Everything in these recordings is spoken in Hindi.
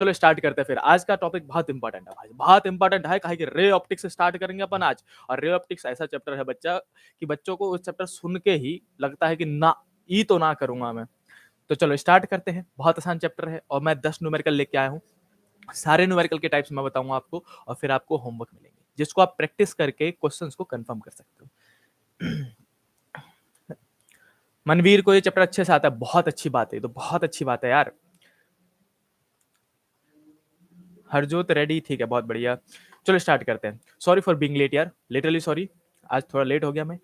चलो स्टार्ट करते हैं फिर। आज का टॉपिक बहुत इंपॉर्टेंट है भाई, बहुत इंपॉर्टेंट है। काहे कि रे ऑप्टिक्स से स्टार्ट करेंगे अपन आज। और रे ऑप्टिक्स ऐसा चैप्टर है बच्चा कि बच्चों को उस चैप्टर सुन के ही लगता है कि ना, ई तो ना करूंगा मैं। तो चलो स्टार्ट करते हैं। बहुत आसान चैप्टर है और मैं 10 न्यूमेरिकल लेके आया हूँ। सारे न्यूमेरिकल के टाइप्स मैं बताऊंगा आपको और फिर आपको होमवर्क मिलेंगे जिसको आप प्रैक्टिस करके क्वेश्चंस को कंफर्म कर सकते हो। मनवीर को ये चैप्टर अच्छे से आता है, बहुत अच्छी बात है, तो बहुत अच्छी बात है यार। हरजोत रेडी, ठीक है, बहुत बढ़िया। चलो स्टार्ट करते हैं। सॉरी फॉर बीइंग लेट यार, लिटरली सॉरी, आज थोड़ा लेट हो गया मैं।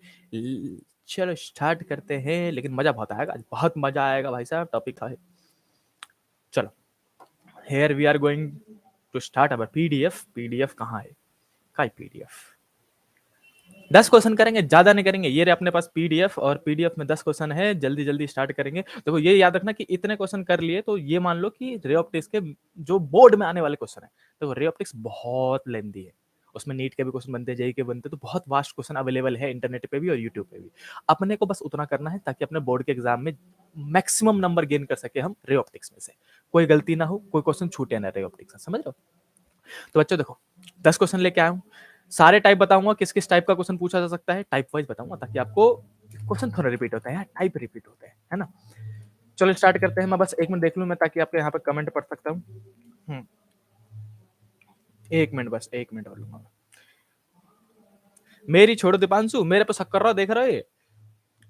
चलो स्टार्ट करते हैं, लेकिन मजा बहुत आएगा आज, बहुत मजा आएगा भाई साहब, टॉपिक था। चलो here we are going to start our PDF. PDF कहाँ है? काय पीडीएफ? 10 क्वेश्चन करेंगे, ज्यादा नहीं करेंगे। ये रहे अपने पास पीडीएफ और पीडीएफ में 10 क्वेश्चन है, जल्दी जल्दी स्टार्ट करेंगे। देखो ये याद रखना कि इतने क्वेश्चन कर लिए तो ये मान लो कि रे ऑप्टिक्स के जो बोर्ड में आने वाले क्वेश्चन है, तो रे ऑप्टिक्स बहुत लेंदी है। उसमें नीट के भी क्वेश्चन बनते हैं, जेई के बनते हैं, तो बहुत वास्ट क्वेश्चन अवेलेबल है इंटरनेट पे भी और यूट्यूब पे भी। अपने को बस उतना करना है ताकि अपने बोर्ड के एग्जाम में मैक्सिमम नंबर गेन कर सके हम रे ऑप्टिक्स में से। कोई गलती ना हो, कोई क्वेश्चन छूटे ना रे ऑप्टिक्स से, समझ रहे हो? तो बच्चों देखो, 10 क्वेश्चन लेके आया हूँ। सारे टाइप बताऊंगा, किस किस टाइप का क्वेश्चन पूछा जा सकता है, टाइप वाइज बताऊंगा ताकि आपको क्वेश्चन थोड़ा रिपीट होता है यार, टाइप रिपीट होते हैं, है ना। चलो स्टार्ट करते हैं। मैं बस 1 मिनट देख लूं मैं, ताकि आपके यहाँ पे कमेंट पढ़ सकता हूँ। 1 मिनट, बस 1 मिनट और लूंगा। मेरी छोड़ो दीपांशु, मेरे पे शक कर रहा हो, देख रहे हो?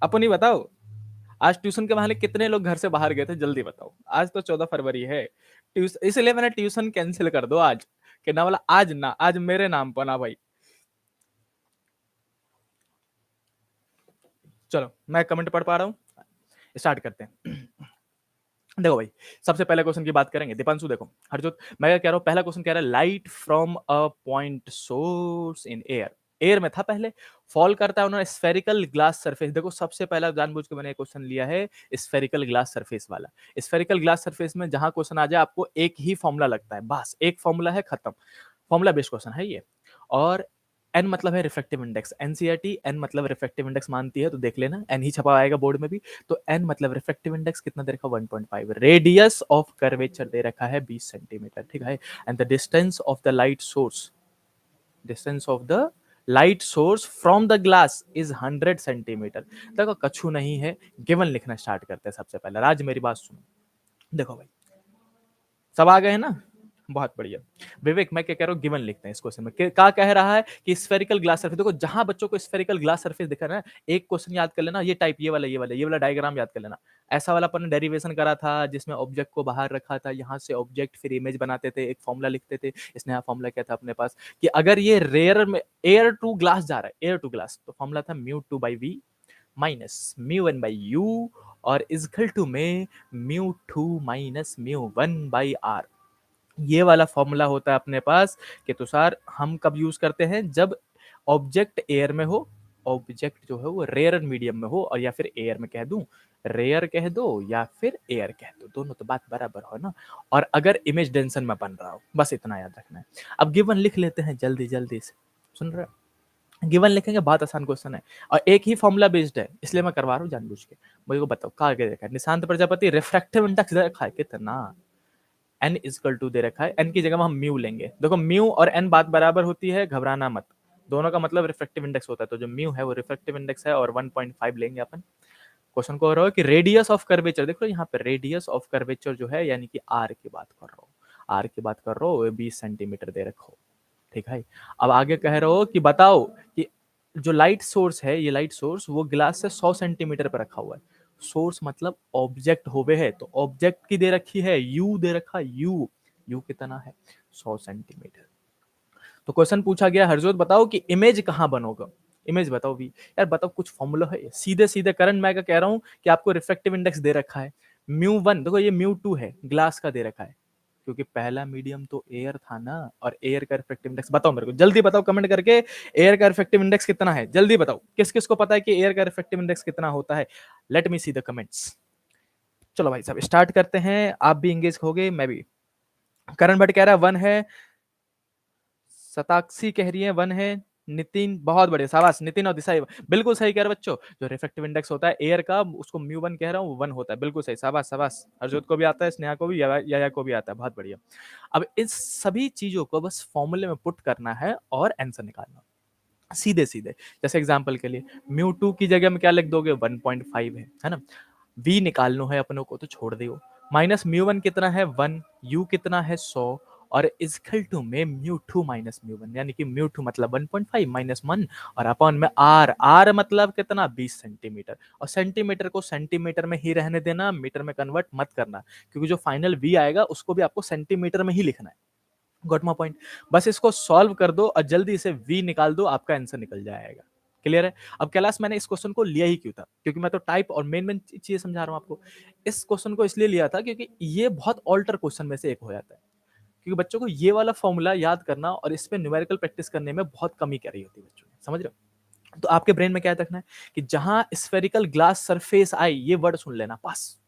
अपनी बताओ, आज ट्यूशन के बहाने कितने लोग घर से बाहर गए थे, जल्दी बताओ। आज तो 14 फरवरी है, इसलिए मैंने ट्यूशन कैंसिल कर दो आज, कि ना बोला आज ना, आज मेरे नाम पर ना भाई। चलो मैं कमेंट पढ़ पा रहा हूँ, स्टार्ट करते हैं। देखो भाई, सबसे पहले क्वेश्चन की बात करेंगे। दीपांशु देखो, हरजोत मैं क्या कह रहा हूँ, पहला क्वेश्चन कह रहा है light from a point source in air. Air में था पहले, फॉल करता है उन्होंने स्फेरिकल ग्लास सरफेस। देखो सबसे पहला जानबूझ के मैंने क्वेश्चन लिया है स्फेरिकल ग्लास सरफेस वाला। स्फेरिकल ग्लास सरफेस में जहां क्वेश्चन आ जाए आपको एक ही फॉर्मूला लगता है, बस एक फॉर्मूला है, खत्म। फॉर्मूला बेस्ड क्वेश्चन है ये। और एन मतलब है रिफ्लेक्टिव इंडेक्स, एनसीईआरटी एन मतलब रिफ्लेक्टिव इंडेक्स मानती है, तो देख लेना एन ही छपा आएगा बोर्ड में भी। तो एन मतलब रिफ्लेक्टिव इंडेक्स कितना दे रखा, 1.5। रेडियस ऑफ कर्वेचर दे रखा है 20 सेंटीमीटर, ठीक है। And the distance of the light source, distance of the light source from the glass is 100 centimetre. देखो कछु नहीं है, गिवन लिखना स्टार्ट करते हैं। सबसे पहले राज मेरी बात सुनो, देखो भाई सब आ गए हैं ना, बहुत बढ़िया। विवेक मैं क्या कह रहा हूँ, गिवन लिखते हैं इस क्वेश्चन में। क्या कह रहा है कि स्फेरिकल ग्लास सरफेस, देखो जहां बच्चों को स्फेरिकल ग्लास सरफेस दिखा ना, एक क्वेश्चन याद कर लेना, ये टाइप, ये वाला डायग्राम याद कर लेना। ऐसा वाला अपन ने डेरिवेशन करा था जिसमें ऑब्जेक्ट को बाहर रखा था, यहाँ से ऑब्जेक्ट फिर इमेज बनाते थे, एक फॉर्मूला लिखते थे। इसने यहाँ फॉर्मूला क्या था अपने पास कि अगर ये रेयर में एयर टू ग्लास जा रहा है, एयर टू ग्लास, तो फॉर्मूला था μ2 by v minus μ1 by u और इजकल टू में μ2 माइनस μ1 by r। ये वाला फॉर्मूला होता है अपने पास कि तुषार हम कब यूज करते हैं, जब ऑब्जेक्ट एयर में हो, ऑब्जेक्ट जो है वो रेयर मीडियम में हो, और या फिर एयर में कह दूं, रेयर कह दो या फिर एयर कह दो, दोनों तो बात बराबर हो ना। और अगर इमेज डेंसन में बन रहा हो, बस इतना याद रखना है। अब गिवन लिख लेते हैं जल्दी जल्दी से, सुन रहे हो? गिवन लिखेंगे, बहुत आसान क्वेश्चन है और एक ही फॉर्मूला बेस्ड है, इसलिए मैं करवा रहा हूँ जानबूझ के। मुझे को बताओ कहा आगे देखा है, निशांत प्रजापति रिफ्रैक्टिव इंडेक्स देखा है कितना, एन इजकल टू दे रखा है, एन की जगह हम म्यू लेंगे। देखो म्यू और एन बात बराबर होती है, घबराना मत, दोनों का मतलब रिफ्लेक्टिव इंडेक्स होता है। तो जो म्यू है वो रिफ्लेक्टिव इंडेक्स है और 1.5 लेंगे अपन। क्वेश्चन को हो रहा है कि रेडियस ऑफ कर्वेचर, देखो यहाँ पे रेडियस ऑफ कर्वेचर जो है यानी कि आर की बात कर रहा हूँ, आर की बात कर रहा हूँ, 20 सेंटीमीटर दे रखो, ठीक है। अब आगे कह रहे हो कि बताओ कि जो लाइट सोर्स है, ये लाइट सोर्स वो ग्लास से 100 सेंटीमीटर पर रखा हुआ है। सोर्स मतलब ऑब्जेक्ट होवे है, तो ऑब्जेक्ट की दे रखी है, यू दे रखा, यू यू कितना है, 100 सेंटीमीटर। तो क्वेश्चन पूछा गया हरजोत बताओ कि इमेज कहाँ बनोगा, इमेज बताओ भी। यार बताओ कुछ फॉर्मूला है, सीधे सीधे करंट मैं क्या कह रहा हूँ कि आपको रिफ्लेक्टिव इंडेक्स दे रखा है μ1, देखो ये μ2 है, ग्लास का दे रखा है, क्योंकि पहला मीडियम तो एयर था ना, और एयर का रिफ्लेक्टिव इंडेक्स बताओ मेरे को, जल्दी बताओ कमेंट करके, एयर का रिफ्लेक्टिव इंडेक्स कितना है, जल्दी बताओ, किस किस को पता है कि एयर का रिफ्लेक्टिव इंडेक्स कितना होता है, let me see the comments. चलो भाई साहब स्टार्ट करते हैं, आप भी इंगेज हो गए, मैं भी। करण भट्ट कह रहा है 1 है, शताक्षी कह रही है 1 है, नितिन बहुत बढ़िया, शाबाश नितिन और दिशा बिल्कुल सही कह रहे बच्चों। जो रिफ्रैक्टिव इंडेक्स होता है एयर का, उसको म्यू 1 कह रहा हूँ, 1 होता है। बिल्कुल सही, शाबाश शाबाश। हरजोत को भी आता है, स्नेहा को भी, या को भी आता है, बहुत बढ़िया। अब इस सभी चीजों को बस फॉर्मूले में पुट करना है और आंसर निकालना, सीधे सीधे। जैसे एग्जांपल के लिए म्यू 2 की जगह में क्या लिख दोगे, 1.5 है ना। v निकालना है अपनों को, तो छोड़ दियो। माइनस म्यू 1 कितना है, 1, u कितना है, 100, और इजकल टू में म्यू 2 माइनस म्यू 1, यानी कि म्यू 2 मतलब 1.5 माइनस 1, और अपॉन में r मतलब कितना, 20 सेंटीमीटर। और सेंटीमीटर को सेंटीमीटर में ही रहने देना, मीटर में कन्वर्ट मत करना, क्योंकि जो फाइनल v आएगा उसको भी आपको सेंटीमीटर में ही लिखना है। Got my point. बस इसको सॉल्व कर दो और जल्दी से v निकाल दो, आपका आंसर निकल जाएगा। क्लियर है। अब कैलाश मैंने इस क्वेश्चन को लिया ही क्यों था, क्योंकि मैं तो टाइप और मेन मेन चीजें समझा रहा हूं आपको। इस क्वेश्चन को इसलिए लिया था क्योंकि ये बहुत ऑल्टर क्वेश्चन में से एक हो जाता है, क्योंकि बच्चों को ये वाला फॉर्मूला याद करना और इस पे न्यूमेरिकल प्रैक्टिस करने में बहुत कमी क्या रही होती है बच्चों, समझ रहे हो। तो आपके ब्रेन में क्या रखना है कि जहां स्फेरिकल ग्लास सरफेस आए, ये वर्ड सुन लेना बस।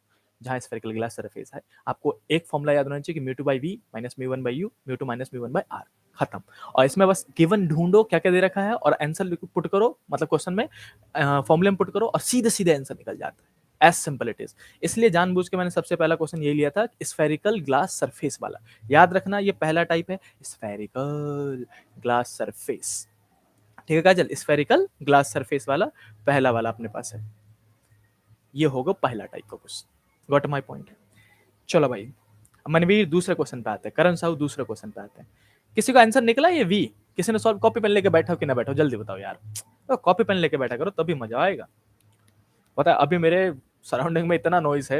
जहां स्फेरिकल ग्लास सरफेस है, आपको एक फॉर्मूला याद होना चाहिए कि mu 2/v minus mu 1/u, mu 2 minus mu 1/r, खत्म। और इसमें बस गिवन ढूंढो क्या क्या दे रखा है और आंसर पुट करो, मतलब क्वेश्चन में फॉर्मूले में पुट करो और सीधे सीधे आंसर निकल जाता है। As simple it is. इसलिए जानबूझ के मैंने सबसे पहला क्वेश्चन ये लिया था, स्फेरिकल ग्लास सरफेस वाला। याद रखना ये पहला टाइप है, स्फेरिकल ग्लास सरफेस। ठीक है काजल, स्फेरिकल ग्लास सरफेस वाला पहला वाला अपने पास है। ये होगा पहला टाइप का क्वेश्चन। Got my point. चलो भाई, मनवीर दूसरे क्वेश्चन पे आते हैं, करण साहू दूसरे क्वेश्चन पे आते हैं। किसी का आंसर निकला ये वी? किसी ने सॉल्व, कॉपी पेन लेके बैठा हो कि ना बैठो, जल्दी बताओ यार। तो कॉपी पेन लेके बैठा करो तभी मजा आएगा। पता है अभी मेरे सराउंडिंग में इतना नॉइज है,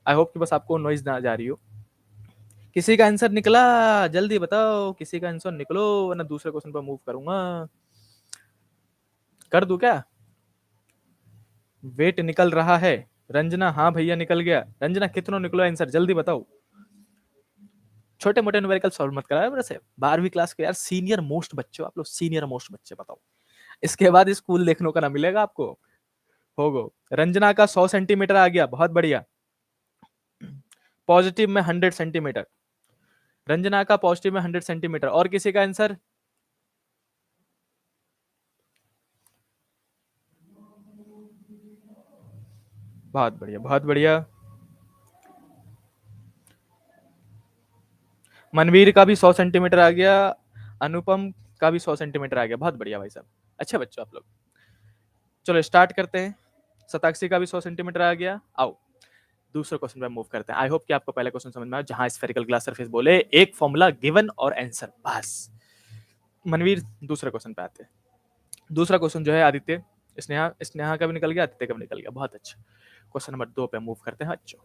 आई होप कि बस आपको नॉइज ना जा रही हो। किसी का आंसर निकला, जल्दी बताओ, किसी का आंसर निकलो वरना दूसरे क्वेश्चन पर मूव करूंगा। कर दूं क्या? वेट निकल रहा है। रंजना, हाँ भैया निकल गया। रंजना कितना निकलो आंसर, जल्दी बताओ। छोटे मोटे न्यूमेरिकल सॉल्व मत कराया मेरे से, 12वीं क्लास के यार सीनियर मोस्ट बच्चे हो आप लोग, सीनियर मोस्ट बच्चे। बताओ इसके बाद स्कूल देखने का ना मिलेगा आपको। होगो। रंजना का 100 सेंटीमीटर आ गया, बहुत बढ़िया। पॉजिटिव में 100 सेंटीमीटर। रंजना का पॉजिटिव में 100 सेंटीमीटर। और किसी का आंसर? बहुत बढ़िया बहुत बढ़िया। मनवीर का भी 100 सेंटीमीटर आ गया। अनुपम का भी 100 सेंटीमीटर आ गया, बहुत बढ़िया भाई साहब, अच्छे बच्चों आप लोग। चलो स्टार्ट करते हैं। शताक्षी का भी 100 सेंटीमीटर आ गया। आओ दूसरे क्वेश्चन पे मूव करते हैं। आई होप कि आपको पहले क्वेश्चन समझ में आया, जहां स्फेरिकल ग्लास सरफेस बोले, एक फॉर्मूला गिवन और आंसर बस। मनवीर दूसरे क्वेश्चन पे आते हैं। दूसरा क्वेश्चन जो है आदित्य, स्नेहा स्नेहा का भी निकल गया, आदित्य का भी निकल गया, बहुत अच्छा। क्वेश्चन नंबर 2 पे मूव करते हैं बच्चों।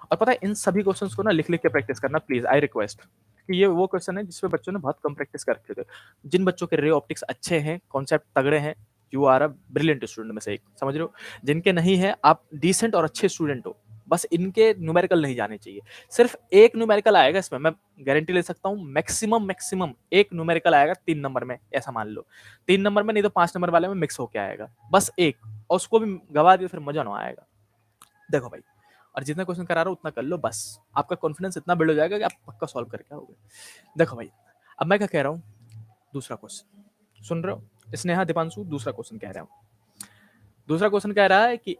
और पता है इन सभी क्वेश्चंस को ना लिख लिख के प्रैक्टिस करना प्लीज, आई रिक्वेस्ट। कि ये वो क्वेश्चन है जिसपे बच्चों ने बहुत कम प्रैक्टिस कर रखे थे। जिन बच्चों के रे ऑप्टिक्स अच्छे हैं, कॉन्सेप्ट तगड़े हैं, you are a brilliant student में से एक, समझ रहे हो। जिनके नहीं है, आप डिसेंट और अच्छे स्टूडेंट हो, बस इनके न्यूमेरिकल नहीं जाने चाहिए। सिर्फ एक न्यूमेरिकल आएगा इसमें, मैं गारंटी ले सकता हूँ, मैक्सिमम मैक्सिमम एक न्यूमेरिकल आएगा 3 नंबर में, ऐसा मान लो। 3 नंबर में नहीं तो 5 नंबर वाले में मिक्स होके आएगा, बस एक। और उसको भी गवा दिया फिर मजा ना आएगा। देखो भाई, और जितना क्वेश्चन करा रहा हूं उतना कर लो, बस आपका कॉन्फिडेंस इतना बिल्ड हो जाएगा कि आप पक्का सॉल्व करके आओगे। देखो भाई, अब मैं क्या कह रहा हूँ, दूसरा क्वेश्चन सुन रहे हो। स्नेहा दीपांशु दूसरा क्वेश्चन कह रहा हूँ। दूसरा क्वेश्चन कह रहा है कि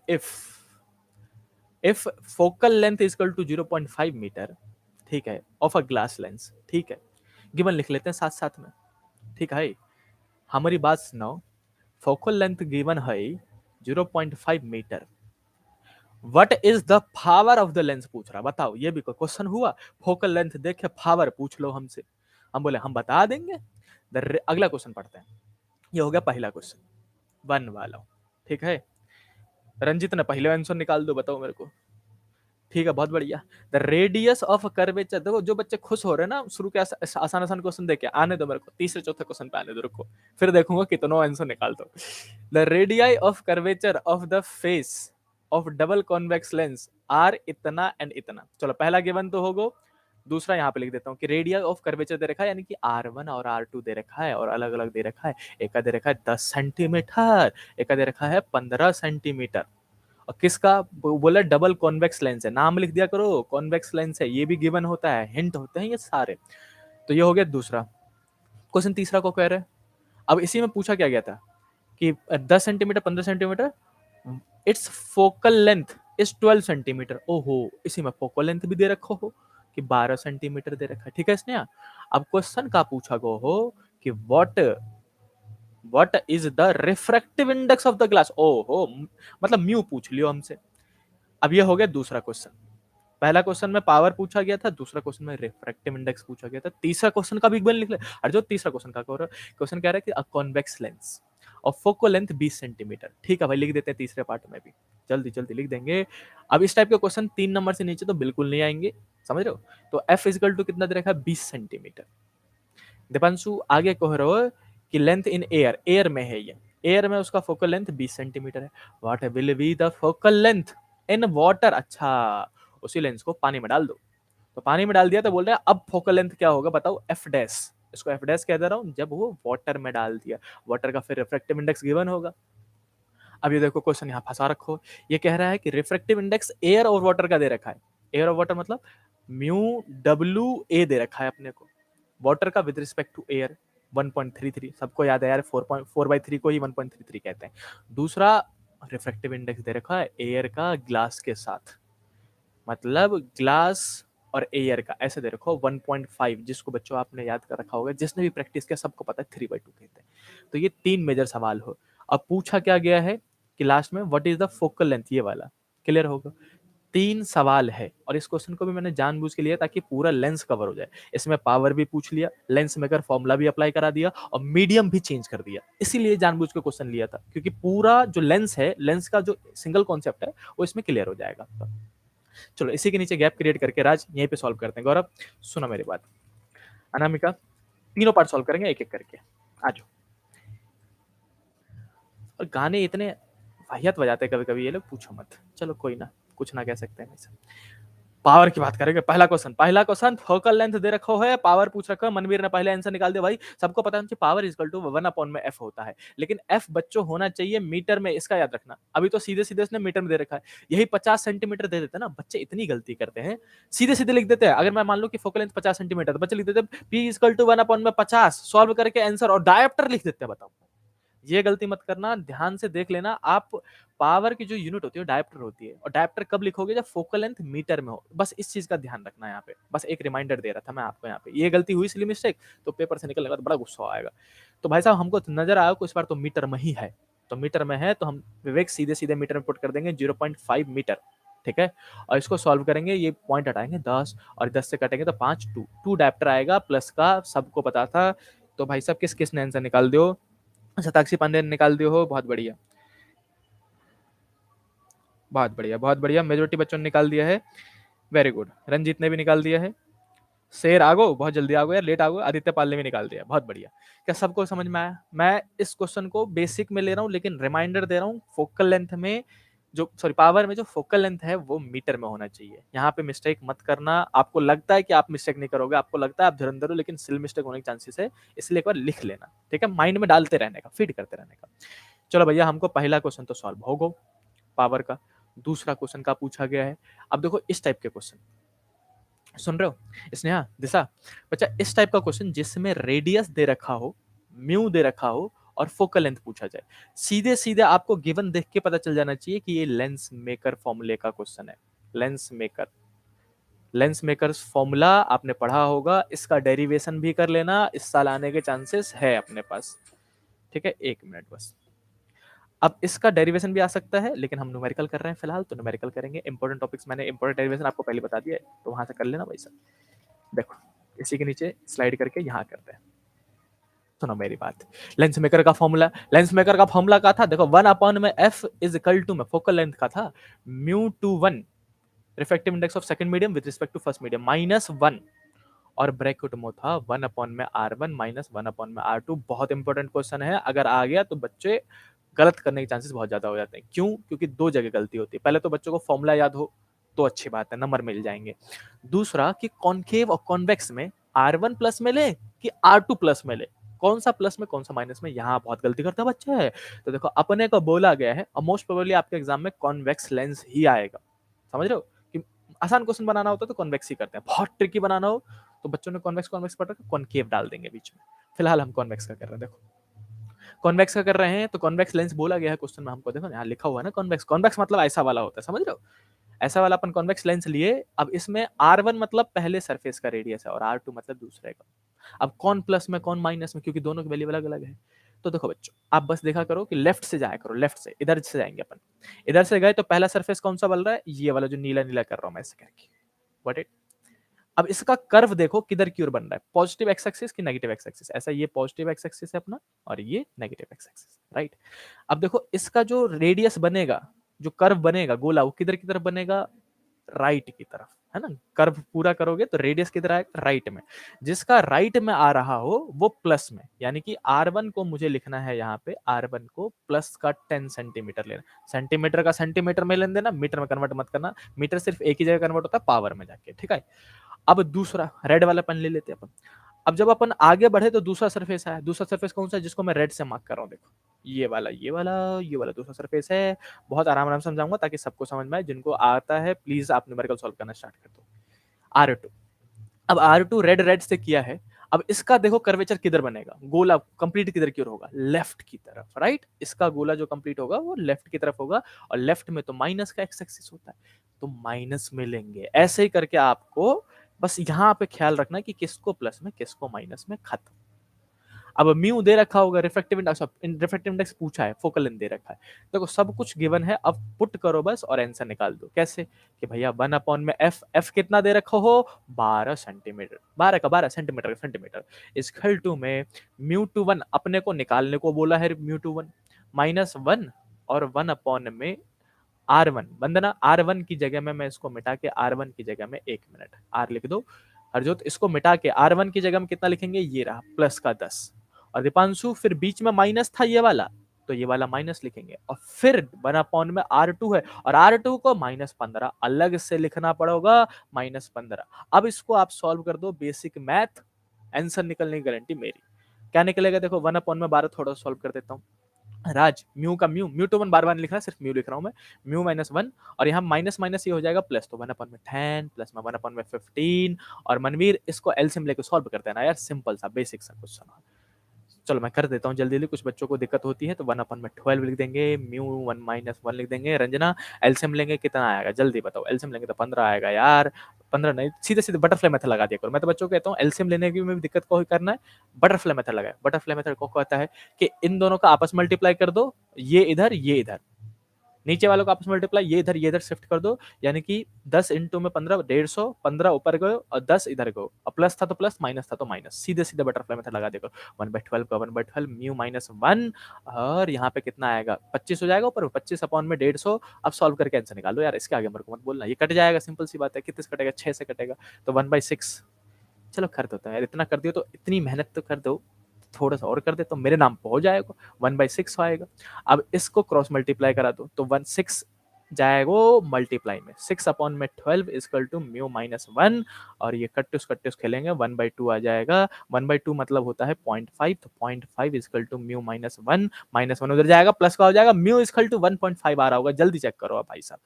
if focal length is equal to 0.5 metre, ठीक है, ऑफ अ ग्लास लेंस, ठीक है। गिवन लिख लेते हैं साथ साथ में, ठीक है। हमारी बात सुनाओ, फोकल लेंथ गिवन है 0.5 metre. What is the power of the lens पूछ रहा, बताओ। ये भी कोई क्वेश्चन हुआ? फोकल लेंथ देखे पावर पूछ लो हमसे, हम बोले हम बता देंगे। अगला क्वेश्चन पढ़ते हैं। ये हो गया पहला क्वेश्चन, 1 वाला, ठीक है। रंजित ने पहले आंसर निकाल दो, बताओ मेरे को। ठीक है, बहुत बढ़िया। द रेडियस ऑफ कर्वेचर, देखो जो बच्चे खुश हो रहे हैं ना शुरू के आसान आसान क्वेश्चन देके, आने दो मेरे को, तीसरे चौथे क्वेश्चन पे आने दो, रुको फिर देखूंगा कितना आंसर निकाल दो। The radii of curvature of the face of double convex lens are इतना एंड इतना। चलो पहला गिवन तो होगा, दूसरा यहाँ पे लिख देता हूँ कि रेडिया ऑफ कर्वेचर दे रखा है, यानी कि R1 और R2 दे रखा है और अलग अलग दे रखा है। एक का दे रखा है 10 सेंटीमीटर, एक का दे रखा है 15 सेंटीमीटर। और किसका बोला, डबल कॉन्वेक्स लेंस है, नाम लिख दिया करो, कॉन्वेक्स लेंस है, ये भी गिवन होता है, हिंट होते हैं ये सारे। तो ये हो गया दूसरा क्वेश्चन। तीसरा को कह रहे हैं अब इसी में पूछा क्या गया था कि 10 centimetre 15 centimetre, it's focal length is 12 centimetre. ओहो, इसी में फोकल लेंथ भी दे रखो हो कि 12 सेंटीमीटर दे रखा है। ठीक है इसने। अब क्वेश्चन का पूछा गो हो कि what is the refractive index of the glass. ओहो, मतलब म्यू पूछ लियो हमसे। अब ये हो गया दूसरा क्वेश्चन। पहला क्वेश्चन में पावर पूछा गया था, दूसरा क्वेश्चन में रिफ्रैक्टिव इंडेक्स पूछा गया था, तीसरा क्वेश्चन का भी एक बार लिख ले। अरे जो तीसरा क्वेश्चन का क्वेश्चन कह रहा है कि अ कॉन्वेक्स लेंस और फोकल लेंथ 20 सेंटीमीटर। ठीक है भाई, लिख देते हैं तीसरे पार्ट में भी, जल्दी जल्दी लिख देंगे। अब इस टाइप के क्वेश्चन 3 नंबर से नीचे तो बिल्कुल नहीं आएंगे, समझ रहे हो। तो एफ इजिकल टू कितना दे रखा है, 20 सेंटीमीटर। दीपांशु आगे कह रहे हो कि लेंथ इन एयर, एयर में है ये, एयर में उसका फोकल लेंथ 20 सेंटीमीटर है। What will be the focal length in water. अच्छा, उसी लेंस को पानी में डाल दो, तो पानी में डाल दिया तो बोल रहा है अब फोकल लेंथ क्या होगा बताओ, एफ डैश। इसको एफ डैश कह दे रहा हूं, जब वो वाटर में डाल दिया, वाटर का फिर रिफ्रैक्टिव इंडेक्स गिवन होगा। अब ये देखो क्वेश्चन यहाँ फंसा रखो, ये कह रहा है कि रिफ्रैक्टिव इंडेक्स एयर और वाटर का दे रखा है। एयर और वाटर मतलब म्यू डब्ल्यू ए दे रखा है अपने को, वाटर का विद रिस्पेक्ट टू एयर 1.33। सबको याद है यार, 4/3 को ही 1.33 कहते हैं। दूसरा रिफ्रैक्टिव इंडेक्स दे रखा है एयर का ग्लास के साथ, मतलब ग्लास और एयर का ऐसे दे रखो 1.5, जिसको बच्चों आपने याद कर रखा होगा, जिसने भी प्रैक्टिस किया सबको पता है 3/2 कहते हैं। तो ये 3 मेजर सवाल हो। अब पूछा क्या गया है कि लास्ट में what is the focal length, ये वाला क्लियर होगा। 3 सवाल है और इस क्वेश्चन को भी मैंने जानबूझ के लिया ताकि पूरा लेंस कवर हो जाए। इसमें पावर भी पूछ लिया, लेंस मेकर फॉर्मूला भी अप्लाई करा दिया और मीडियम भी चेंज कर दिया। इसीलिए जानबूझ के क्वेश्चन लिया था, क्योंकि पूरा जो लेंस है, लेंस का जो सिंगल कॉन्सेप्ट है वो इसमें क्लियर हो जाएगा आपका। चलो इसी के नीचे गैप क्रिएट करके राज यहीं पे सॉल्व करते हैं। गौरव सुनो मेरी बात, अनामिका तीनों पार्ट सॉल्व करेंगे एक एक करके, आ जाओ। और गाने इतने वाहियात बजाते हैं कभी कभी ये लोग, पूछो मत। चलो कोई ना, कुछ ना कह सकते हैं वैसे। पावर की बात करेंगे। पहला क्वेश्चन फोकल लेंथ दे रखो है, पावर पूछ रखा है। मनवीर ने पहले आंसर निकाल दिया भाई, सबको पता है कि पावर इक्वल टू 1 में एफ होता है, लेकिन एफ बच्चों होना चाहिए मीटर में, इसका याद रखना। अभी तो सीधे सीधे इसने मीटर में दे रखा है, यही 50 सेंटीमीटर दे देते ना। बच्चे इतनी गलती करते हैं, सीधे सीधे लिख देते हैं। अगर मैं मान लो कि फोकल लेंथ 50 सेंटीमीटर, तो बच्चे लिख देते पी इक्वल टू 1/50, सॉल्व करके आंसर और डायप्टर लिख देते हैं। बताओ, ये गलती मत करना, ध्यान से देख लेना। आप पावर की जो यूनिट होती है डायप्टर होती है, और डायप्टर कब लिखोगे, जब फोकल लेंथ मीटर में हो। बस इस चीज का ध्यान रखना है यहाँ पे, बस एक रिमाइंडर दे रहा था मैं आपको यहाँ पे। ये गलती हुई इसलिए मिस्टेक, तो पेपर से निकलने का बड़ा गुस्सा आएगा। तो भाई साहब हमको नजर आया इस बार तो मीटर में ही है, तो मीटर में है तो हम विवेक सीधे सीधे मीटर में पुट कर देंगे 0.5 मीटर। ठीक है, और इसको सॉल्व करेंगे, ये पॉइंट हटाएंगे 10 और 10 से कटेंगे तो 5, 2 डायप्टर आएगा प्लस का, सबको पता था। तो भाई साहब किस किस ने आंसर निकाल दो, शताक्षी पांडे ने निकाल दियो हो, बहुत बढ़िया बहुत बढ़िया बहुत बढ़िया। मेजोरिटी बच्चों ने निकाल दिया है, वेरी गुड। रंजीत ने भी निकाल दिया है, शेर आगो, बहुत जल्दी आगो यार, लेट आगो। आदित्य पाल ने भी निकाल दिया, बहुत बढ़िया। क्या सबको समझ में आया। मैं इस क्वेश्चन को बेसिक में ले रहा हूँ, लेकिन रिमाइंडर दे रहा हूँ, फोकल लेंथ में जो, सॉरी पावर में जो फोकल लेंथ है वो मीटर में होना चाहिए। यहाँ पे मिस्टेक मत करना। आपको लगता है कि आप मिस्टेक नहीं करोगे, आपको लगता है आप धुरंधर हो, लेकिन सिल मिस्टेक होने के चांसेस है, इसलिए एक बार लिख लेना। ठीक है, माइंड में डालते रहने का, फीड करते रहने का। चलो भैया, हमको पहला क्वेश्चन तो सॉल्व हो गो पावर का। दूसरा क्वेश्चन का पूछा गया है, अब देखो इस टाइप के क्वेश्चन सुन रहे हो, स्नेहा दिशा, बच्चा इस टाइप का क्वेश्चन जिसमें रेडियस दे रखा हो, म्यू दे रखा हो और फोकल लेंथ पूछा जाए, सीधे सीधे आपको गिवन देख के पता चल जाना चाहिए कि ये लेंस मेकर फॉर्मूले का क्वेश्चन है। Lens maker, lens maker formula आपने पढ़ा होगा, इसका डेरिवेशन भी कर लेना, इस साल आने के चांसेस है अपने पास। ठीक है, 1 मिनट बस। अब इसका डेरिवेशन भी आ सकता है, लेकिन हम न्यूमेरिकल कर रहे हैं फिलहाल, तो न्यूमेरिकल करेंगे। इंपॉर्टेंट टॉपिक्स मैंने इंपॉर्टेंट डेरिवेशन आपको पहले बता दिया है, तो वहां से कर लेना भाई साहब। देखो इसी के नीचे स्लाइड करके यहाँ करते हैं। सुनो मेरी बात, लेंस मेकर का फॉर्मूला, लेंस मेकर का फॉर्मूला का था, देखो 1 में एफ इज इक्वल टू में फोकल लेंथ का था mu two 1, refractive index of second medium with respect to first medium -1, और ब्रैकेट में था 1 में R1 -1 में R2। बहुत इंपॉर्टेंट क्वेश्चन है, अगर आ गया तो बच्चे गलत करने के चांसेस बहुत ज्यादा हो जाते हैं। क्यों? क्योंकि 2 जगह गलती होती है। पहले तो बच्चों को फॉर्मूला याद हो तो अच्छी बात है, नंबर मिल जाएंगे। दूसरा कि कॉनकेव और कॉन्वेक्स में R1 प्लस में ले कि R2 प्लस में ले, कौन सा प्लस में कौन सा माइनस में, यहाँ बहुत गलती करता बच्चा है। तो देखो अपने को बोला गया है, और मोस्ट प्रोबेबली आपके एग्जाम में कॉन्वेक्स लेंस ही आएगा। समझ रहे हो कि आसान क्वेश्चन बनाना होता है तो कॉन्वेक्स ही करते हैं, बहुत ट्रिकी बनाना हो तो बच्चों ने कॉन्वेक्स कॉन्वेक्स पढ़ रखा, कॉनकेव डाल देंगे बीच में। फिलहाल हम कॉन्वेक्स का कर रहे हैं। देखो कॉन्वेक्स का कर रहे हैं तो कॉन्वेक्स लेंस बोला गया है क्वेश्चन में हमको, देखो यहाँ लिखा हुआ है ना कॉन्वेक्स। कॉन्वेक्स मतलब ऐसा वाला होता है, समझ रहे हो? ऐसा वाला अपन कॉन्वेक्स लेंस लिए। अब इसमें R1 मतलब पहले सरफेस का रेडियस है और R2 मतलब दूसरे का। अब कौन प्लस में कौन माइनस में, क्योंकि दोनों की वैल्यू अलग अलग है। तो देखो बच्चों, आप बस देखा करो कि लेफ्ट से जाया करो, लेफ्ट से इधर से जाएंगे अपन। इधर से गए तो पहला सरफेस कौन सा बन रहा है, ये वाला जो नीला नीला कर रहा हूं मैं ऐसे करके, व्हाट इट। अब इसका कर्व देखो किधर की ओर बन रहा है, पॉजिटिव एक्स एक्सिस की नेगेटिव एक्स एक्सिस। ऐसा ये पॉजिटिव एक्स एक्सिस है अपना और ये नेगेटिव एक्स एक्सिस, राइट। अब देखो इसका जो रेडियस बनेगा, जो कर्व बनेगा गोला, वो किधर की तरफ बनेगा, राइट की तरफ, है ना। कर्व पूरा करोगे तो रेडियस किधर आएगा, राइट में। जिसका राइट में आ रहा हो वो प्लस में, यानी कि R1 को मुझे लिखना है यहाँ पे, R1 को प्लस का 10 सेंटीमीटर लेना। सेंटीमीटर का सेंटीमीटर में लेन देना, मीटर में कन्वर्ट मत करना। मीटर सिर्फ एक ही जगह कन्वर्ट होता है, पावर में जाके, ठीक है। अब दूसरा रेड वाला पेन ले लेते हैं अपन। अब जब अपन आगे बढ़े तो दूसरा सरफेस आया। दूसरा सरफेस कौन सा है, जिसको मैं रेड से मार्क कर रहा हूँ, देखो ये वाला, ये वाला, ये वाला दूसरा सरफेस है। बहुत आराम आराम समझाऊंगा ताकि सबको समझ में आए। जिनको आता है प्लीज आप न्यूमेरिकल सॉल्व करना स्टार्ट कर दो। R2, अब R2 रेड रेड से किया है। अब इसका देखो कर्वेचर किधर बनेगा, गोला कंप्लीट किधर की ओर होगा, लेफ्ट की तरफ, राइट। इसका गोला जो कंप्लीट होगा वो लेफ्ट की तरफ होगा, और लेफ्ट में तो माइनस का एक्स एक्सिस होता है, तो माइनस में लेंगे। ऐसे ही करके आपको बस यहाँ पे ख्याल रखना कि किसको प्लस में किसको माइनस में, खत्म। अब म्यू दे रखा होगा, रिफ्रैक्टिव इंडेक्स, रिफ्रैक्टिव इंडेक्स पूछा है, फोकल लेंथ दे रखा है। देखो सब कुछ गिवन है, अब पुट करो बस और आंसर निकाल दो। कैसे कि भैया 1 में एफ, एफ कितना दे रखा हो, 12 सेंटीमीटर, 12 का 12 सेंटीमीटर, सेंटीमीटर इक्वल टू में म्यू टू 1 अपने को निकालने को बोला है, म्यू टू 1 -1 और 1 में R1। वंदना R1 की जगह में मैं इसको मिटा के R1 की जगह में 1 मिनट R लिख दो। हरजोत इसको मिटा के R1 की जगह में कितना लिखेंगे, ये रहा प्लस का 10। और दीपांशु फिर बीच में माइनस था ये वाला, तो ये वाला माइनस लिखेंगे। और फिर 1 में R2 है और R2 को -15 अलग से लिखना पड़ेगा, -15। अब इसको आप सॉल्व कर दो, बेसिक मैथ, आंसर निकलने की गारंटी मेरी। क्या निकलेगा देखो, 1 में 12 थोड़ा सॉल्व कर देता हूँ। राज म्यू का म्यू, म्यू टू 1 बार बार नहीं लिख रहा, सिर्फ म्यू लिख रहा हूं मैं। म्यू -1 और यहाँ माइनस माइनस ये हो जाएगा प्लस, तो 1/10 प्लस में 1/15। और मनवीर इसको एलसीएम लेके सॉल्व कर देना यार, सिंपल सा बेसिक सा क्वेश्चन। चलो मैं कर देता हूँ जल्दी जल्दी, कुछ बच्चों को दिक्कत होती है। तो 1/12 लिख देंगे, म्यू 1 -1 लिख देंगे। रंजना एलसीएम लेंगे कितना आएगा, जल्दी बताओ। एलसीएम लेंगे तो 15 आएगा यार, 15 नहीं, सीधे सीधे बटरफ्लाई मेथड लगा दिया करो। मैं तो बच्चों को कहता हूँ एलसीएम लेने की में भी दिक्कत को ही करना है, बटरफ्लाई मेथड लगाए। बटरफ्लाई मेथड को कहता है कि इन दोनों का आपस मल्टीप्लाई कर दो, ये इधर ये इधर, नीचे वालों का आपस में मल्टीप्लाई, ये इधर शिफ्ट कर दो। यानी कि 10 इंटू में 15, 150, 15 ऊपर गए और 10 इधर गए। और प्लस था तो प्लस, माइनस था तो माइनस, सीधे सीधे बटरफ्लाई मेथड लगा देगा। 1/12 का 1/12 म्यू -1, और यहाँ पे कितना आएगा, 25 हो जाएगा ऊपर, 25/150। अब सॉल्व करके आंसर निकालो यार, इसके आगे मेरे को मत बोलना, ये कट जाएगा, सिंपल सी बात है। कितने से कटेगा, 6 से कटेगा, तो 1/6। चलो कर दो यार, इतना कर दियो तो, इतनी मेहनत तो कर दो, थोड़ा सा और कर दे तो मेरे नाम पे हो जाएगा, 1/6 आएगा। अब इसको क्रॉस मल्टीप्लाई करा दो तो 16 जाएगा मल्टीप्लाई में, 6/12 इक्वल टू म्यू -1। और ये कट्टूस कट्टूस खेलेंगे, 1/2 आ जाएगा। 1/2 मतलब होता है 0.5, तो 0.5 इक्वल टू म्यू -1, -1 उधर जाएगा, प्लस का हो जाएगा, म्यू इक्वल टू 1.5 आ रहा होगा। जल्दी चेक करो भाई साहब,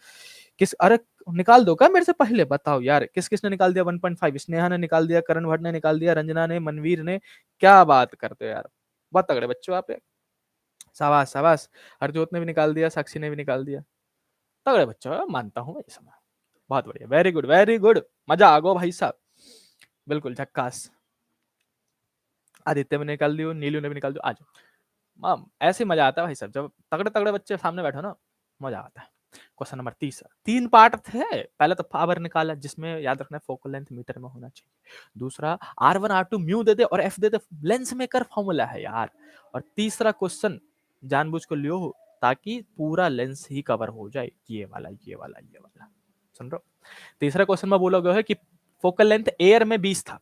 किस, अरे निकाल दो क्या मेरे से पहले, बताओ यार किस किसने निकाल दिया 1.5। स्नेहा ने निकाल दिया, करण भट्ट ने निकाल दिया, रंजना ने, मनवीर ने। क्या बात करते हो यार, बहुत तगड़े बच्चों आप, शाबाश शाबाश। हरजोत ने भी निकाल दिया, साक्षी ने भी निकाल दिया, तगड़े बच्चों, मानता हूँ मैं इस समय। बहुत बढ़िया, वेरी गुड वेरी गुड, मजा आ गो भाई साहब, बिल्कुल झक्कास। आदित्य ने निकाल दियो, नीलू ने भी निकाल दियो, आ जाओ। ऐसे मजा आता है भाई साहब, जब तगड़े तगड़े बच्चे सामने बैठो ना, मजा आता है। क्वेश्चन नंबर 30, 3 पार्ट थे। पहले तो पावर निकाला, जिसमें याद रखना है फोकल लेंथ मीटर में होना चाहिए। दूसरा R1 R2 म्यू दे दे और एफ दे दे, लेंस मेकर फॉर्मूला है यार। और तीसरा क्वेश्चन जानबूझ कर लियो हो ताकि पूरा लेंस ही कवर हो जाए, ये वाला ये वाला ये वाला, सुन रहे हो। तीसरा क्वेश्चन में बोला गया है कि फोकल लेंथ एयर में 20 था,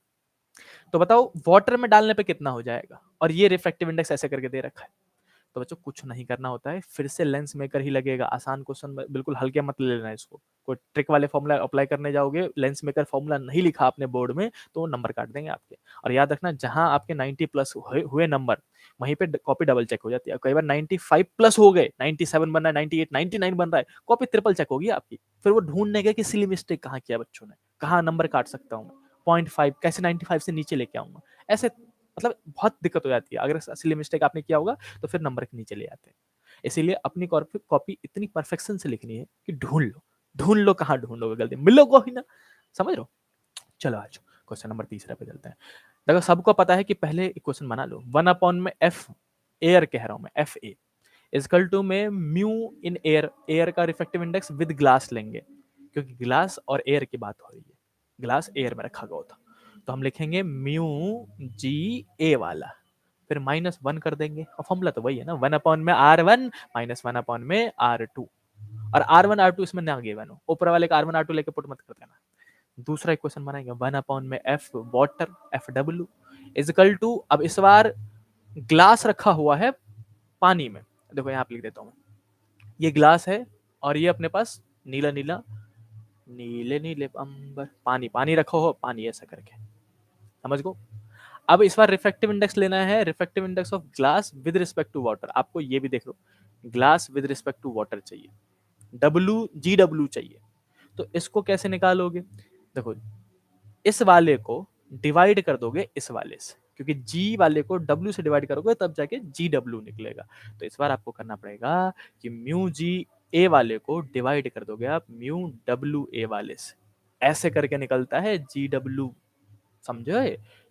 तो बताओ वाटर में डालने पे कितना हो जाएगा। और ये रिफ्रैक्टिव इंडेक्स ऐसे करके दे रखा है। तो बच्चों कुछ नहीं करना होता है, फिर से लेंस मेकर ही लगेगा। आसान क्वेश्चन, बिल्कुल हल्के मत ले लेना इसको। कोई ट्रिक वाले फॉर्मूला अप्लाई करने जाओगे, लेंस मेकर फॉर्मूला नहीं लिखा आपने बोर्ड में, तो नंबर काट देंगे आपके। और याद रखना, जहां आपके 90 प्लस हुए नंबर, वहीं पे कॉपी डबल चेक हो जाती है। कई बार 95 प्लस हो गए, 97 बन रहा है, 98 99 बन रहा है, कॉपी ट्रिपल चेक होगी आपकी। फिर वो ढूंढने गए कि सिली मिस्टेक कहाँ किया बच्चों ने, कहाँ नंबर काट सकता हूँ, 0.5 कैसे 95 से नीचे लेके आऊंगा, ऐसे मतलब बहुत दिक्कत हो जाती है। अगर सिली मिस्टेक आपने किया होगा तो फिर नंबर के नीचे ले आते हैं। इसीलिए अपनी कॉपी इतनी परफेक्शन से लिखनी है कि ढूंढ लो कहाँ ढूंढोगे गलती, मिलोगे ही ना, समझ रहे हो। चलो आज क्वेश्चन नंबर तीसरा पे चलते हैं। देखो सबको पता है कि पहले इक्वेशन बना लो, 1 में एफ एयर कह रहा हूं मैं, एफ ए इजकल टू में म्यू इन एयर, एयर का रिफ्रेक्टिव इंडेक्स विद ग्लास लेंगे क्योंकि ग्लास और एयर की बात हो रही है, ग्लास एयर में रखा गया था, तो हम लिखेंगे म्यू जी ए वाला, फिर -1 कर देंगे और फॉर्मूला तो वही है ना, 1 में R1 -1 में R2, और R1 R2 इसमें ना गिवन हो, ऊपर वाले का R1 R2 लेके पुट मत कर देना। दूसरा इक्वेशन बनाएंगे 1 में F water F W is equal to, अब इस बार ग्लास रखा हुआ है पानी में, देखो यहाँ पे लिख देता हूँ, ये ग्लास है और ये अपने पास नीला नीला, नीले नीले अंबर, पानी पानी रखो हो, पानी ऐसा करके, समझ गो। अब इस बार रिफ्रेक्टिव इंडेक्स लेना है, refractive index of glass with respect to water, आपको ये भी देख लो, glass with respect to water चाहिए, GW चाहिए, तो इसको कैसे निकालोगे, देखो इस वाले को डिवाइड कर दोगे इस वाले से, क्योंकि G वाले को W से डिवाइड करोगे तब जाके GW निकलेगा, तो इस बार आपको करना पड़ेगा कि म्यू जी ए वाले को डिवाइड कर दोगे आप म्यू डब्ल्यू ए वाले से, ऐसे करके निकलता है GW, समझो,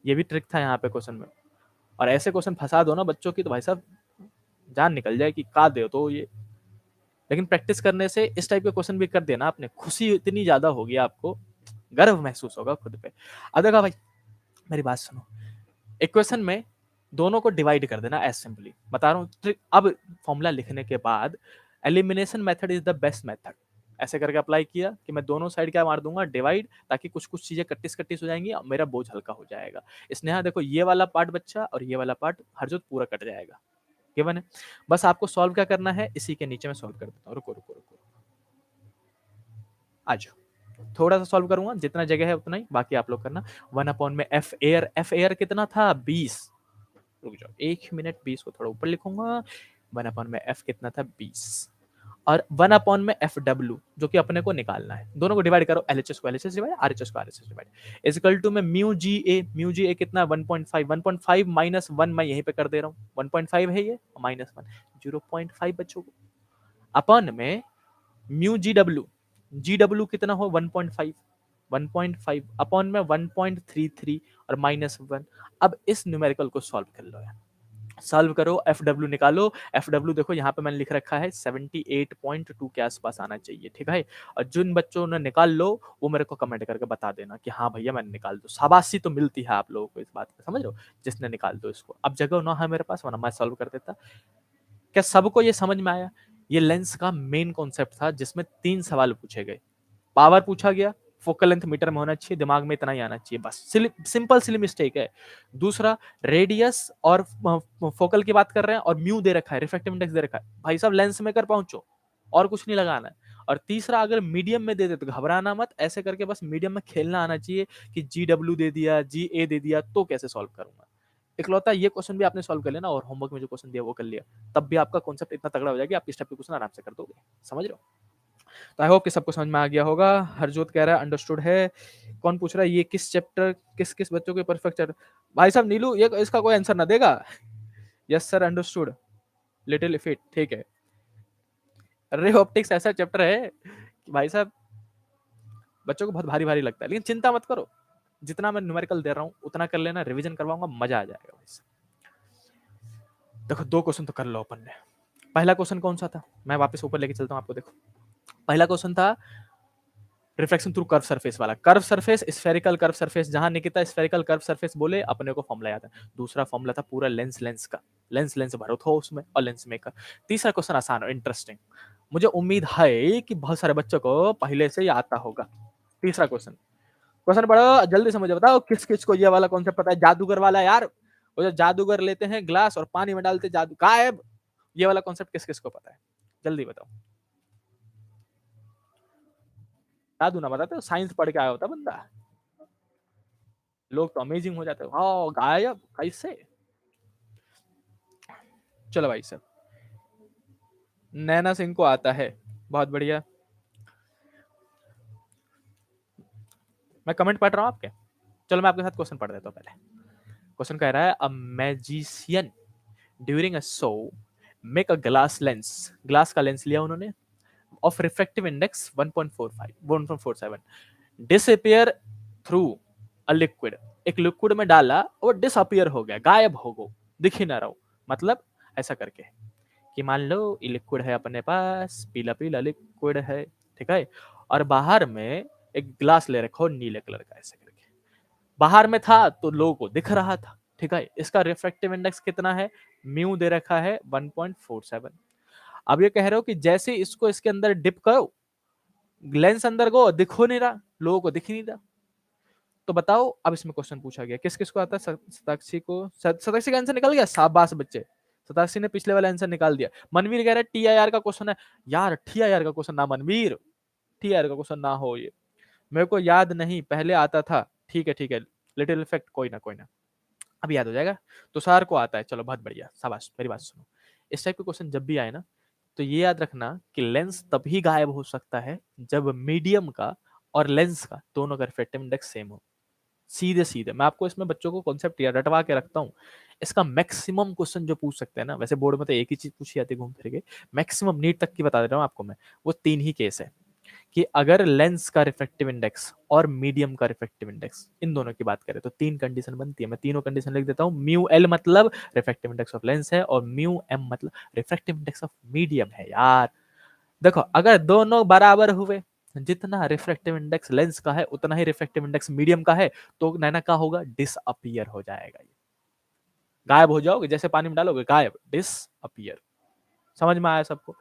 ये भी ट्रिक था यहाँ पे क्वेश्चन में, और ऐसे क्वेश्चन फंसा दो ना बच्चों की तो भाई साहब जान निकल जाए कि का दे तो ये, लेकिन प्रैक्टिस करने से इस टाइप के क्वेश्चन भी कर देना आपने, खुशी इतनी ज्यादा होगी आपको, गर्व महसूस होगा खुद पे। अब देखा भाई, मेरी बात सुनो, इक्वेशन में दोनों को डिवाइड कर देना एज सिंपली, बता रहा हूँ। अब फॉर्मूला लिखने के बाद elimination method is the best method, ऐसे करके अप्लाई किया कि मैं दोनों साइड क्या मार दूंगा, डिवाइड, ताकि कुछ कुछ चीजें कट्टिस कट्टिस हो जाएंगी और मेरा बोझ हल्का हो जाएगा। इसने देखो ये वाला पार्ट बच्चा और ये वाला पार्ट हरजोत पूरा कट जाएगा, गिवन है। बस आपको सॉल्व क्या करना है, इसी के नीचे में सॉल्व कर देता हूँ, रुको रुको रुको, आ जाओ, थोड़ा सा सॉल्व करूंगा, जितना जगह है उतना ही, बाकी आप लोग करना। 1 में एफ एयर कितना था 20, रुक जाओ 1 मिनट, 20 को थोड़ा ऊपर लिखूंगा, 1 में एफ कितना था 20, और 1 में एफ डब्ल्यू जो कि अपने को निकालना है, दोनों को डिवाइड करो, एलएचएस को एलएचएस डिवाइड, आरएचएस को आरएचएस डिवाइड, इजकल टू में म्यू जी ए कितना 1.5, 1.5 -1 मैं यहीं पे कर दे रहा हूँ, 1.5 है ये, -1 0.5 बच्चों को, अपन में म्यू जी डब्ल्यू कितना हो 1.5, 1.5 अपॉन में 1.33 और -1, अब इस न्यूमेरिकल को सॉल्व कर लो यार, सॉल्व करो, एफ डब्ल्यू निकालो, एफ डब्ल्यू देखो यहाँ पे मैंने लिख रखा है 78.2 के आसपास आना चाहिए, ठीक है, और जिन बच्चों ने निकाल लो वो मेरे को कमेंट करके बता देना कि हाँ भैया मैंने निकाल दो, शाबाशी तो मिलती है आप लोगों को इस बात का, समझ रहे हो, जिसने निकाल दो इसको। अब जगह ना है मेरे पास, वरना मैं सॉल्व कर देता। क्या सबको ये समझ में आया, ये लेंस का मेन कॉन्सेप्ट था जिसमें 3 सवाल पूछे गए, पावर पूछा गया, फोकल लेंथ मीटर में होना चाहिए, दिमाग में इतना ही आना चाहिए, बस सिंपल सिली मिस्टेक है। दूसरा रेडियस और फोकल की बात कर रहे हैं और म्यू दे रखा है, रिफ्रैक्टिव इंडेक्स दे रखा है, भाई साहब लेंस में कर पहुंचो और कुछ नहीं लगाना है। और तीसरा अगर मीडियम में दे दे तो घबराना मत, ऐसे करके बस मीडियम में खेलना आना चाहिए कि GW दे दिया, GA दे दिया तो कैसे सॉल्व करूंगा। इकलौता ये क्वेश्चन भी आपने सॉल्व कर लेना और होमवर्क में जो क्वेश्चन दिया वो कर लिया, तब भी आपका कॉन्सेप्ट इतना तगड़ा हो जाएगा, आप इस टाइप के क्वेश्चन आराम से कर दोगे, समझ रहे हो। तो आई होप कि सबको समझ में आ गया होगा। हरजोत कह रहा है अंडरस्टूड है। कौन पूछ रहा है ये किस चैप्टर किस किस बच्चों के परफेक्ट चैप्टर, भाई साहब नीलू ये इसका कोई आंसर ना देगा। यस सर अंडरस्टूड, लिटिल इफिट, ठीक है। रे ऑप्टिक्स ऐसा चैप्टर है कि भाई साहब बच्चों को बहुत भारी भारी लगता है, लेकिन चिंता मत करो, जितना मैं न्यूमेरिकल दे रहा हूँ उतना कर लेना, रिवीजन करवाऊंगा, मजा आ जाएगा भाई। देखो 2 क्वेश्चन तो कर लो अपन ने। पहला क्वेश्चन कौन सा था, मैं वापस ऊपर लेके चलता हूँ आपको, देखो पहला क्वेश्चन था रिफ्लेक्शन थ्रू कर्व सरफेस वाला, curve surface spherical curve surface, जहां निकिता स्फेरिकल कर्व सरफेस बोले अपने को फॉर्मूला याद है। दूसरा फॉर्मूला था पूरा लेंस का, लेंस भरो था उसमें और लेंस मेकर। तीसरा क्वेश्चन आसान और इंटरेस्टिंग, मुझे उम्मीद है कि बहुत सारे बच्चों को पहले से ही आता होगा। तीसरा क्वेश्चन, क्वेश्चन पढ़ो जल्दी समझो, बताओ किस किस को ये वाला कॉन्सेप्ट पता है, जादूगर वाला यार, वो जो जादूगर लेते हैं ग्लास और पानी में डालते जादू गायब, ये वाला कॉन्सेप्ट किस किस को पता है, जल्दी बताओ। जादू ना बताते, साइंस पढ़ के आया होता बंदा, लोग तो अमेजिंग हो जाते हैं, हाँ गायब कैसे। चलो भाई साहब, नैना सिंह को आता है, बहुत बढ़िया, मैं कमेंट पढ़ रहा हूँ आपके, चलो मैं आपके साथ क्वेश्चन पढ़ देता हूँ पहले। क्वेश्चन कह रहा है a magician during a show make a glass lens, glass का लेंस लिया उन्होंने of refractive index 1.45 1.47 disappear through a liquid, एक लिक्विड में डाला और डिसअपियर हो गया, गायब हो गो, दिख ही ना रहो, मतलब ऐसा करके कि मान लो ये लिक्विड है अपने पास, पीला पीला लिक्विड है, ठीक है, और बाहर में एक ग्लास ले रखो नीले कलर का, ऐसे करके बाहर में था तो लोगों को दिख रहा था, ठीक है, इसका रिफ्रैक्टिव इंडेक्स कितना है, म्यू दे रखा है 1.47। अब ये कह रहे हो कि जैसे इसको इसके अंदर डिप करो, लेंस अंदर गो, दिख हो नहीं रहा, लोगों को दिख ही नहीं रहा, तो बताओ अब इसमें क्वेश्चन पूछा गया किस किस को आता है, सताक्षी को, सताक्षी का आंसर निकल गया, शाबाश बच्चे, सताक्षी ने पिछले वाला आंसर निकाल दिया। मनवीर कह रहा है टीआईआर का क्वेश्चन है, यार टीआईआर का क्वेश्चन ना मनवीर, टीआईआर का क्वेश्चन ना हो, ये मेरे को याद नहीं, पहले आता था, ठीक है ठीक है, लिटिल इफेक्ट, कोई ना कोई ना, अब याद हो जाएगा। तुषार को आता है, चलो बहुत बढ़िया, शाबाश, मेरी बात सुनो, इस टाइप के क्वेश्चन जब भी आए ना, तो ये याद रखना कि लेंस तभी गायब हो सकता है जब मीडियम का और लेंस का दोनों का रिफ्रैक्टिव इंडेक्स सेम हो, सीधे सीधे। मैं आपको इसमें बच्चों को कॉन्सेप्ट या रटवा के रखता हूँ। इसका मैक्सिमम क्वेश्चन जो पूछ सकते हैं ना, वैसे बोर्ड में तो एक ही चीज पूछी जाती है घूम फिर के, मैक्सिमम नीट तक की बता दे रहा हूँ आपको मैं, वो 3 ही केस है कि अगर लेंस का रिफ्रैक्टिव इंडेक्स और मीडियम का रिफ्रैक्टिव इंडेक्स, इन दोनों की बात करें तो 3 कंडीशन बनती है। मैं तीनों कंडीशन लिख देता हूँ। म्यू एल मतलब रिफ्रैक्टिव इंडेक्स ऑफ लेंस है, और म्यू एम मतलब रिफ्रैक्टिव इंडेक्स ऑफ मीडियम है। यार देखो, अगर दोनों बराबर हुए, जितना रिफ्रैक्टिव इंडेक्स लेंस का है उतना ही रिफ्रैक्टिव इंडेक्स मीडियम का है, तो नैना क्या होगा, डिसअपियर हो जाएगा, ये गायब हो जाओगे, जैसे पानी में डालोगे गायब, डिसअपियर। समझ में आया सबको?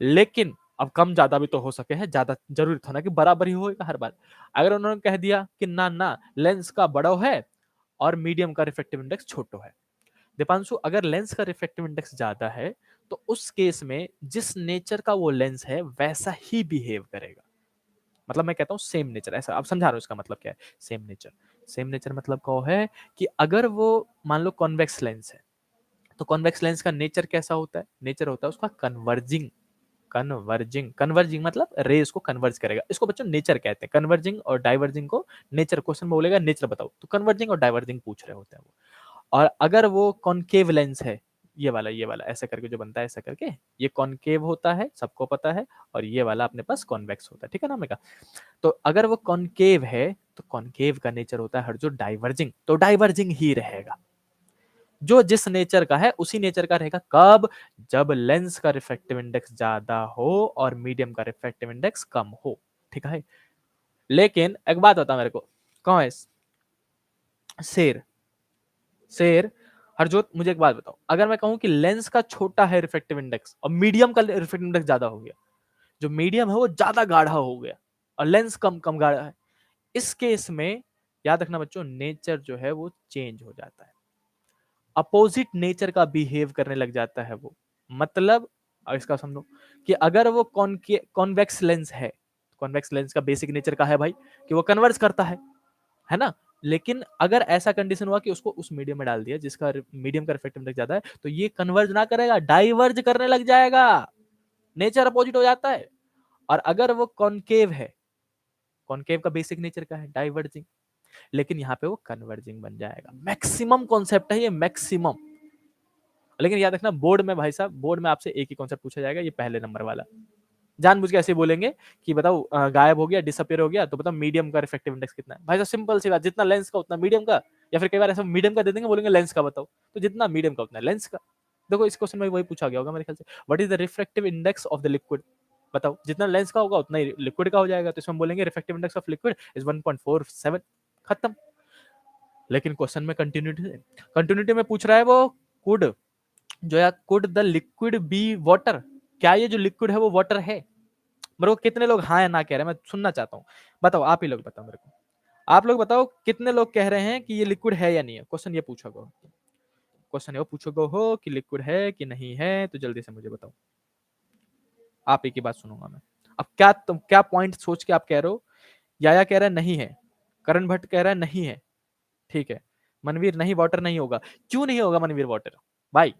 लेकिन अब कम ज्यादा भी तो हो सके है, ज्यादा जरूरी था ना कि बराबर ही होगा हर बार। अगर उन्होंने कह दिया कि ना ना लेंस का बड़ो है और मीडियम का रिफ्रैक्टिव इंडेक्स छोटो है, दीपांशु अगर लेंस का रिफ्रैक्टिव इंडेक्स ज्यादा है तो उस केस में जिस नेचर का वो लेंस है वैसा ही बिहेव करेगा। मतलब मैं कहता हूँ सेम नेचर, ऐसा आप समझा रहे हो, इसका मतलब क्या है सेम नेचर? सेम नेचर मतलब क्या है कि अगर वो मान लो कॉन्वेक्स लेंस है, तो कॉन्वेक्स लेंस का नेचर कैसा होता है, नेचर होता है उसका कन्वर्जिंग। कन्वर्जिंग, कन्वर्जिंग मतलब रेस को कन्वर्ज करेगा, इसको बच्चों नेचर कहते हैं। कन्वर्जिंग और डाइवर्जिंग को नेचर, क्वेश्चन बोलेगा नेचर बताओ, तो कन्वर्जिंग और डाइवर्जिंग पूछ रहे होते हैं वो। और अगर वो कॉनकेव लेंस है, ये वाला ऐसा करके जो बनता है, ऐसा करके ये कॉनकेव होता है, सबको पता है, और ये वाला अपने पास कॉन्वेक्स होता है, ठीक है ना मेगा? तो अगर वो कॉनकेव है तो कॉनकेव का नेचर होता है हर जो डाइवर्जिंग, तो डाइवर्जिंग ही रहेगा। जो जिस नेचर का है उसी नेचर का रहेगा, कब? जब लेंस का रिफ्रैक्टिव इंडेक्स ज्यादा हो और मीडियम का रिफ्रैक्टिव इंडेक्स कम हो, ठीक है? लेकिन एक बात बता मेरे को, कौन है शेर? शेर, हरजोत मुझे एक बात बताओ, अगर मैं कहूं कि लेंस का छोटा है रिफ्रैक्टिव इंडेक्स और मीडियम का रिफ्रैक्टिव इंडेक्स ज्यादा हो गया, जो मीडियम है वो ज्यादा गाढ़ा हो गया और लेंस कम कम गाढ़ा है, इस केस में याद रखना बच्चों, नेचर जो है वो चेंज हो जाता है, अपोजिट नेचर का बिहेव करने लग जाता है वो। मतलब इसका समझो कि अगर वो कॉन्वेक्स लेंस है, कॉन्वेक्स लेंस का बेसिक नेचर का है भाई कि वो कन्वर्ज करता है ना? लेकिन अगर ऐसा कंडीशन हुआ कि उसको उस मीडियम में डाल दिया जिसका मीडियम का रिफ्रैक्टिव इंडेक्स ज्यादा है, तो ये कन्वर्ज ना करेगा, डाइवर्ज करने लग जाएगा, नेचर अपोजिट हो जाता है। और अगर वो कॉनकेव है, कॉनकेव का बेसिक नेचर का है डाइवर्जिंग, लेकिन यहाँ पे वो कन्वर्जिंग बन जाएगा। मैक्सिमम कॉन्सेप्ट है ये, मैक्सिमम। लेकिन याद रखना बोर्ड में भाई साहब, बोर्ड में आपसे एक ही कॉन्सेप्ट पूछा जाएगा, ये पहले नंबर वाला। जानबूझ के ऐसे बोलेंगे कि बताओ गायब हो गया, डिसअपियर हो गया, तो बताओ मीडियम का रिफ्रैक्टिव इंडेक्स कितना है? भाई साहब सिंपल सी बात, जितना लेंस का उतना मीडियम का, या फिर कई बार ऐसा मीडियम का दे देंगे, बोलेंगे लेंस का बताओ, तो जितना मीडियम का उतना लेंस का। देखो इस क्वेश्चन में वही पूछा गया होगा मेरे ख्याल से, what is the refractive index of the liquid? बताओ, जितना लेंस का होगा उतना ही लिक्विड का हो जाएगा, तो इसमें बोलेंगे refractive index of liquid is 1.47, खत्म। लेकिन क्वेश्चन में कंटिन्यूटी में पूछ रहा है वो, कुड जो है, could the liquid be water? क्या ये जो लिक्विड है वो वाटर है? मेरे को कितने लोग हाँ या ना कह रहे हैं, मैं सुनना चाहता हूँ। बताओ, आप ही लोग बताओ मेरे को, आप लोग बताओ कितने लोग कह रहे हैं कि ये लिक्विड है या नहीं है? क्वेश्चन ये पूछो गो, क्वेश्चन ये पूछो गो हो कि लिक्विड है कि नहीं है, तो जल्दी से मुझे बताओ। आप ही की बात सुनूंगा मैं। अब क्या तुम क्या पॉइंट सोच के आप कह रहे हो? याया कह रहा है नहीं है, करण भट्ट कह रहा है नहीं है, ठीक है, मनवीर नहीं वाटर नहीं होगा। क्यों नहीं होगा मनवीर वाटर भाई?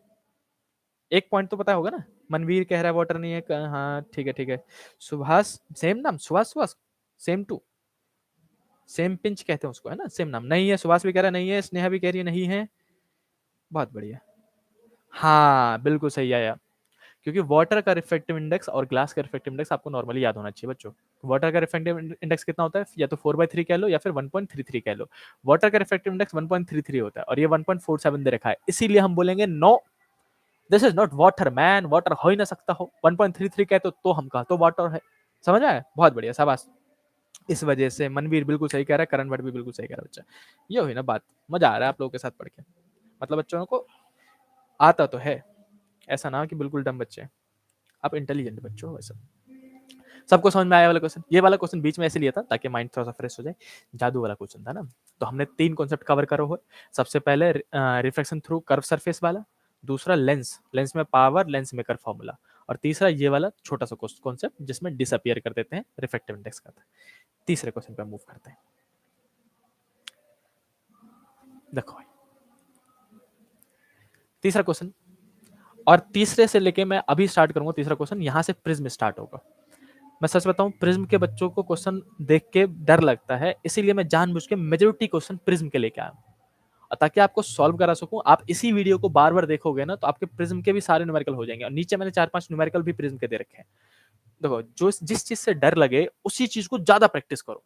एक पॉइंट तो पता होगा ना। मनवीर कह रहा है वाटर नहीं है, हाँ ठीक है ठीक है। सुभाष, सेम नाम, Subhash, Subhash, same too. Same pinch कहते हैं उसको, है ना, सेम नाम। नहीं है, सुभाष भी कह रहा है नहीं है, स्नेहा भी कह रही है नहीं है। बहुत बढ़िया। हाँ, बिल्कुल सही आया। क्योंकि वाटर का रिफ्रैक्टिव इंडेक्स और ग्लास का रिफ्रैक्टिव इंडेक्स आपको नॉर्मली याद होना चाहिए बच्चों। वाटर का रिफ्रैक्टिव इंडेक्स कितना होता है? या तो 4/3 कह लो या फिर 1.33 कह लो। वाटर का रिफ्रैक्टिव इंडेक्स 1.33 होता है और ये 1.47 दे रखा है, इसीलिए हम बोलेंगे no, this is not water man, water हो ही ना सकता हो। 1.33 कहते तो हम कहा तो वाटर है। समझ आया? बहुत बढ़िया, शाबाश। इस वजह से मनवीर बिल्कुल सही कह रहा है, करण भट्ट भी बिल्कुल सही कह रहा है बच्चा। ये हुई ना बात। मजा आ रहा है आप लोगों के साथ पढ़ के, मतलब बच्चों को आता तो है, ऐसा ना हो कि बिल्कुल डम बच्चे हैं। आप इंटेलिजेंट बच्चों हो वैसे। सबको समझ में आया वाला क्वेश्चन? ये वाला क्वेश्चन बीच में ऐसे लिया था ताकि माइंड थोड़ा सा फ्रेश हो जाए। जादू वाला क्वेश्चन था ना। तो हमने 3 कॉन्सेप्ट कवर करो हो। सबसे पहले रिफ्लेक्शन थ्रू कर्व सरफेस वाला, दूसरा लेंस, लेंस में पावर, लेंस मेकर फॉर्मूला, और तीसरा ये वाला छोटा सा कॉन्सेप्ट जिसमें डिसअपियर कर देते हैं रिफ्लेक्टिव इंडेक्स का। तीसरे क्वेश्चन पे मूव करते हैं। देखो भाई, तीसरा क्वेश्चन, और तीसरे से लेके मैं अभी स्टार्ट करूंगा तीसरा क्वेश्चन, यहां से प्रिज्म स्टार्ट होगा। मैं सच बताऊं, प्रिज्म के बच्चों को क्वेश्चन देख के डर लगता है, इसीलिए मैं जानबूझ के मेजोरिटी क्वेश्चन प्रिज्म के लेके आया हूं, और ताकि आपको सॉल्व करा सकूं। आप इसी वीडियो को बार बार देखोगे ना तो आपके प्रिज्म के भी सारे न्यूमेरिकल हो जाएंगे, और नीचे मैंने 4-5 न्यूमेरिकल भी प्रिज्म के दे रखे हैं। देखो, जो जिस चीज से डर लगे उसी चीज को ज्यादा प्रैक्टिस करो।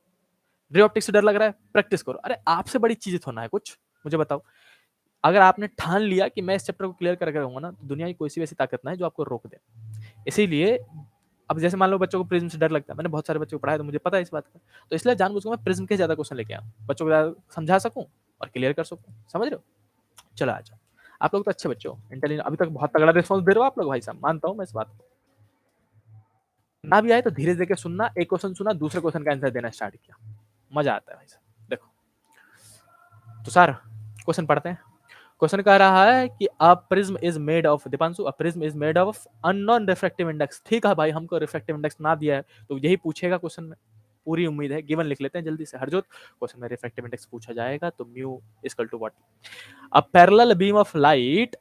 रे ऑप्टिक्स से डर लग रहा है, प्रैक्टिस करो। अरे आपसे बड़ी चीज थोड़ा है कुछ, मुझे बताओ। अगर आपने ठान लिया कि मैं इस चैप्टर को क्लियर करके रहूंगा ना, तो दुनिया की कोई सी वैसी ताकत ना है जो आपको रोक दे। इसीलिए अब जैसे मान लो बच्चों को प्रिज्म से डर लगता है, मैंने बहुत सारे बच्चों को पढ़ाया तो मुझे पता है इस बात का, तो इसलिए जानबूझ के मैं प्रिज्म के ज्यादा क्वेश्चन लेके आया हूं, बच्चों को ज्यादा समझा सकूं और क्लियर कर सकूं। समझ रहे हो? चलो आ जाओ। आप लोग तो अच्छे बच्चे हो, इंटेलिजेंट, अभी तक बहुत तगड़ा रिस्पॉन्स दे रहे हो आप लोग भाई साहब, मानता हूं मैं इस बात को। ना भी आए तो धीरे धीरे सुनना, एक क्वेश्चन सुना, दूसरे क्वेश्चन का आंसर देना स्टार्ट किया, मजा आता है भाई साहब। देखो तो सर क्वेश्चन पढ़ते हैं। क्वेश्चन कह रहा है कि a prism is made of, Deepanshu, a prism is made of unknown refractive index. ठीक है भाई, हमको रिफ्रैक्टिव इंडेक्स ना दिया है तो यही पूछेगा क्वेश्चन में, पूरी उम्मीद है। गिवन लिख लेते हैं जल्दी से। हरजोत, क्वेश्चन में रिफ्रैक्टिव इंडेक्स पूछा जाएगा तो mu equal to what? A parallel beam of light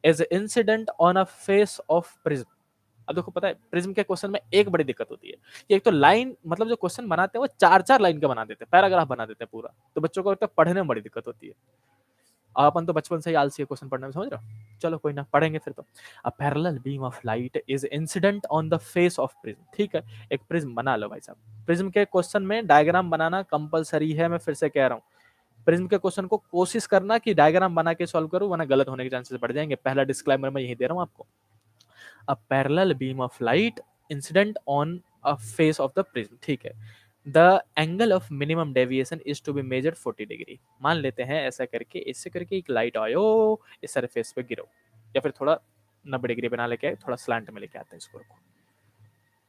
is incident on a face of prism. अब देखो, पता है प्रिज्म के क्वेश्चन में एक बड़ी दिक्कत होती है कि एक तो लाइन, मतलब जो क्वेश्चन बनाते हैं वो 4-4 लाइन का बना देते हैं, पैराग्राफ बना देते हैं पूरा, तो बच्चों को पढ़ने में बड़ी दिक्कत होती है। अपन तो बचपन से ही आलसी है क्वेश्चन पढ़ने में, समझ रहे हो? चलो कोई ना, पढ़ेंगे फिर तो। अ parallel beam of light is incident on the face of prism. ठीक है, एक प्रिज्म बना लो भाई साहब। प्रिज्म के क्वेश्चन में डायग्राम बनाना कंपलसरी है, मैं फिर से कह रहा हूँ। प्रिज्म के क्वेश्चन को कोशिश करना कि डायग्राम बना के सॉल्व करो, वरना गलत होने के चांसेस बढ़ जाएंगे। पहला डिस्क्लेमर मैं यही दे रहा हूँ आपको। A parallel beam of light incident on a face of the prism. ठीक है, the angle of minimum deviation is to be measured 40 degree. मान लेते हैं ऐसा करके, इससे करके एक लाइट आयो, इस सरफेस पे गिरो, या फिर थोड़ा 90 डिग्री बना लेके थोड़ा स्लांट में लेके आते हैं इसको।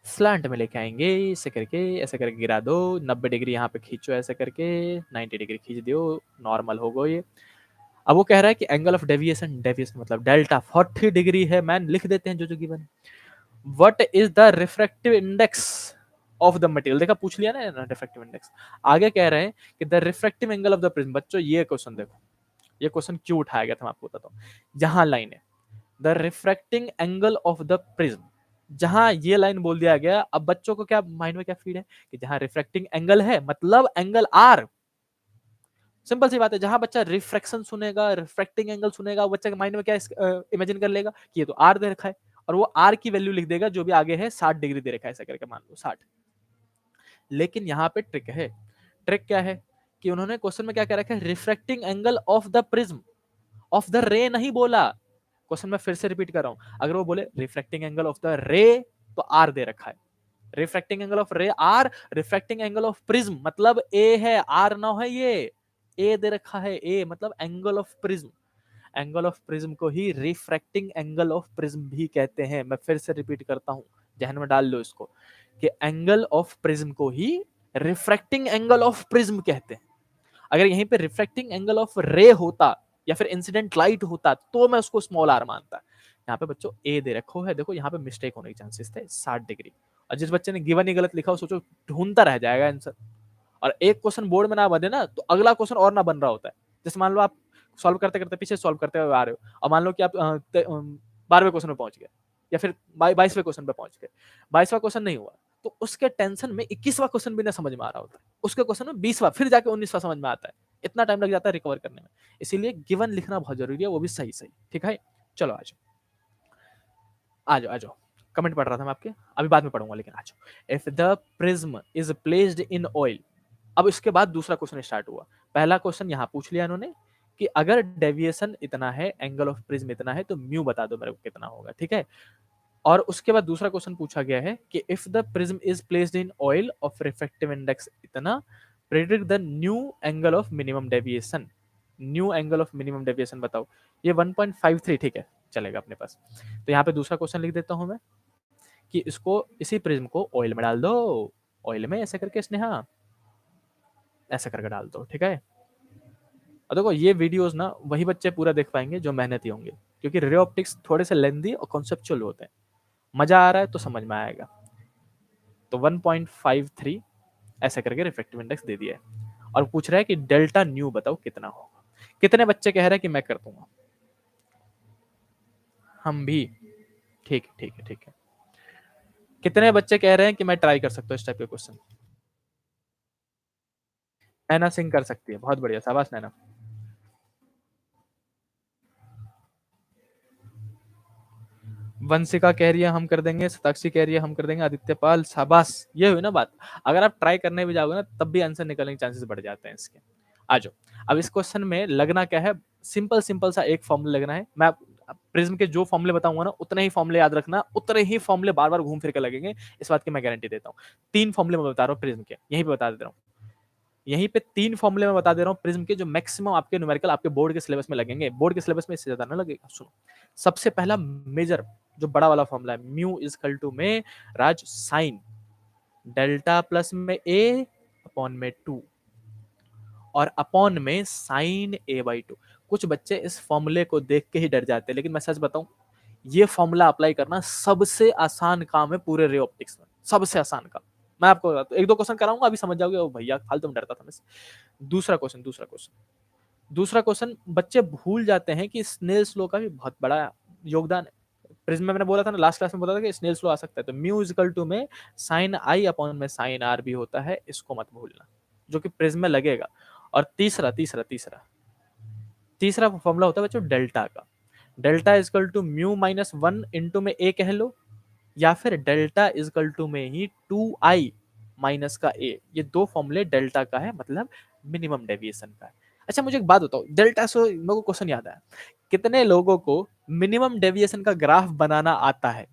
स्लांट में लेके आएंगे, ऐसे करके, ऐसे करके गिरा दो। 90 डिग्री यहाँ पे खींचो, ऐसे करके 90 डिग्री खींच दो, नॉर्मल हो गो ये। अब वो कह रहा है कि एंगल ऑफ डेविएशन, डेविएशन मतलब डेल्टा 40 डिग्री है। मैन लिख देते हैं जो जो given. What is the refractive index of the material? देखा, पूछ लिया ना रिफ्रैक्टिव इंडेक्स। आगे कह रहे हैं कि the refractive angle of the prism. बच्चों ये क्वेश्चन देखो, ये क्वेश्चन क्यों उठाया गया था मैं आपको बताता हूँ। जहां लाइन है the refracting angle of the prism, जहां ये लाइन बोल दिया गया, अब बच्चों को क्या माइंड में क्या फीड है कि जहां रिफ्रैक्टिंग एंगल है मतलब एंगल आर। सिंपल सी बात है, जहां बच्चा रिफ्रैक्शन सुनेगा, रिफ्रैक्टिंग एंगल सुनेगा, बच्चे के माइंड में क्या इमेजिन कर लेगा कि ये तो आर दे रखा है, और वो आर की वैल्यू लिख देगा जो भी आगे है, 60 डिग्री दे रखा है ऐसा करके, मान लो 60। लेकिन यहाँ पे ट्रिक है। ट्रिक क्या है कि उन्होंने क्वेश्चन में क्या कह रखा है, refracting angle of the prism, of the रे नहीं बोला। क्वेश्चन में फिर से रिपीट कर रहा हूं, अगर वो बोले रिफ्रैक्टिंग एंगल ऑफ द रे तो आर दे रखा है। Refracting angle of ray R, refracting angle of prism मतलब ए है, आर ना है, ये ए दे रखा है, ए मतलब angle of prism. Angle of prism को ही रिफ्रैक्टिंग एंगल ऑफ प्रिज्म भी कहते हैं। मैं फिर से रिपीट करता हूं, जहन में डाल लो इसको, कि एंगल ऑफ प्रिज्म को ही रिफ्रैक्टिंग एंगल ऑफ प्रिज्म कहते हैं। अगर यहीं पे रिफ्रैक्टिंग एंगल ऑफ रे होता या फिर इंसिडेंट लाइट होता तो मैं उसको स्मॉल आर मानता। यहाँ पे बच्चों ए दे रखो है, देखो यहाँ पे मिस्टेक होने के चांसेस थे 60 डिग्री, और जिस बच्चे ने गिवन ही गलत लिखा हो सोचो ढूंढता रह जाएगा आंसर। और एक क्वेश्चन बोर्ड में ना बने ना तो अगला क्वेश्चन और ना बन रहा होता है। जैसे मान लो आप सॉल्व करते करते पीछे सॉल्व करते हुए आ रहे हो, और मान लो कि आप 12वें क्वेश्चन पे पहुंच गए या फिर 22वें क्वेश्चन पे पहुंच गए, 22वां क्वेश्चन नहीं हुआ, तो उसके टेंशन में 21वां क्वेश्चन भी ना समझ में आ रहा होता है, उसके क्वेश्चन में 20वां, फिर जाके 19वां समझ में आता है। इतना टाइम लग जाता है रिकवर करने में। इसीलिए गिवन लिखना बहुत जरूरी है, वो भी सही सही। ठीक है, चलो आ जाओ आ जाओ आ जाओ। कमेंट पढ़ रहा था मैं आपके, अभी बाद में पढ़ूंगा, लेकिन आ जाओ। If the prism is placed in oil, अब इसके बाद दूसरा क्वेश्चन स्टार्ट हुआ। पहला क्वेश्चन यहाँ पूछ लिया इन्होंने कि अगर डेविएशन इतना है, एंगल ऑफ प्रिज्म इतना है, तो म्यू बता दो मेरे को कितना होगा। ठीक है, और उसके बाद दूसरा क्वेश्चन पूछा गया है कि if the prism is placed in oil of refractive index इतना, predict the new angle of minimum deviation. New angle of minimum deviation बताओ। ये 1.53 ठीक है, चलेगा अपने पास। तो यहाँ पे दूसरा क्वेश्चन लिख देता हूं मैं कि इसको, इसी प्रिज्म को ऑयल में डाल दो, ऑयल में ऐसे करके स्नेहा, ऐसे करके डाल दो। ठीक है, और देखो ये वीडियोस ना वही बच्चे पूरा देख पाएंगे जो मेहनती होंगे, क्योंकि रे ऑप्टिक्स थोड़े से लेंदी और कॉन्सेप्चुअल होते हैं। मजा आ रहा है तो समझ में आएगा। तो 1.53 ऐसे करके रिफ्रैक्टिव इंडेक्स दे दिया है, और पूछ रहा है कि डेल्टा न्यू बताओ कितना होगा। कितने बच्चे कह रहे हैं कि मैं कर दूंगा? हम भी, ठीक है ठीक है ठीक है। कितने बच्चे कह रहे हैं कि मैं ट्राई कर सकता हूँ इस टाइप के क्वेश्चन? नैना सिंह कर सकती है, बहुत बढ़िया, शाबाश नैना। वंशिका कह रही है हम कर देंगे, सताक्षी कह रही है हम कर देंगे, आदित्य पाल, शाबाश। ये हुई ना बात, अगर आप ट्राई करने भी जाओगे ना तब भी आंसर निकलने के चांसेस बढ़ जाते हैं इसके। आ जाओ, अब इस क्वेश्चन में लगना क्या है, सिंपल सिंपल सा एक फॉर्मूला लगना है। मैं प्रिज्म के जो फॉर्मूले बताऊंगा ना उतने ही फॉर्मूले याद रखना, उतने ही फॉर्मूले बार बार घूम फिर के लगेंगे, इस बात की मैं गारंटी देता हूँ। 3 फॉर्मूले मैं बता रहा हूँ प्रिज्म के, यहीं पे बता दे रहा हूँ, यहीं पे 3 फॉर्मूले मैं बता दे रहा हूँ प्रिज्म के, जो मैक्सिमम आपके न्यूमेरिकल आपके बोर्ड के सिलेबस में लगेंगे। बोर्ड के सिलेबस में इससे ज्यादा ना लगेगा। सुनो, सबसे पहला मेजर जो बड़ा वाला फॉर्मूला है, म्यू इज इक्वल टू में राज साइन डेल्टा प्लस में ए अपॉन में 2 और अपॉन में साइन ए बाई 2। कुछ बच्चे इस फॉर्मूले को देख के ही डर जाते हैं, लेकिन मैं सच बताऊं, ये फॉर्मूला अप्लाई करना सबसे आसान काम है पूरे रे ऑप्टिक्स में, सबसे आसान काम। मैं आपको बताता हूं, एक दो क्वेश्चन कराऊंगा, अभी समझ जाओगे। ओ भैया फालतू में डरता था मैं। दूसरा क्वेश्चन बच्चे भूल जाते हैं कि स्नेल्स लॉ का भी बहुत बड़ा योगदान है। प्रिज्म में मैंने बोला था ना, लास्ट क्लास में बोला था कि स्नेल्स लॉ आ सकता है, तो म्यू इज इक्वल टू में साइन आई अपॉन में साइन आर भी होता है, इसको मत भूलना, जो कि प्रिज्म में लगेगा। और तीसरा तीसरा तीसरा तीसरा फॉर्मूला होता है बच्चों डेल्टा का। Delta is equal to mu minus 1 into में ए कह लो, या फिर डेल्टा इज इक्वल टू में ही 2i माइनस का ए। ये दो फॉर्मूले डेल्टा का है, मतलब मिनिमम डेविएशन का है। अच्छा मुझे एक बात बताओ, डेल्टा से मेरे को क्वेश्चन याद आया, कितने लोगों को मिनिमम डेविएशन का ग्राफ बनाना आता है?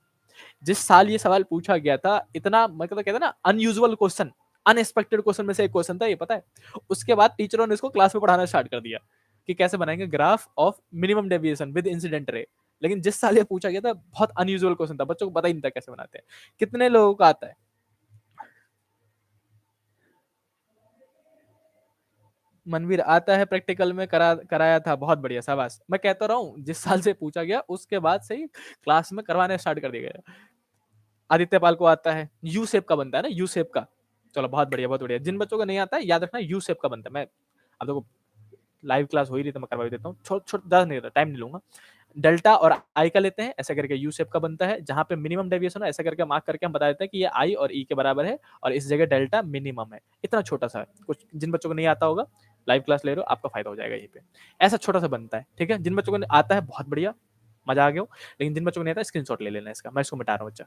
जिस साल ये सवाल पूछा गया था, इतना मतलब कहते हैं ना अनयूजुअल क्वेश्चन, अनएक्सपेक्टेड क्वेश्चन में से एक क्वेश्चन था, ये पता है? उसके बाद टीचरों ने इसको क्लास में पढ़ाना स्टार्ट कर दिया कि कैसे बनाएंगे graph of minimum deviation with incident ray. लेकिन जिस साल ये पूछा गया था, बहुत अनयूजुअल क्वेश्चन था, बच्चों को पता ही नहीं था कैसे बनाते हैं। कितने लोगों को आता है? मनवीर आता है, प्रैक्टिकल में कराया था, बहुत बढ़िया, शाबाश। मैं कहता रहा हूँ जिस साल से पूछा गया उसके बाद से ही क्लास में करवाने स्टार्ट कर दिया गया। आदित्य पाल को आता है, यू शेप का बनता है ना, यू शेप का। चलो बहुत बढ़िया बहुत बढ़िया। जिन बच्चों को नहीं आता है याद रखना, यू शेप का बनता है। मैं अब देखो लाइव क्लास हो ही रही तो मैं करवा देता हूँ, छोट छोट ज्यादा नहीं, टाइम नहीं लूंगा। डेल्टा और आई का लेते हैं, ऐसा करके यू शेप का बनता है, जहां पे मिनिमम डेविएशन है ऐसा करके मार्क करके हम बता देते हैं कि ये आई और ई के बराबर है, और इस जगह डेल्टा मिनिमम है। इतना छोटा सा है, कुछ जिन बच्चों को नहीं आता होगा लाइव क्लास ले रहे हो, आपका फायदा हो जाएगा यहीं पे। ऐसा छोटा सा बनता है, ठीक है। जिन बच्चों को आता है बहुत बढ़िया, मजा आ गया हो। लेकिन जिन बच्चों को नहीं आता स्क्रीनशॉट ले लेना इसका, मैं इसको मिटा रहा हूँ बच्चा।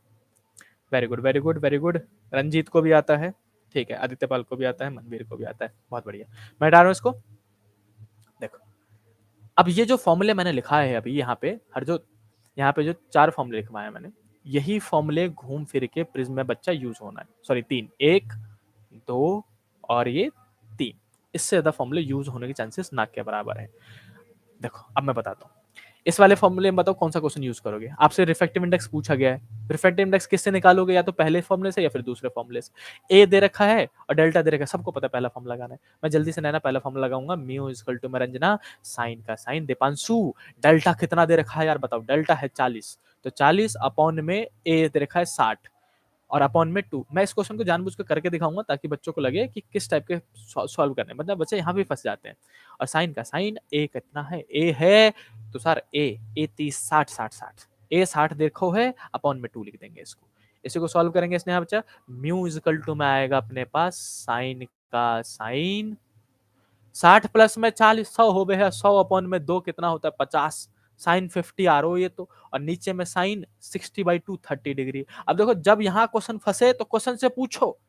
Very good very good very good. Ranjit को भी आता है, ठीक है, आदित्य पाल को भी आता है, मनवीर को भी आता है, बहुत बढ़िया। मैं हटा रहा हूँ इसको। देखो अब ये जो फॉर्मूले मैंने लिखा है अभी यहाँ पे, हर जो यहाँ पे जो 4 फॉर्मूले लिखवाए हैं मैंने, यही फॉर्मूले घूम फिर के प्रिज्म में बच्चा यूज होना है। सॉरी 3, 1 2 और ये 3, इससे ज्यादा फॉर्मूले यूज होने के चांसेस ना के बराबर है। देखो अब मैं बताता हूँ, इस वाले फॉर्मूले में बताओ कौन सा क्वेश्चन यूज करोगे। आपसे रिफ्रैक्टिव इंडेक्स पूछा गया है, रिफ्रैक्टिव इंडेक्स किससे निकालोगे, या तो पहले फॉर्मूले से या फिर दूसरे फॉर्मूले से। ए दे रखा है और डेल्टा दे रखा है, सबको पता है पहला फॉर्मूला लगाना है। मैं जल्दी से नैना पहला फॉर्मूला लगाऊंगा, म्यू इज इक्वल टू में रंजना साइन का साइन दीपांशु। डेल्टा कितना दे रखा है यार बताओ, डेल्टा है 40, तो 40 अपॉन में ए दे रखा है 60 और अपॉन में 2। मैं इस क्वेश्चन को जानबूझ कर करके दिखाऊंगा ताकि बच्चों को लगे कि किस टाइप के सॉल्व करने, मतलब बच्चे यहाँ भी फंस जाते हैं। और साइन का साइन, ए कितना है, ए है तो सर ए 30 60 60 60, ए 60 देखो है, अपॉन में 2 लिख देंगे इसको। इसी को सॉल्व करेंगे इसने बच्चा, म्यू इज इक्वल टू में आएगा अपने पास साइन का साइन 60 प्लस में 40 100 हो गया, 100 अपॉन में 2 कितना होता है 50, साइन 50 आ रहा हो ये तो, और नीचे में साइन 60/2 30 डिग्री। अब देखो जब यहाँ क्वेश्चन फंसे तो क्वेश्चन से पूछो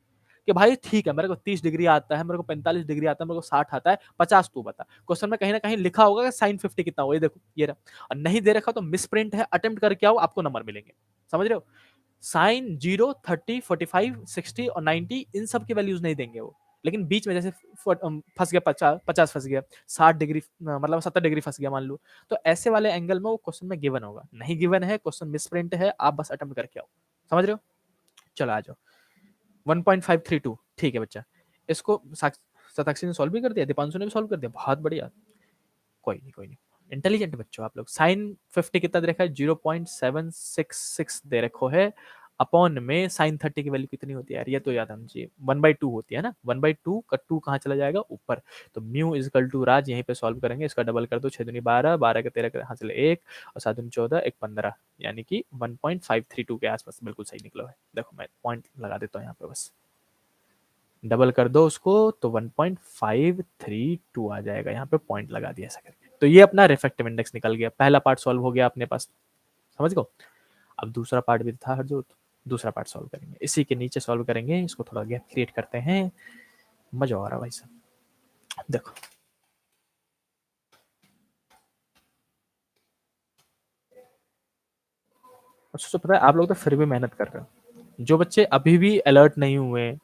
कि भाई ठीक है मेरे को 30 डिग्री आता है, मेरे को 45 डिग्री आता है, मेरे को 60 आता है, 50 तू बता। क्वेश्चन में कहीं ना कहीं लिखा होगा कि साइन 50 कितना हुआ, ये देखो ये रहा। और नहीं दे रखा तो मिस प्रिंट है, अटेम्प्ट करके आओ, आपको नंबर मिलेंगे। समझ रहे हो? साइन 0 30 45 60 और 90 इन सब की वैल्यूज नहीं देंगे वो, लेकिन बीच में जैसे फंस गया 50 फंस गया, 60 डिग्री मतलब 70 डिग्री फंस गया मान लो, तो ऐसे वाले एंगल में वो क्वेश्चन में गिवन होगा। नहीं गिवन है, क्वेश्चन मिस प्रिंट है, आप बस अटेम्प्ट करके आओ। समझ रहे हो? चलो आ जाओ। 1.532 ठीक है बच्चा। इसको साक्षी ने सॉल्व भी कर दिया, दीपांशु ने भी सॉल्व कर दिया, बहुत बढ़िया। कोई नहीं, इंटेलिजेंट बच्चों आप लोग। साइन 50 कितना दे रखा है 0.766 दे रखो है, अपॉन में साइन 30 की वैल्यू कितनी होती है यार, ये तो याद हम जी 1/2 होती है ना, 1/2 का 2 कहाँ चला जाएगा ऊपर, तो म्यू इज इक्वल टू राज यहीं पे सॉल्व करेंगे, इसका डबल कर दो, 6 दूनी 12, 12 का 13 यहाँ चले 1 और 7 दूनी 14, 1 15, यानी कि 1.532 के आसपास बिल्कुल सही निकला है। देखो मैं पॉइंट लगा देता हूँ यहाँ पे, बस डबल कर दो उसको तो 1.532 आ जाएगा, यहाँ पे पॉइंट लगा दिया ऐसा करके। तो ये अपना रिफ्रैक्टिव इंडेक्स निकल गया, पहला पार्ट सॉल्व हो गया अपने पास, समझ गो। अब दूसरा पार्ट भी था हरजोत, दूसरा पार्ट सॉल्व करेंगे, इसी के नीचे सॉल्व करेंगे, इसको थोड़ा गैप क्रिएट करते हैं, मजा आ रहा भाई साहब। देखो अच्छा, पता है आप लोग तो फिर भी मेहनत कर रहे हो, जो बच्चे अभी भी अलर्ट नहीं हुए,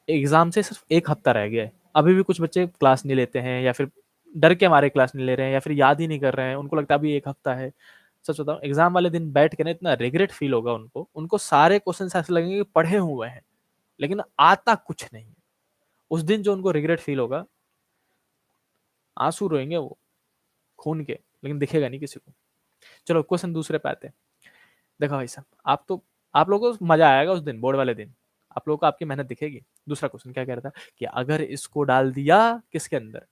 एग्जाम से सिर्फ 1 हफ्ता रह गया है, अभी भी कुछ बच्चे क्लास नहीं लेते हैं, या फिर डर के मारे क्लास नहीं ले रहे हैं, या फिर याद ही नहीं कर रहे हैं, उनको लगता है अभी 1 हफ्ता है। सच बताऊं एग्जाम वाले दिन बैठ के ना इतना रिग्रेट फील होगा उनको, उनको सारे क्वेश्चन ऐसे लगेंगे कि पढ़े हुए हैं लेकिन आता कुछ नहीं है। उस दिन जो उनको रिग्रेट फील होगा, आंसू रोएंगे वो खून के, लेकिन दिखेगा नहीं किसी को। चलो क्वेश्चन दूसरे पे आते हैं। देखो भाई साहब, आप लोगों को मजा आएगा उस दिन, बोर्ड वाले दिन आप लोगों को आपकी मेहनत दिखेगी। दूसरा क्वेश्चन क्या कह रहा था कि अगर इसको डाल दिया किसके अंदर,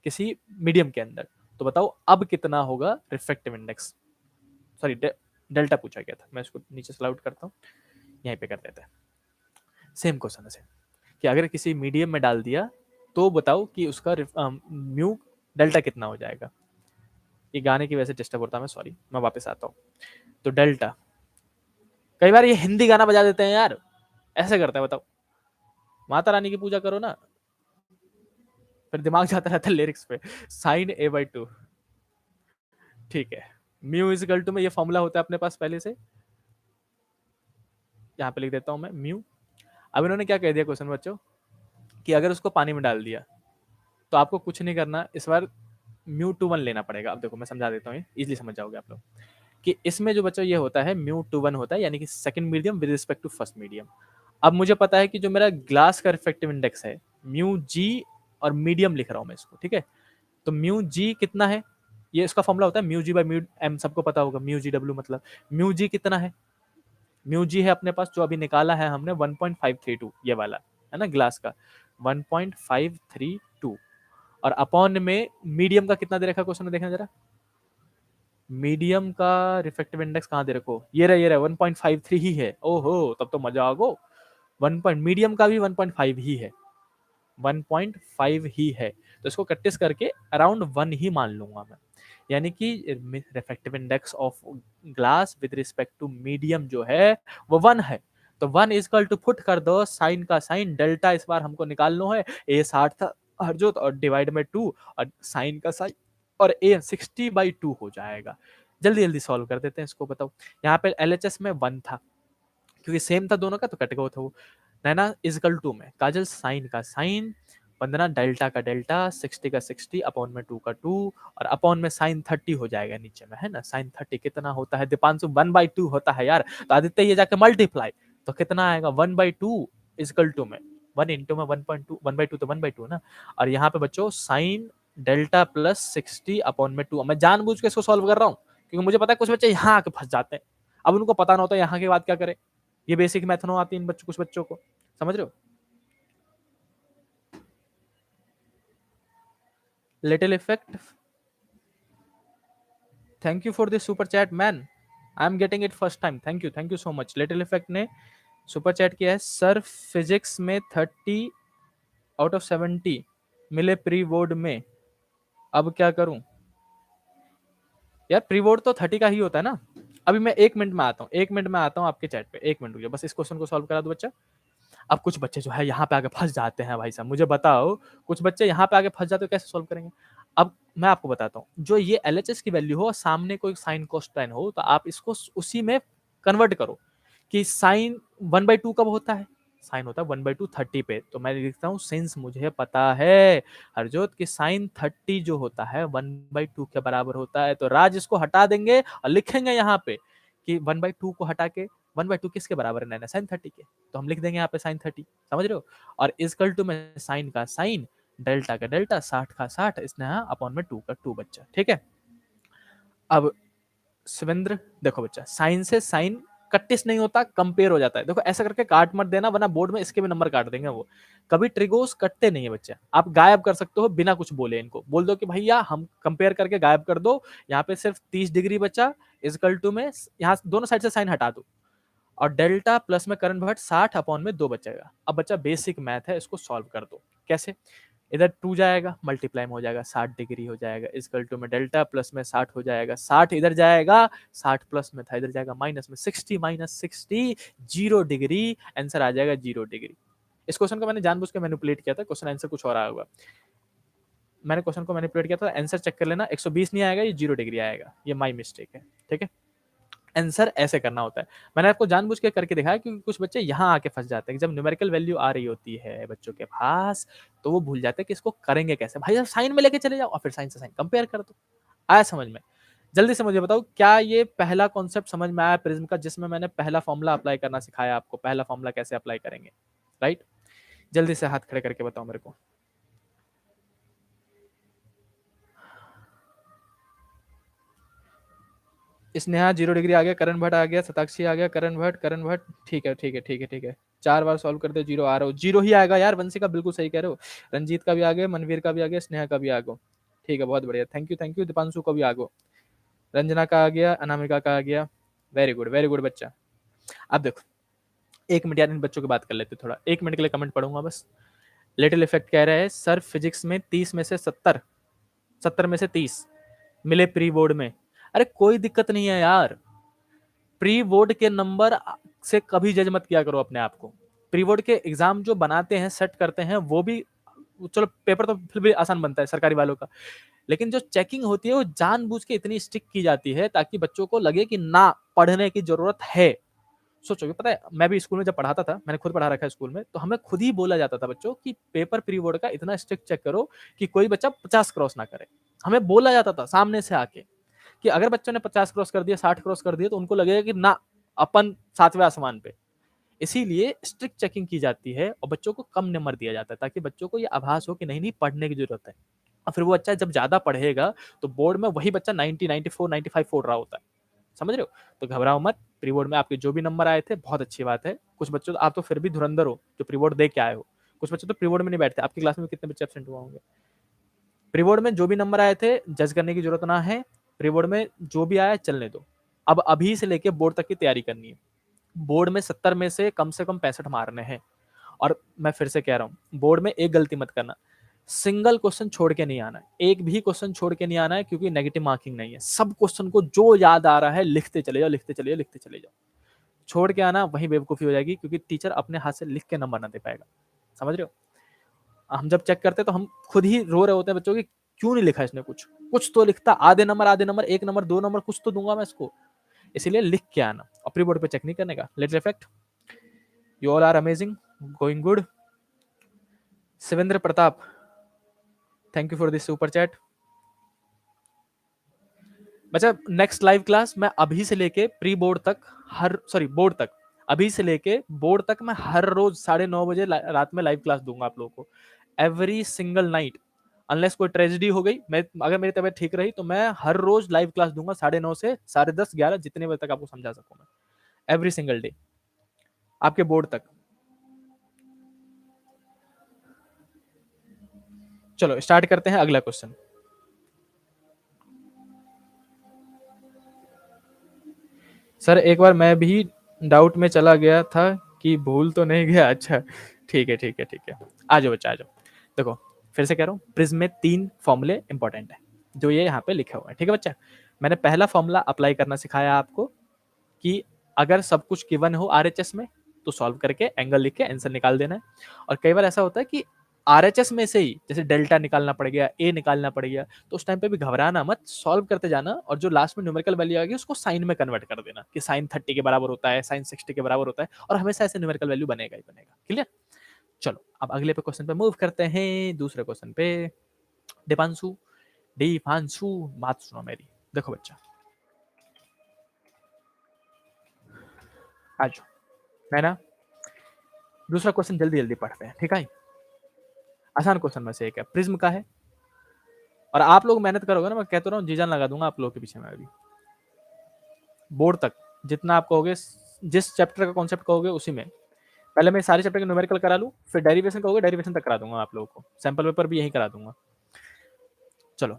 किसी मीडियम के अंदर, तो बताओ अब कितना होगा रिफ्रैक्टिव इंडेक्स, सॉरी डेल्टा पूछा गया था। मैं इसको नीचे स्लाइड करता हूँ, यहीं पे कर देते हैं। सेम क्वेश्चन है कि अगर किसी मीडियम में डाल दिया तो बताओ कि उसका म्यू डेल्टा कितना हो जाएगा। ये गाने की वजह से डिस्टर्ब होता है, मैं सॉरी, मैं वापस आता हूँ। तो डेल्टा, कई बार ये हिंदी गाना बजा देते हैं यार, ऐसे करते हैं, बताओ माता रानी की पूजा करो ना, फिर दिमाग जाता रहता है लिरिक्स पे। साइन a/2 ठीक है, म्यू इज इक्वल टू में ये फॉर्मूला होता है अपने पास पहले से, यहाँ पे लिख देता हूँ मैं म्यू। अब इन्होंने क्या कह दिया क्वेश्चन बच्चों कि अगर उसको पानी में डाल दिया तो आपको कुछ नहीं करना, इस बार μ/1 लेना पड़ेगा। अब देखो मैं समझा देता हूँ, इजीली समझ जाओगे आप लोग कि इसमें जो बच्चों ये होता है μ/1 होता है, यानी कि second medium with respect to first medium. अब मुझे पता है कि जो मेरा ग्लास का रिफ्रैक्टिव इंडेक्स है μg, और मीडियम लिख रहा हूँ मैं इसको, ठीक है। तो μg कितना है, ये इसका फॉर्मूला होता है μg/μm, सबको पता होगा μgw मतलब। μg कितना है, μg है अपने पास जो अभी निकाला है हमने 1.532, ये वाला है ना ग्लास का 1.532, और अपॉन में मीडियम का कितना दे रखा क्वेश्चन में देखना जरा, मीडियम का रिफ्रैक्टिव इंडेक्स कहाँ दे रखो, ये रहा 1.53 ही है। ओहो तब तो मजा आ गो, 1 पॉइंट मीडियम का भी 1.5 ही है, 1.5 ही है, तो इसको कट्टिस करके अराउंड 1 ही मान लूंगा मैं, यानी कि refractive index of glass with respect to medium जो है वो 1 है। तो 1 इजकल टू पुट कर दो साइन का साइन, डेल्टा इस बार हमको निकालना है, ए 60 था हरजोत, और डिवाइड में 2 और साइन का साइन, और ए 60/2 हो जाएगा। जल्दी जल्दी सॉल्व कर देते हैं इसको, बताओ यहाँ पे LHS में 1 था, क्योंकि सेम था दोनों का तो कट गया था वो। नैना इजकल टू में काजल साइन का साइन, 15 डेल्टा का डेल्टा, 60 का 60, अपॉन में 2 का 2, और अपॉन में साइन 30 हो जाएगा नीचे में, है ना। साइन 30 कितना होता है दीपांशु, 1/2 होता है यार, तो आदित्य ये जाके मल्टीप्लाई, तो कितना आएगा 1/2 इजकल टू में 1 इंटू में 1.2, 1/2 तो 1/2 ना, और यहाँ पे बच्चों साइन डेल्टा प्लस 60 अपॉन में 2। मैं जानबूझ के इसको सॉल्व कर रहा हूँ क्योंकि मुझे पता है कुछ बच्चे यहाँ आके फंस जाते हैं, अब उनको पता ना होता यहाँ के बाद क्या करे, ये बेसिक मैथनो आती है इन बच्चों, कुछ बच्चों को, समझ रहे हो। Little effect, thank you for this super chat man, I am getting it first time, thank you so much. Little effect ने सुपर चैट किया है, सर फिजिक्स में 30 आउट ऑफ 70 मिले प्री बोर्ड में, अब क्या करूं? यार प्री बोर्ड तो 30 का ही होता है ना। अभी मैं 1 मिनट में आता हूँ, 1 मिनट में आता हूँ आपके चैट पे, 1 मिनट रुकिए, बस इस क्वेश्चन को सॉल्व करा दो बच्चा। अब कुछ बच्चे जो है यहाँ पे आके फंस जाते हैं भाई साहब, मुझे बताओ, कुछ बच्चे यहाँ पे आके फंस जाते हो, कैसे सॉल्व करेंगे? अब मैं आपको बताता हूँ, जो ये एलएचएस की वैल्यू हो और सामने कोई साइन कोसाइन हो, तो आप इसको उसी में कन्वर्ट करो कि साइन 1/2 कब होता है? साइन होता है 1/2 30 पे। तो मैं लिखता हूँ, सिंस मुझे पता है हरजोत कि साइन 30 जो होता है 1/2 के बराबर होता है, तो राज इसको हटा देंगे और लिखेंगे यहाँ पे कि 1/2 को हटा के 1/2 किसके बराबर है? साइन 30 के। तो हम लिख देंगे यहाँ पे साइन 30, समझ रहे हो? और इजकल टू में साइन का साइन, डेल्टा का डेल्टा, 60 का 60, इसने अपॉन में 2 का 2 बच्चा, ठीक है। अब शिवेंद्र देखो बच्चा, साइन से साइन कट्टिस नहीं होता, कंपेयर हो जाता है। देखो ऐसा करके काट मत देना, वरना बोर्ड में इसके भी नंबर काट देंगे वो। कभी ट्रिगोस कटते नहीं है बच्चे, आप गायब कर सकते हो बिना कुछ बोले। इनको बोल दो कि भैया हम कंपेयर करके गायब कर दो, यहाँ पे सिर्फ 30 डिग्री बचा, इजकल टू में यहाँ दोनों साइड से साइन हटा दो, और डेल्टा प्लस में करंट भट 60 अपॉन में 2 बचेगा। अब बच्चा बेसिक मैथ है, इसको सॉल्व कर दो। कैसे? इधर 2 जाएगा, मल्टीप्लाई में हो जाएगा, 60 डिग्री हो जाएगा, इजकल टू में डेल्टा प्लस में 60 हो जाएगा, 60 इधर जाएगा, 60 प्लस में था, इधर जाएगा माइनस में, 60 माइनस 60 0 डिग्री, आंसर आ जाएगा 0 डिग्री। इस क्वेश्चन को मैंने जानबूझ के मैनिपुलेट किया था, क्वेश्चन आंसर कुछ और आया होगा। मैंने क्वेश्चन को मैनिपुलेट किया था, आंसर चेक कर लेना, 120 नहीं आएगा, ये 0 डिग्री आएगा, ये माई मिस्टेक है, ठीक है। आंसर ऐसे करना होता है। मैंने आपको जानबूझ के करके दिखाया क्योंकि कुछ बच्चे यहाँ आके फंस जाते हैं। जब न्यूमेरिकल वैल्यू आ रही होती है बच्चों के पास, तो वो भूल जाते हैं कि इसको करेंगे कैसे। भाई साहब साइन में लेके चले जाओ और फिर साइन से साइन कंपेयर कर दो। आया समझ में? जल्दी से मुझे बताओ, क्या ये पहला कॉन्सेप्ट समझ में आया प्रिज्म का, जिसमें मैंने पहला फॉर्मूला अप्लाई करना सिखाया आपको? पहला फॉर्मूला कैसे अप्लाई करेंगे, राइट? जल्दी से हाथ खड़े करके बताओ मेरे को। स्नेहा 0 डिग्री आ गया, करण भट्ट आ गया, शताक्षी आ गया, करण भट्ट, ठीक है ठीक है ठीक है ठीक है। 4 बार सॉल्व कर दे, 0 आ रहा हो, 0 ही आएगा यार। वंशी का बिल्कुल सही कह रहे हो। रंजीत का भी आ गया, मनवीर का भी आ गया, स्नेहा का भी आ गया, ठीक है, बहुत बढ़िया, थैंक यू। दीपांशु का भी आ गया, रंजना का आ गया, अनामिका का आ गया, वेरी गुड बच्चा। अब देखो, 1 मिनट यार इन बच्चों की बात कर लेते थोड़ा, 1 मिनट के लिए कमेंट पढ़ूंगा बस। लिटिल इफेक्ट कह रहे हैं, सर फिजिक्स में 30 में से 70, 70 में से 30 मिले प्री बोर्ड में। अरे कोई दिक्कत नहीं है यार, प्री बोर्ड के नंबर से कभी जज मत किया करो अपने आप को। प्री बोर्ड के एग्जाम जो बनाते हैं, सेट करते हैं, वो भी चलो पेपर तो फिर भी आसान बनता है सरकारी वालों का, लेकिन जो चेकिंग होती है वो जानबूझ के इतनी स्ट्रिक्ट की जाती है ताकि बच्चों को लगे कि ना पढ़ने की जरूरत है। सोचो, पता है मैं भी स्कूल में जब पढ़ाता था, मैंने खुद पढ़ा रखा है स्कूल में, तो हमें खुद ही बोला जाता था बच्चों कि पेपर प्री बोर्ड का इतना स्ट्रिक्ट चेक करो कि कोई बच्चा 50 क्रॉस ना करे। हमें बोला जाता था सामने से आके कि अगर बच्चों ने 50 क्रॉस कर दिया, 60 क्रॉस कर दिया, तो उनको लगेगा कि ना अपन 7वें आसमान पे। इसीलिए स्ट्रिक्ट चेकिंग की जाती है और बच्चों को कम नंबर दिया जाता है ताकि बच्चों को ये आभास हो कि नहीं नहीं पढ़ने की जरूरत है। और फिर वो बच्चा जब ज्यादा पढ़ेगा तो बोर्ड में वही बच्चा 90, 94, 95 फोड़ रहा होता है। समझ रहे हो? तो घबराओ मत, प्री बोर्ड में आपके जो भी नंबर आए थे बहुत अच्छी बात है। कुछ बच्चों, आप तो फिर भी धुरंधर हो जो प्री बोर्ड दे के आए हो। कुछ बच्चे तो प्री बोर्ड में नहीं बैठते। आपकी क्लास में कितने बच्चे एब्सेंट हुए होंगे? प्री बोर्ड में जो भी नंबर आए थे जज करने की जरूरत ना है, प्री बोर्ड में जो भी आया चलने दो। अब अभी से लेके बोर्ड तक की तैयारी करनी है। बोर्ड में 70 में से कम 65 मारने हैं। और मैं फिर से कह रहा हूँ, बोर्ड में एक गलती मत करना, सिंगल क्वेश्चन छोड़ के नहीं आना है, एक भी क्वेश्चन छोड़ के नहीं आना है, क्योंकि नेगेटिव मार्किंग नहीं है। सब क्वेश्चन को जो याद आ रहा है लिखते चले जाओ, लिखते चले जाओ, लिखते चले जाओ। छोड़ के आना वही बेवकूफी हो जाएगी, क्योंकि टीचर अपने हाथ से लिख के नंबर ना दे पाएगा। समझ रहे हो? हम जब चेक करते हैं तो हम खुद ही रो रहे होते हैं बच्चों की, क्यों नहीं लिखा इसने, कुछ तो लिखता, आधे नंबर, 1 नंबर, 2 नंबर, कुछ तो दूंगा मैं इसको। इसीलिए लिख के आना, अपनी बोर्ड पे चेक नहीं करने का। Little effect, you all are amazing, going good. Shivendra Pratap, thank you for this super chat. बच्चा नेक्स्ट लाइव क्लास मैं अभी से लेके प्री बोर्ड तक, बोर्ड तक, अभी से लेके बोर्ड तक मैं हर रोज 9:30 बजे रात में लाइव क्लास दूंगा आप लोगों को, एवरी सिंगल नाइट। अनलेस कोई ट्रेजेडी हो गई, मैं अगर मेरी तबीयत ठीक रही तो मैं हर रोज लाइव क्लास दूंगा 9:30 से 10:30, 11, जितने बजे तक आपको समझा सकूं मैं, एवरी सिंगल डे आपके बोर्ड तक। चलो स्टार्ट करते हैं अगला क्वेश्चन। सर एक बार मैं भी डाउट में चला गया था कि भूल तो नहीं गया? अच्छा, ठीक है, ठीक है, ठीक है। आ जाओ बच्चा, आ जाओ। देखो, फिर से कह रहा हूँ, प्रिज्म में 3 फ़ॉर्मूले इंपॉर्टेंट हैं, जो ये यहाँ पे लिखे हुए हैं, ठीक है बच्चा? मैंने पहला फ़ॉर्मूला अप्लाई करना सिखाया आपको कि अगर सब कुछ गिवन हो आरएचएस में, तो सॉल्व करके एंगल लिख के आंसर निकाल देना है। और कई बार ऐसा होता है कि आरएचएस में से ही जैसे डेल्टा निकालना पड़ गया, ए निकालना पड़ गया, तो उस टाइम पे भी घबराना मत, सॉल्व करते जाना और जो लास्ट में न्यूमेरिकल वैल्यू आएगी उसको साइन में कन्वर्ट कर देना कि साइन 30 के बराबर होता है, साइन 60 के बराबर होता है और हमेशा ऐसे न्यूमेरिकल वैल्यू बनेगा ही बनेगा। क्लियर? चलो, अब अगले पे क्वेश्चन पे मूव करते हैं, दूसरे क्वेश्चन पे। दीपांशु, दीपांशु, बात सुनो मेरी। देखो बच्चा, आ जाओ। मैं ना दूसरा क्वेश्चन जल्दी जल्दी पढ़ते हैं, ठीक है? आसान क्वेश्चन में से एक है, प्रिज्म का है और आप लोग मेहनत करोगे ना, मैं कहता रहा हूँ जी जान लगा दूंगा आप लोगों के पीछे में अभी। बोर्ड तक जितना आप कहोगे, जिस चैप्टर का कॉन्सेप्ट कहोगे उसी में, पहले मैं सारे चैप्टर के न्यूमेरिकल करा लूँ, फिर डेरिवेशन कहोगे डेरिवेशन तक करा दूंगा आप लोगों को, सैंपल पेपर भी यही करा दूंगा। चलो,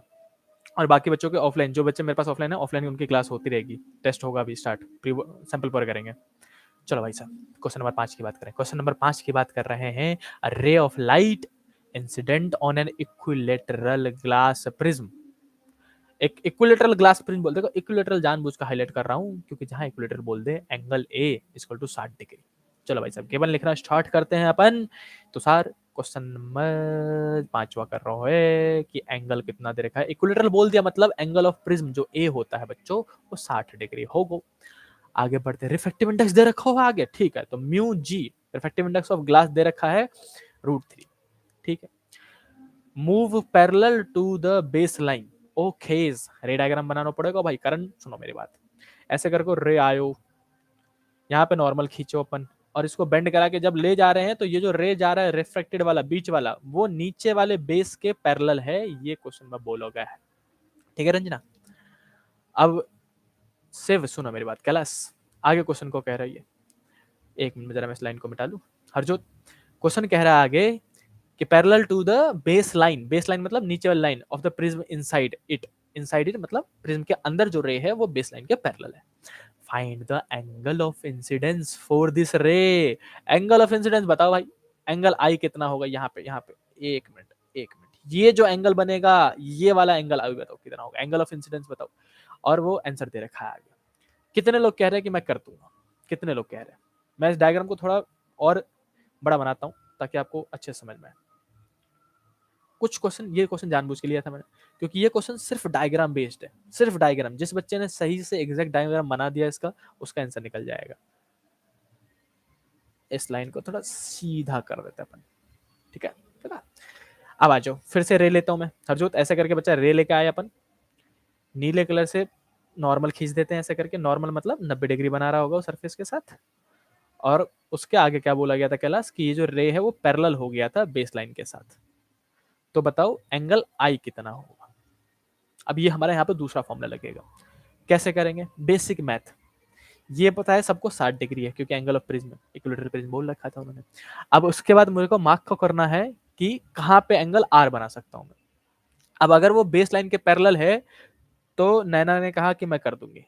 और बाकी बच्चों के ऑफलाइन, जो बच्चे मेरे पास ऑफलाइन है, ऑफलाइन उनकी क्लास होती रहेगी, टेस्ट होगा अभी स्टार्ट, प्री सैंपल पर करेंगे। चलो भाई साहब, क्वेश्चन नंबर 5 की बात करें। क्वेश्चन नंबर 5 की बात कर रहे हैं, a ray of light incident on an equilateral glass prism. एक इक्विलेटरल ग्लास प्रिज्म बोल, देखो इक्विलेटरल जानबूझ कर हाईलाइट कर रहा हूं क्योंकि जहां इक्विलेटर बोल दे angle A equal to 60 degree. चलो भाई साहब, केवल लिखना स्टार्ट करते हैं अपन। तो सर क्वेश्चन नंबर 5वां कर रहा है कि एंगल कितना दे रखा है, इक्विलेटरल बोल दिया मतलब एंगल ऑफ प्रिज्म जो ए होता है बच्चों वो 60 डिग्री होगा। आगे बढ़ते, रिफ्रैक्टिव इंडेक्स दे रखा होगा आगे, ठीक है, तो mu g refractive index of glass दे रखा है √3, ठीक है। Move parallel to the base line, okay, ray diagram बनाना पड़ेगा भाई। करण सुनो मेरी बात, ऐसे करके रे आयो, यहाँ पे नॉर्मल खींचो अपन और इसको बेंड करा के जब ले जा रहे हैं तो ये जो रे जा रहा है रिफ्रैक्टेड वाला बीच वाला वो नीचे वाले बेस के पैरेलल है, ये क्वेश्चन में बोलोगे है, ठीक है रंजना? अब सिर्फ सुनो मेरी बात कैलाश, आगे क्वेश्चन को कह रही है, एक मिनट में जरा मैं इस लाइन को मिटा लूं। हरजोत, क्वेश्चन कह रहा है आगे कि parallel to the base line मतलब नीचे वाली line of the prism inside it मतलब प्रिज्म के अंदर जो रे है वो बेस लाइन के पैरेलल है। Find the angle of incidence for this ray. Angle of incidence बताओ भाई, एंगल आई कितना होगा यहाँ पे, एक मिनट, ये जो एंगल बनेगा ये वाला एंगल आई बताओ कितना होगा, एंगल ऑफ इंसिडेंस बताओ। और वो आंसर दे रखा है आगे। कितने लोग कह रहे हैं कि मैं कर दूंगा, कितने लोग कह रहे हैं? मैं इस डायग्राम को थोड़ा और बड़ा बनाता हूँ ताकि आपको अच्छे से समझ में आए। कुछ क्वेश्चन, ये क्वेश्चन जानबूझ के लिया था मैंने क्योंकि ये क्वेश्चन सिर्फ डायग्राम बेस्ड है, सिर्फ डायग्राम। जिस बच्चे ने सही से एग्जैक्ट डायग्राम बना दिया इसका, उसका आंसर निकल जाएगा। इस लाइन को थोड़ा सीधा कर देते हैं अपन, ठीक है? अब आ जाओ, फिर से रे लेता हूं मैं। हरजोत, ऐसे करके बच्चा रे लेके आए अपन, नीले कलर से नॉर्मल खींच देते हैं, ऐसे करके नॉर्मल मतलब 90 डिग्री बना रहा होगा सरफेस के साथ। और उसके आगे क्या बोला गया था कैलाश कि ये जो रे है वो पैरेलल हो गया था बेस लाइन के साथ। तो बताओ एंगल आई कितना होगा? अब ये हमारा यहाँ पे दूसरा फॉर्मूला लगेगा, कैसे करेंगे? बेसिक मैथ, ये पता है सबको 60 डिग्री है क्योंकि angle of prism equilateral prism बोल रखा था उन्होंने। अब उसके बाद मुझे को मार्क को करना है कि कहाँ पे एंगल आर बना सकता हूँ मैं। अब अगर वो बेस लाइन के पैरेलल है तो नैना ने कहा कि मैं कर दूंगी।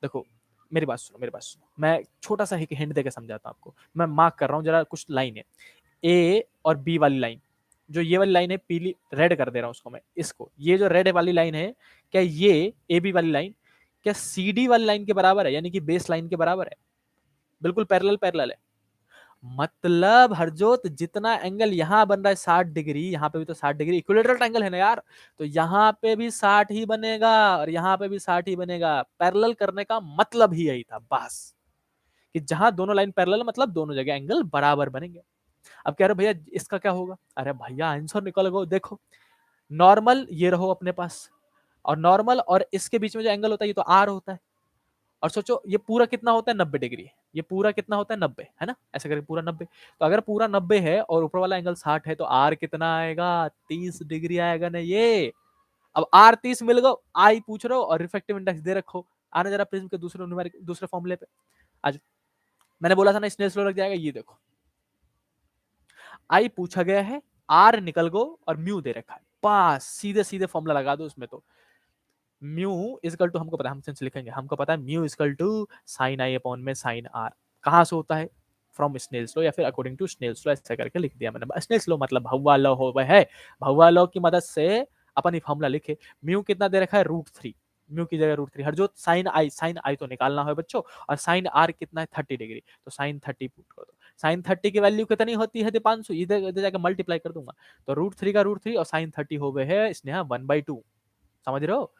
देखो मेरी बात सुनो, मैं छोटा सा हिंट देकर समझाता हूँ आपको। मैं मार्क कर रहा हूँ जरा कुछ लाइन है, ए और बी वाली लाइन, जो ये वाली लाइन है पीली, रेड कर दे रहा हूँ उसको मैं, इसको, ये जो रेड वाली लाइन है, क्या ये ए बी वाली लाइन क्या सी डी वाली लाइन के बराबर है, यानी कि बेस लाइन के बराबर है? बिल्कुल पैरेलल है। मतलब हरजोत जितना एंगल यहाँ बन रहा है 60 डिग्री, यहाँ पे भी तो 60 डिग्री इक्विलेटरल एंगल है ना यार, तो यहाँ पे भी 60 ही बनेगा और यहाँ पे भी 60 ही बनेगा। पैरेलल करने का मतलब ही यही था बस, कि जहां दोनों लाइन पैरेलल मतलब दोनों जगह एंगल बराबर बनेंगे। अब कह रहे भैया इसका क्या होगा? अरे भैया आंसर निकल गो, देखो नॉर्मल ये रहो अपने पास, और नॉर्मल और इसके बीच में जो एंगल होता है ये तो आर होता है। और सोचो ये पूरा कितना होता है? 90 डिग्री। ये पूरा कितना होता है? 90, है ना? ऐसे करके पूरा 90। तो अगर पूरा 90 है और ऊपर वाला एंगल 60 है तो आर कितना आएगा? 30 डिग्री आएगा ना ये। अब आर 30 मिल गो, आई पूछ रहे हो और रिफ्रैक्टिव इंडेक्स दे रखो। आने जरा प्रिज्म के दूसरे फॉर्मूले पे आज। मैंने बोला था ना स्नेल स्लो लग जाएगा, ये देखो आई पूछा गया है, आर निकल गो और म्यू दे रखा है, पास सीधे सीधे फॉर्मूला लगा दो उसमें। तो म्यू इजकल टू, हमको पता है, हम सेंस लिखेंगे, हमको पता है mu is equal to sine I upon में साइन आर। कहां से होता है? फ्रॉम स्नेल्स लॉ या फिर अकॉर्डिंग टू स्नेल्स लॉ, ऐसा करके लिख दिया मैंने। स्नेल्स लॉ मतलब भौवा लॉ हो है, भौवा लॉ की मदद से अपन ये फॉर्मूला लिखे। म्यू कितना दे रखा है, √3, म्यू की जगह √3। हरजोत साइन आई तो निकालना है बच्चों, और साइन आर कितना है 30 डिग्री, तो साइन 30 पुट कर दो। साइन 30 की वैल्यू कितनी होती है दीपांशु, इधर इधर जाकर मल्टीप्लाई कर दूंगा, तो √3 का √3 और साइन 30 हो गए है स्नेहा 1/2, समझ रहे हो।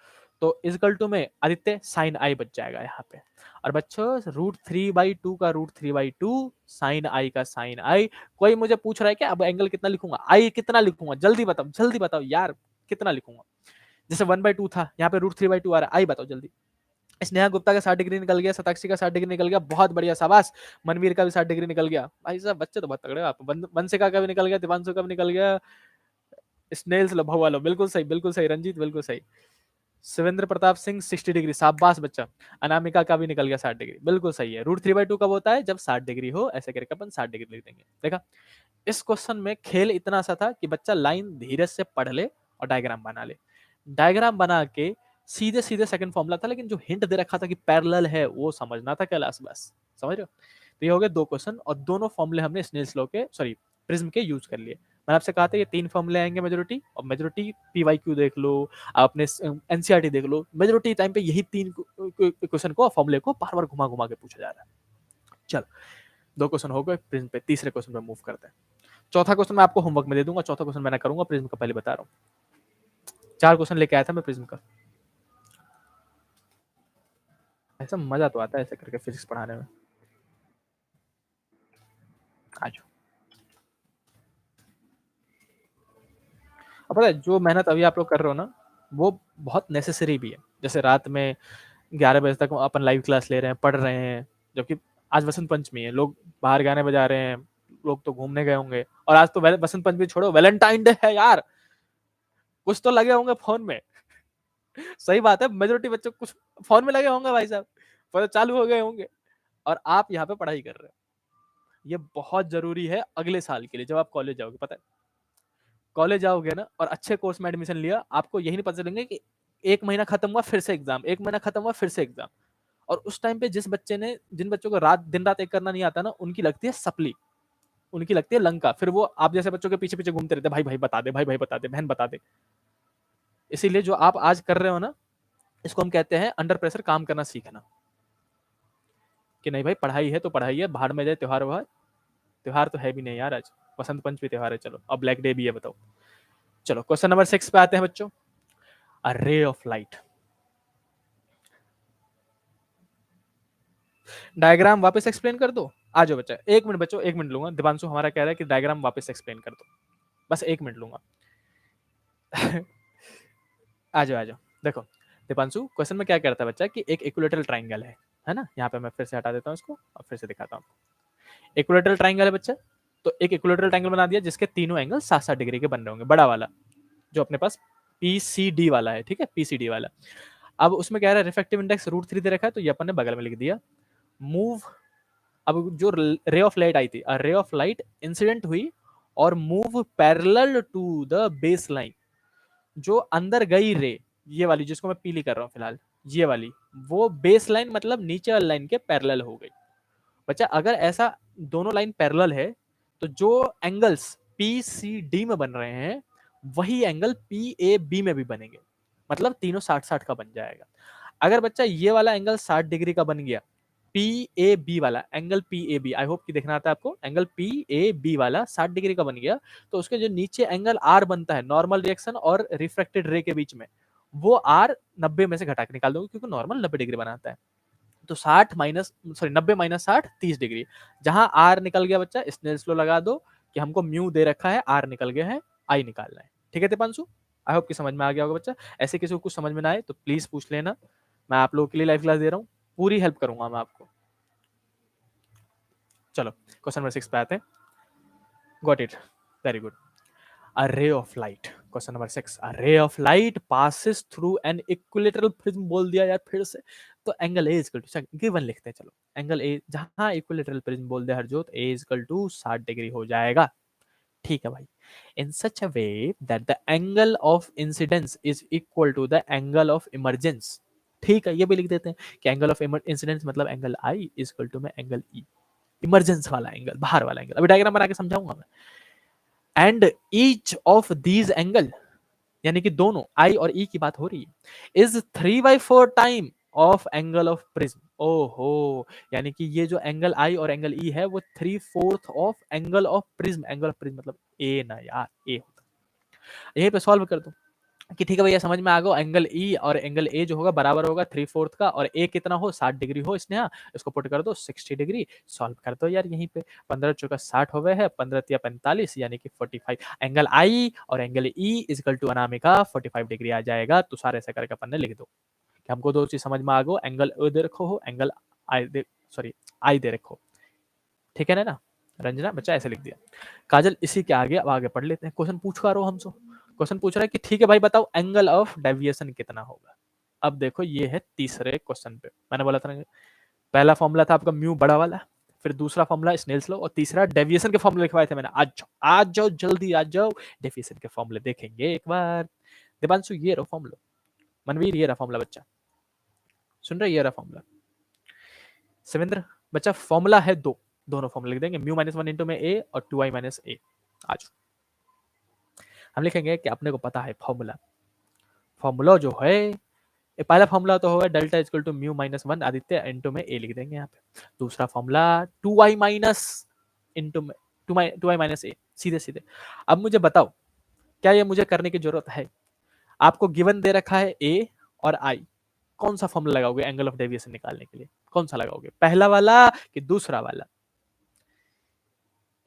तो इजकल टू में आदित्य साइन आई बच जाएगा यहाँ पे। और बच्चों √3/2 का √3/2 साइन आई का साइन आई। कोई मुझे पूछ रहा है क्या अब एंगल कितना लिखूंगा, आई कितना लिखूंगा, जल्दी बताओ यार, कितना लिखूंगा। जैसे 1/2 था, यहाँ पे √3/2 आ रहा है, आई बताओ जल्दी। स्नेहा गुप्ता का 60 डिग्री निकल गया, सताक्षी का 60 डिग्री निकल गया, बहुत बढ़िया शाबाश। मनवीर का भी 60 डिग्री निकल गया। भाई साहब बच्चे तो बहुत तगड़े हो आप। वंशिका का भी निकल गया, दीपांशु का भी निकल गया। स्नेल्स लो, भौवा लो, बिल्कुल सही, बिल्कुल सही रंजीत, बिल्कुल सही। शिवेंद्र प्रताप सिंह 60 डिग्री, शाबाश बच्चा। अनामिका का भी निकल गया 60 डिग्री, बिल्कुल सही है। √3/2 कब होता है, जब 60 डिग्री हो, ऐसे करके अपन 60 डिग्री लिख देंगे। देखा, इस क्वेश्चन में खेल इतना सा था कि बच्चा लाइन धीरे से पढ़ ले और डायग्राम बना ले। डायग्राम बना के सीधे सीधे सेकंड फॉर्मूला था, लेकिन जो हिंट दे रखा था कि पैरेलल है वो समझना था कैलाश, बस समझ रहे हो। तो ये हो गए 2 क्वेश्चन, और दोनों फॉर्मूले हमने स्नेल्स लॉ के, सॉरी प्रिज्म के यूज कर लिए। मैंने आपसे कहा था ये 3 फॉर्मूले आएंगे मेजोरिटी, और मेजोरिटी PYQ देख लो, आपने NCERT देख लो, मेजोरिटी टाइम पे यही 3 क्वेश्चन को, फॉर्मूले को बार बार घुमा घुमा के पूछा जा रहा है। चलो 2 क्वेश्चन हो गए प्रिज्म पे, तीसरे क्वेश्चन पे मूव करते हैं। चौथा क्वेश्चन मैं आपको होमवर्क में दे दूंगा, चौथा क्वेश्चन मैं करूंगा प्रिज्म का, पहले बता रहा हूँ। 4 क्वेश्चन लेके आया था मैं प्रिज्म का। ऐसा मजा तो आता है ऐसे करके फिजिक्स पढ़ाने में। आज अब पता है जो मेहनत अभी आप लोग कर रहे हो ना, वो बहुत नेसेसरी भी है। जैसे रात में 11 बजे तक अपन लाइव क्लास ले रहे हैं, पढ़ रहे हैं, जबकि आज वसंत पंचमी है, लोग बाहर गाने बजा रहे हैं, लोग तो घूमने गए होंगे, और आज तो वसंत पंचमी छोड़ो, वैलेंटाइन डे है यार, कुछ तो लगे होंगे फोन में। सही बात है, मेजोरिटी बच्चे कुछ फोन में लगे होंगे भाई साहब, पता चालू हो गए होंगे, और आप यहाँ पे पढ़ाई कर रहे हो। ये बहुत जरूरी है अगले साल के लिए, जब आप कॉलेज जाओगे। पता है कॉलेज जाओगे ना और अच्छे कोर्स में एडमिशन लिया, आपको यही नहीं पता चलेंगे कि 1 महीना खत्म हुआ फिर से एग्जाम, 1 महीना खत्म हुआ फिर से एग्जाम। और उस टाइम पे जिन बच्चों को दिन रात एक करना नहीं आता ना, उनकी लगती है सप्ली, उनकी लगती है लंका। फिर वो आप जैसे बच्चों के पीछे पीछे घूमते रहते, भाई भाई बता दे, भाई भाई बता दे, बहन बता दे। इसीलिए जो आप आज कर रहे हो ना, इसको हम कहते हैं अंडर प्रेशर काम करना सीखना। कि नहीं भाई पढ़ाई है तो पढ़ाई है, बाहर में जाए त्योहार वहार, त्योहार तो है भी नहीं यार, आज वसंत पंचमी त्योहार है, चलो अब ब्लैक डे भी है, बताओ। चलो क्वेश्चन नंबर 6 पे आते हैं बच्चों। अ रे ऑफ लाइट। डायग्राम वापस एक्सप्लेन कर दो, आ जाओ बच्चा, 1 मिनट बच्चों, 1 मिनट लूंगा। दिपांशु हमारा कह रहा है कि डायग्राम वापस एक्सप्लेन कर दो, बस 1 मिनट लूंगा। आ जाओ आ जाओ। देखो दीपांशु, क्वेश्चन में क्या करता है बच्चा कि एक इक्विलेटरल ट्राइंगल है ना, यहाँ पे मैं फिर से हटा देता हूँ इसको और फिर से दिखाता हूँ। इक्विलेटरल ट्राइंगल है बच्चा, तो एक इक्विलेटरल ट्राइंगल बना दिया जिसके तीनों एंगल 60-60 डिग्री के बन रहे होंगे, बड़ा वाला जो अपने पास PCD वाला है, ठीक है, PCD वाला। अब उसमें क्या है, रिफ्रैक्टिव इंडेक्स √3 दे रखा है, तो ये अपन ने बगल में लिख दिया। मूव, अब जो रे ऑफ लाइट आई थी, रे ऑफ लाइट इंसिडेंट हुई और move parallel to the base line. जो अंदर गई रे, ये वाली जिसको मैं पीली कर रहा हूँ फिलहाल, ये वाली, वो बेस लाइन मतलब नीचे वाली लाइन के पैरेलल हो गई। बच्चा अगर ऐसा दोनों लाइन पैरेलल है, तो जो एंगल्स PCD में बन रहे हैं वही एंगल PAB में भी बनेंगे, मतलब तीनों 60-60 का बन जाएगा। अगर बच्चा ये वाला एंगल 60 डिग्री का बन गया, PAB वाला एंगल, PAB आई होप कि देखना आता है आपको, एंगल PAB वाला 60 डिग्री का बन गया, तो उसके जो नीचे एंगल R बनता है नॉर्मल रिएक्शन और रिफ्रैक्टेड रे के बीच में, वो R 90 में से घटा के निकाल दूंगा, क्योंकि नॉर्मल 90 डिग्री बनाता है। तो 90 माइनस 60 30 डिग्री। जहां आर निकल गया बच्चा, स्नेल्स लॉ लगा दो कि हमको म्यू दे रखा है, आर निकल गया है, आई निकालना है। ठीक है दीपांशु, आई होप कि समझ में आ गया होगा बच्चा। ऐसे किसी को कुछ समझ में ना आए तो प्लीज पूछ लेना, मैं आप लोगों के लिए लाइव क्लास दे रहा हूँ, पूरी हेल्प करूंगा मैं आपको। चलो क्वेश्चन नंबर 6 पे आते हैं। Got it, very good. A ray of light, question number 6, a ray of light passes through an equilateral prism, बोल दिया यार फिर से। तो angle A equal to given लिखते हैं, चलो एंगल A, जहां इक्विलेटरल प्रिज्म बोल दिया Harjot, A equal to 60 degree हो जाएगा। ठीक है भाई, in such a way that the angle of incidence is equal to the angle of emergence. ठीक है, ये भी लिख देते हैं कि एंगल ऑफ इंसिडेंस मतलब एंगल I इक्वल टू में एंगल E। इमरजेंस वाला एंगल, बाहर वाला एंगल, अभी डायग्राम बना के समझाऊंगा मैं। And each of these angle, यानी कि दोनों आई और ई की बात हो रही है, is 3/4 time of angle of prism. ओहो, यानी कि ये जो एंगल आई और एंगल ई है वो 3/4 of angle of prism. Angle of prism मतलब ए ना यार, ए होता है। यहीं पे सॉल्व कर दो कि ठीक है भैया समझ में आ गया, एंगल ई और एंगल ए जो होगा बराबर होगा 3/4 का, और ए कितना हो 60 डिग्री हो, इसने इसको पुट कर दो 60 डिग्री। सॉल्व कर दो यार यहीं पे, 15 चौका 60 हो गए है, 15 तिया 45 यानी कि 45। एंगल आई और angle E is equal to Anamika 45 degree आ जाएगा। तो सारे ऐसा करके अपन ने लिख दो कि हमको दो चीज समझ में आ गो, एंगल ओ दे रखो हो, angle I they, sorry I दे रखो, ठीक है ना। रंजना बच्चा ऐसे लिख दिया। काजल इसी के आगे अब आगे पढ़ लेते हैं। क्वेश्चन पूछ रहा हो हमसे, क्वेश्चन पूछ रहा है कि ठीक है भाई बताओ एंगल ऑफ डेविएशन कितना होगा। अब देखो ये है तीसरे क्वेश्चन पे, मैंने बोला था ना, पहला फॉर्मूला था आपका म्यू बड़ा वाला, फिर दूसरा फॉर्मूला स्नेल्स लॉ, और तीसरा डेविएशन के फॉर्मूले लिखवाए थे मैंने। आज जाओ जल्दी आ जाओ, डेविएशन के फॉर्मूले देखेंगे एक बार। दिपांशु ये रहा फॉर्मूला, मनवीर ये रहा फॉर्मूला, बच्चा सुन रहे, ये रहा फॉर्मूला। सविंद्र बच्चा फॉर्मूला है दो, दोनों फॉर्मूला लिख देंगे, म्यू -1 इंटू में ए और 2i माइनस ए। आज हम लिखेंगे कि अपने को पता है फॉर्मूला, फॉर्मूला जो है पहला फॉर्मूला तो होगा delta equal to mu -1 Aditya into में ए लिख देंगे यहाँ पे। दूसरा फॉर्मूला 2i माइनस इंटू में 2i माइनस ए, सीधे सीधे। अब मुझे बताओ क्या ये मुझे करने की जरूरत है? आपको गिवन दे रखा है ए और आई, कौन सा फॉर्मूला लगाओगे एंगल ऑफ डेविएशन निकालने के लिए? कौन सा लगाओगे, पहला वाला कि दूसरा वाला?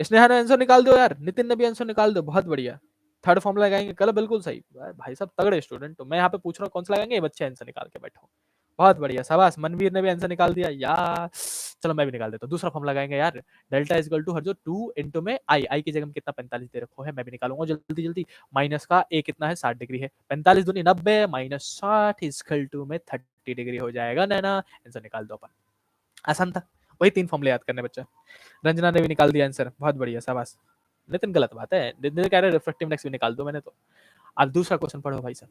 स्नेहा ने आंसर निकाल दो यार, नितिन ने भी आंसर निकाल दो, बहुत बढ़िया। थर्ड फॉर्मूला लगाएंगे कल, बिल्कुल सही भाई साहब, तगड़े स्टूडेंट। तो मैं यहाँ पे पूछ रहा हूँ कौन सा लगाएंगे, ये बच्चे आंसर निकाल के बैठो, बहुत बढ़िया शाबाश। मनवीर ने भी आंसर निकाल दिया यार, चलो मैं भी निकाल देता हूँ। दूसरा फॉर्मूला लगाएंगे यार, डेल्टा इक्वल टू हर जो 2 इंटू में आई की जगह में कितना 45 दे रखो है, मैं भी निकालूंगा जल्दी जल्दी। माइनस का ए कितना है 60 डिग्री है, 45 दूनी 90 माइनस 60 इक्वल टू में 30 डिग्री हो जाएगा नैना। आंसर निकाल दो अपन, आसान था, वही 3 फॉर्मूले याद करने बच्चा। रंजना ने भी निकाल दिया आंसर, बहुत बढ़िया शाबाश। नितिन गलत बात है, नितिन कह रहे रिफ्रैक्टिव इंडेक्स भी निकाल दो मैंने तो। अब दूसरा क्वेश्चन पढ़ो भाई साहब।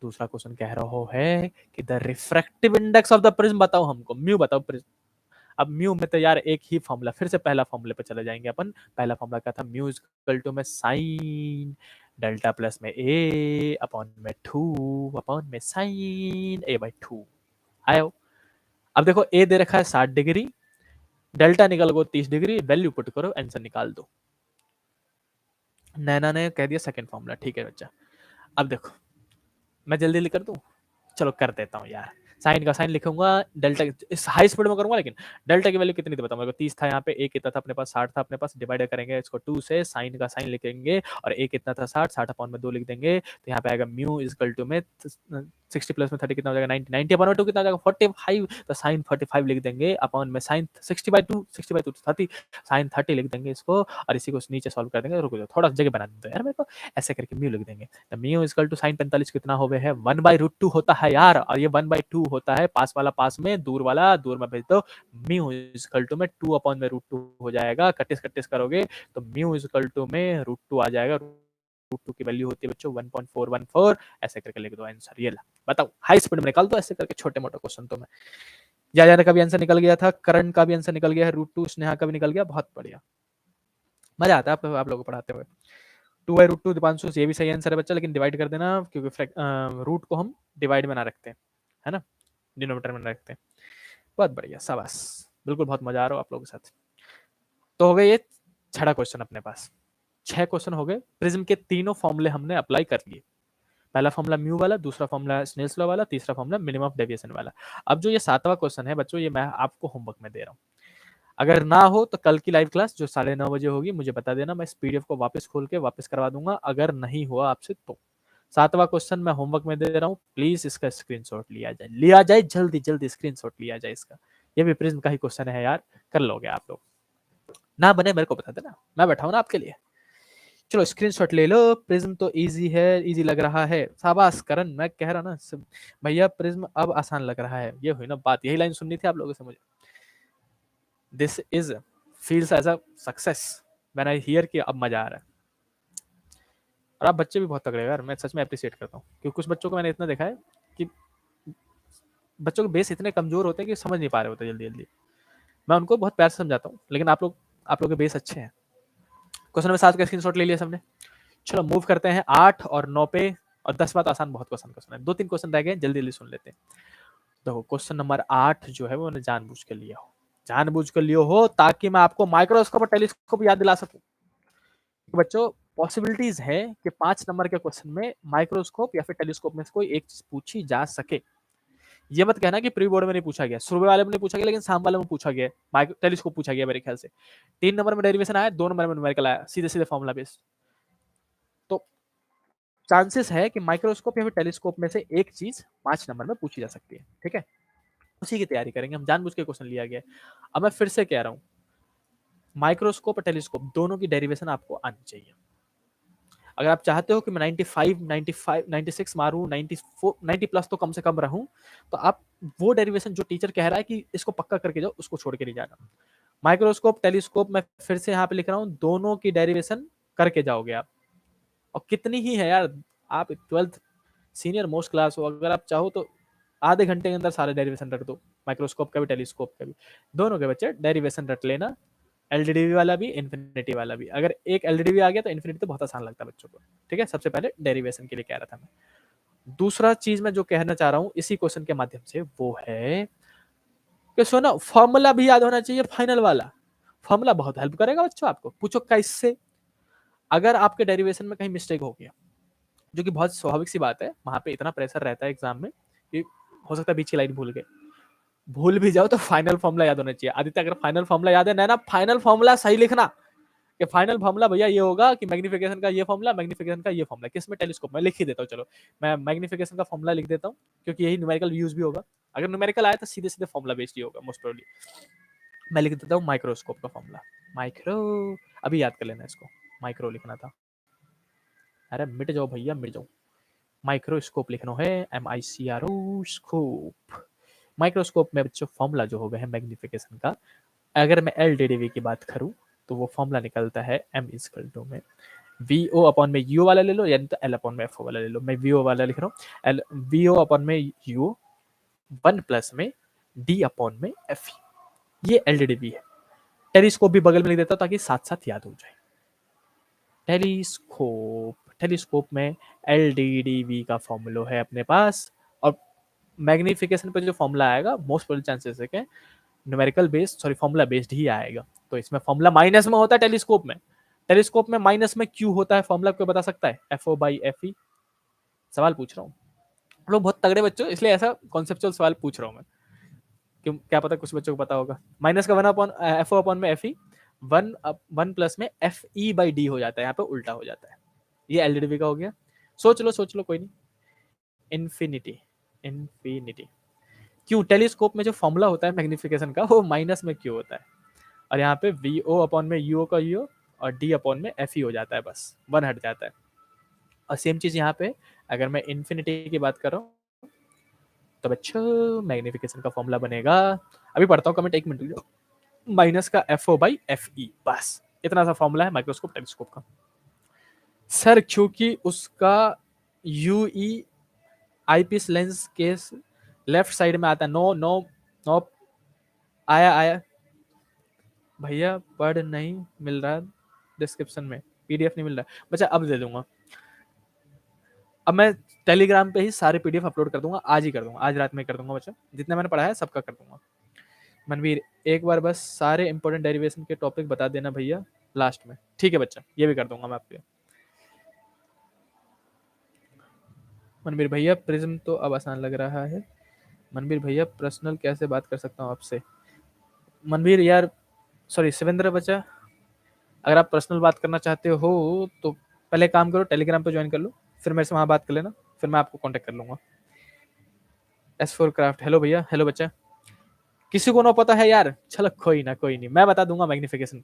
दूसरा क्वेश्चन कह रहा है कि the refractive index of the prism बताओ हमको, म्यू बताओ प्रिज्म। अब म्यू में तो यार एक ही फॉर्मूला, फिर से पहला फॉर्मूले पे चले जाएंगे अपन। पहला फॉर्मूला क्या था, म्यू इक्वल टू में साइन डेल्टा प्लस में ए अपॉन में 2 अपॉन में साइन ए बाई 2 आयो। अब देखो ए दे रखा है 60 डिग्री, डेल्टा निकल गो 30 डिग्री, वैल्यू पुट करो आंसर निकाल दो। नैना ने कह दिया सेकंड फॉर्मूला, ठीक है बच्चा। अब देखो मैं जल्दी जल्दी कर दूं, चलो कर देता हूँ यार। साइन का साइन लिखूंगा, डेल्टा इस हाई स्पीड में करूंगा, लेकिन डेल्टा की वैल्यू कितनी थी बताओ मेरे को, 30 था यहाँ पे, ए कितना था अपने पास 60 था अपने पास, डिवाइड करेंगे इसको 2 से, साइन का साइन लिखेंगे और ए कितना था 60, 60 अपॉन में 2 लिख देंगे, तो यहाँ पे आएगा म्यू इक्वल टू में 60 प्लस में 30 कितना हो जाएगा 90, 90 अपॉन में 2 कितना हो जाएगा 45, तो साइन 45 लिख देंगे अपॉन में साइन 60/2, 60/2 30, साइन 30 लिख देंगे इसको, और इसी को नीचे सॉल्व कर देंगे। रुको जाओ थोड़ा जगह बना देते यार मेरे को, ऐसे करके म्यू लिख देंगे। तो म्यू इक्वल टू साइन 45 कितना हो गया है 1/√2 होता है यार, और ये 1/2 होता है, पास वाला पास में, दूर वाला दूर में भेज दो। म्यू इक्वल टू में 2 अपॉन में √2 हो जाएगा, कटिस कटिस करोगे तो म्यू इक्वल टू में √2 आ जाएगा। √2 की वैल्यू होती है बच्चों 1.414, ऐसे करके लिख दो आंसर। ये ला बताओ, हाई स्पीड में निकाल दो ऐसे करके छोटे मोटे क्वेश्चन। तो मैं जाने का भी आंसर निकल गया था, करण का भी आंसर निकल गया है, √2 स्नेहा का भी निकल गया, बहुत बढ़िया, मजा आता है आप लोगों को पढ़ाते हुए। 2/√2 दीपांशु, ये भी सही आंसर है बच्चा, लेकिन डिवाइड कर देना क्योंकि रूट को हम डिवाइड में ना रखते हैं, है ना, डिनोमिनेटर में रखते हैं। बहुत बढ़िया शाबाश, बिल्कुल बहुत मजा आ रहा हो आप लोगों के साथ। तो हो गए ये 6 क्वेश्चन अपने पास, 6 क्वेश्चन हो गए। प्रिज्म के तीनों फॉर्मूले हमने अप्लाई कर लिए, पहला फॉर्मूला म्यू वाला, दूसरा फॉर्मूला स्नेल्स लॉ वाला, तीसरा फॉर्मूला मिनिमम ऑफ डेविएशन वाला। अब जो ये 7वां क्वेश्चन है बच्चों, ये मैं आपको होमवर्क में दे रहा हूँ। अगर ना हो तो कल की लाइव क्लास जो 9:30 बजे होगी मुझे बता देना, मैं इस पीडीएफ को वापस खोल के वापस करवा दूंगा, अगर नहीं हुआ आपसे तो। 7वां क्वेश्चन मैं होमवर्क में दे रहा हूँ, प्लीज इसका स्क्रीनशॉट लिया जाए जल्दी जल्दी स्क्रीनशॉट लिया जाए इसका। ये भी प्रिज्म का ही क्वेश्चन है यार, कर लोगे आप लोग, ना बने मेरे को बता देना, मैं बैठा हूँ ना आपके लिए। चलो स्क्रीनशॉट ले लो। प्रिज्म तो इजी है, इजी लग रहा है, शाबाश करण, मैं कह रहा ना भैया प्रिज्म अब आसान लग रहा है। ये हुई ना बात, यही लाइन सुननी थी आप लोगों से मुझे। This is feels as a success when I hear कि अब मजा आ रहा है। और आप बच्चे भी बहुत तगड़े यार, मैं सच में अप्रिशिएट करता हूँ, क्योंकि कुछ बच्चों को मैंने इतना देखा है कि बच्चों के बेस इतने कमजोर होते हैं कि समझ नहीं पा रहे होते जल्दी जल्दी। मैं उनको बहुत प्यार से समझाता हूँ, लेकिन आप लोग के बेस अच्छे हैं। क्वेश्चन नंबर 7 का स्क्रीनशॉट ले लिया सबने। चलो मूव करते हैं 8 और 9 पे, और 10 बात आसान बहुत क्वेश्चन है। 2-3 क्वेश्चन रह गए, जल्दी जल्दी सुन लेते हैं। देखो क्वेश्चन नंबर 8 जो है वो मैंने जानबूझ के लिया हो ताकि मैं आपको माइक्रोस्कोप और टेलीस्कोप याद दिला सकूं। तो बच्चों पॉसिबिलिटीज है कि 5 नंबर के क्वेश्चन में माइक्रोस्कोप या फिर टेलीस्कोप में से कोई एक चीज पूछी जा सके। ये मत कहना कि प्री बोर्ड में नहीं पूछा गया, सुबह वाले में नहीं पूछा गया, लेकिन शाम वाले में पूछा गया, माइक्रो टेलीस्कोप पूछा गया मेरे ख्याल से। 3 नंबर में डेरिवेशन आया, 2 नंबर में न्यूमेरिकल आया, सीधे सीधे फॉर्मूला बेस्ड। तो चांसेस है कि माइक्रोस्कोप या फिर टेलीस्कोप में से एक चीज 5 नंबर में पूछी जा सकती है। ठीक है, उसी की तैयारी करेंगे हम, जानबूझ के क्वेश्चन लिया गया। अब मैं फिर से कह रहा हूं, माइक्रोस्कोप और टेलीस्कोप दोनों की डेरिवेशन आपको आनी चाहिए। अगर आप चाहते हो कि मैं 95, 96 मारूं, 94, 90 प्लस तो कम से कम रहूं, तो आप वो डेरिवेशन जो टीचर कह रहा है कि इसको पक्का करके जाओ, उसको छोड़ के नहीं जाना। माइक्रोस्कोप टेलीस्कोप मैं फिर से यहाँ पे लिख रहा हूँ, दोनों की डेरिवेशन करके जाओगे आप। और कितनी ही है यार, आप 12th सीनियर मोस्ट क्लास हो, अगर आप चाहो तो आधे घंटे के अंदर सारे डेरिवेशन रख दो, माइक्रोस्कोप का भी टेलीस्कोप का भी। दोनों के बच्चे डेरिवेशन रट लेना, एलडीडीवी वाला भी, इन्फिनिटी वाला भी। अगर एक एलडीडीवी आ गया तो इन्फिनिटी तो बहुत आसान लगता है बच्चों को। ठीक है, सबसे पहले डेरिवेशन के लिए कह रहा था मैं। दूसरा चीज मैं जो कहना चाह रहा हूं इसी क्वेश्चन के माध्यम से, वो है कि सुनो, फॉर्मूला भी याद होना चाहिए फाइनल वाला। फॉर्मूला बहुत हेल्प करेगा बच्चों आपको। पूछो कैसे? अगर आपके डेरिवेशन में कहीं मिस्टेक हो गया, जो कि बहुत स्वाभाविक सी बात है, वहां पे इतना प्रेशर रहता है एग्जाम में कि हो सकता है बीच की लाइन भूल गए, भूल भी जाओ तो फाइनल फॉर्मूला याद होना चाहिए। आदित्य अगर फाइनल फॉर्मूला याद है ना, फाइनल फॉर्मूला सही लिखना कि फाइनल फॉर्मूला भैया ये होगा कि मैग्निफिकेशन का ये फॉर्मूला, मैग्निफिकेशन का ये फॉर्मूला, किसमें? टेलीस्कोप में। लिख ही देता हूँ, चलो मैं मैग्निफिकेशन का फॉर्मूला लिख देता हूँ, क्योंकि यही न्यूमेरिकल यूज भी होगा। अगर न्यूमेरिकल आया तो सीधे सीधे फॉर्मूला बेस्ड ही होगा मोस्ट प्रोबेबली। मैं लिख देता हूँ माइक्रोस्कोप का फॉर्मूला, माइक्रो, अभी याद कर लेना इसको, माइक्रो लिखना था। अरे मिट जाओ भैया, मिट जाओ। माइक्रोस्कोप लिखना है, MICRO स्कोप। माइक्रोस्कोप में बच्चों फॉर्मूला जो होगा है मैग्निफिकेशन का, अगर मैं LDDV की बात करूं तो वो फॉर्मूला निकलता है M इक्वल टू में VO अपॉन में U वाला ले लो, यानी तो L अपॉन में FO वाला ले लो। मैं VO वाला लिख रहा हूँ, VO अपॉन में U 1 प्लस में D अपॉन में FE। ये LDDV है। टेलीस्कोप भी बगल में लिख देता हूं ताकि साथ साथ याद हो जाए। टेलीस्कोप में LDDV का फॉर्मूला है अपने पास, और मैग्निफिकेशन पे जो फॉर्मूला आएगा मोस्ट प्रोबेबल चांसेस है कि numerical based, sorry formula based ही आएगा। तो इसमें फॉर्मूला माइनस में होता है टेलीस्कोप में। टेलीस्कोप में माइनस में क्यों होता है फॉर्मूला, कोई बता सकता है? FO/FE। सवाल पूछ रहा हूँ, लोग बहुत तगड़े बच्चों, इसलिए ऐसा कॉन्सेप्चुअल सवाल पूछ रहा हूँ मैं, क्यों क्या पता कुछ बच्चों को पता होगा। माइनस का 1 अपॉन FO अपॉन में FE, 1 प्लस में FE/D हो जाता है, यहाँ पे उल्टा हो जाता है। ये LDDV का हो गया। सोच लो, कोई नहीं। इन्फिनिटी क्यों? टेलीस्कोप में जो फॉर्मूला होता है मैग्निफिकेशन का, वो माइनस में क्यों होता है? और यहाँ पे VO अपॉन में UO का UO और D अपॉन में FE हो जाता है, बस 1 हट जाता है। और सेम चीज यहाँ पे अगर मैं इन्फिनिटी की बात कर रहा हूँ तो बच्चों मैग्निफिकेशन का फॉर्मूला बनेगा, अभी पढ़ता हूँ कमेंट, 1 मिनट, माइनस का FO/FE, बस इतना सा फॉर्मूला है माइक्रोस्कोप टेलीस्कोप का। सर क्योंकि उसका UE आईपीस लेंस के लेफ्ट साइड में आता है। नो नो नो, आया भैया, पढ़ नहीं मिल रहा डिस्क्रिप्शन में, PDF नहीं मिल रहा बच्चा, अब दे दूंगा। अब मैं टेलीग्राम पे ही सारे PDF अपलोड कर दूंगा, आज ही कर दूंगा, आज रात में कर दूंगा बच्चा, जितना मैंने पढ़ा है सबका कर दूंगा। मनवीर एक बार बस सारे इंपॉर्टेंट डेरिवेशन के टॉपिक बता देना भैया लास्ट में। ठीक है बच्चा, ये भी कर दूंगा मैं आपके। मनवीर भैया प्रिज्म तो अब आसान लग रहा है। मनवीर भैया पर्सनल कैसे बात कर सकता हूँ आपसे? मनवीर यार, सॉरी शिवेंद्र बच्चा, अगर आप पर्सनल बात करना चाहते हो तो पहले काम करो, टेलीग्राम पे ज्वाइन कर लो, फिर मेरे से वहाँ बात कर लेना, फिर मैं आपको कांटेक्ट कर लूंगा। S4 क्राफ्ट, हेलो भैया, हेलो बच्चा। किसी को ना पता है यार, चलो कोई नहीं, मैं बता दूंगा मैग्निफिकेशन।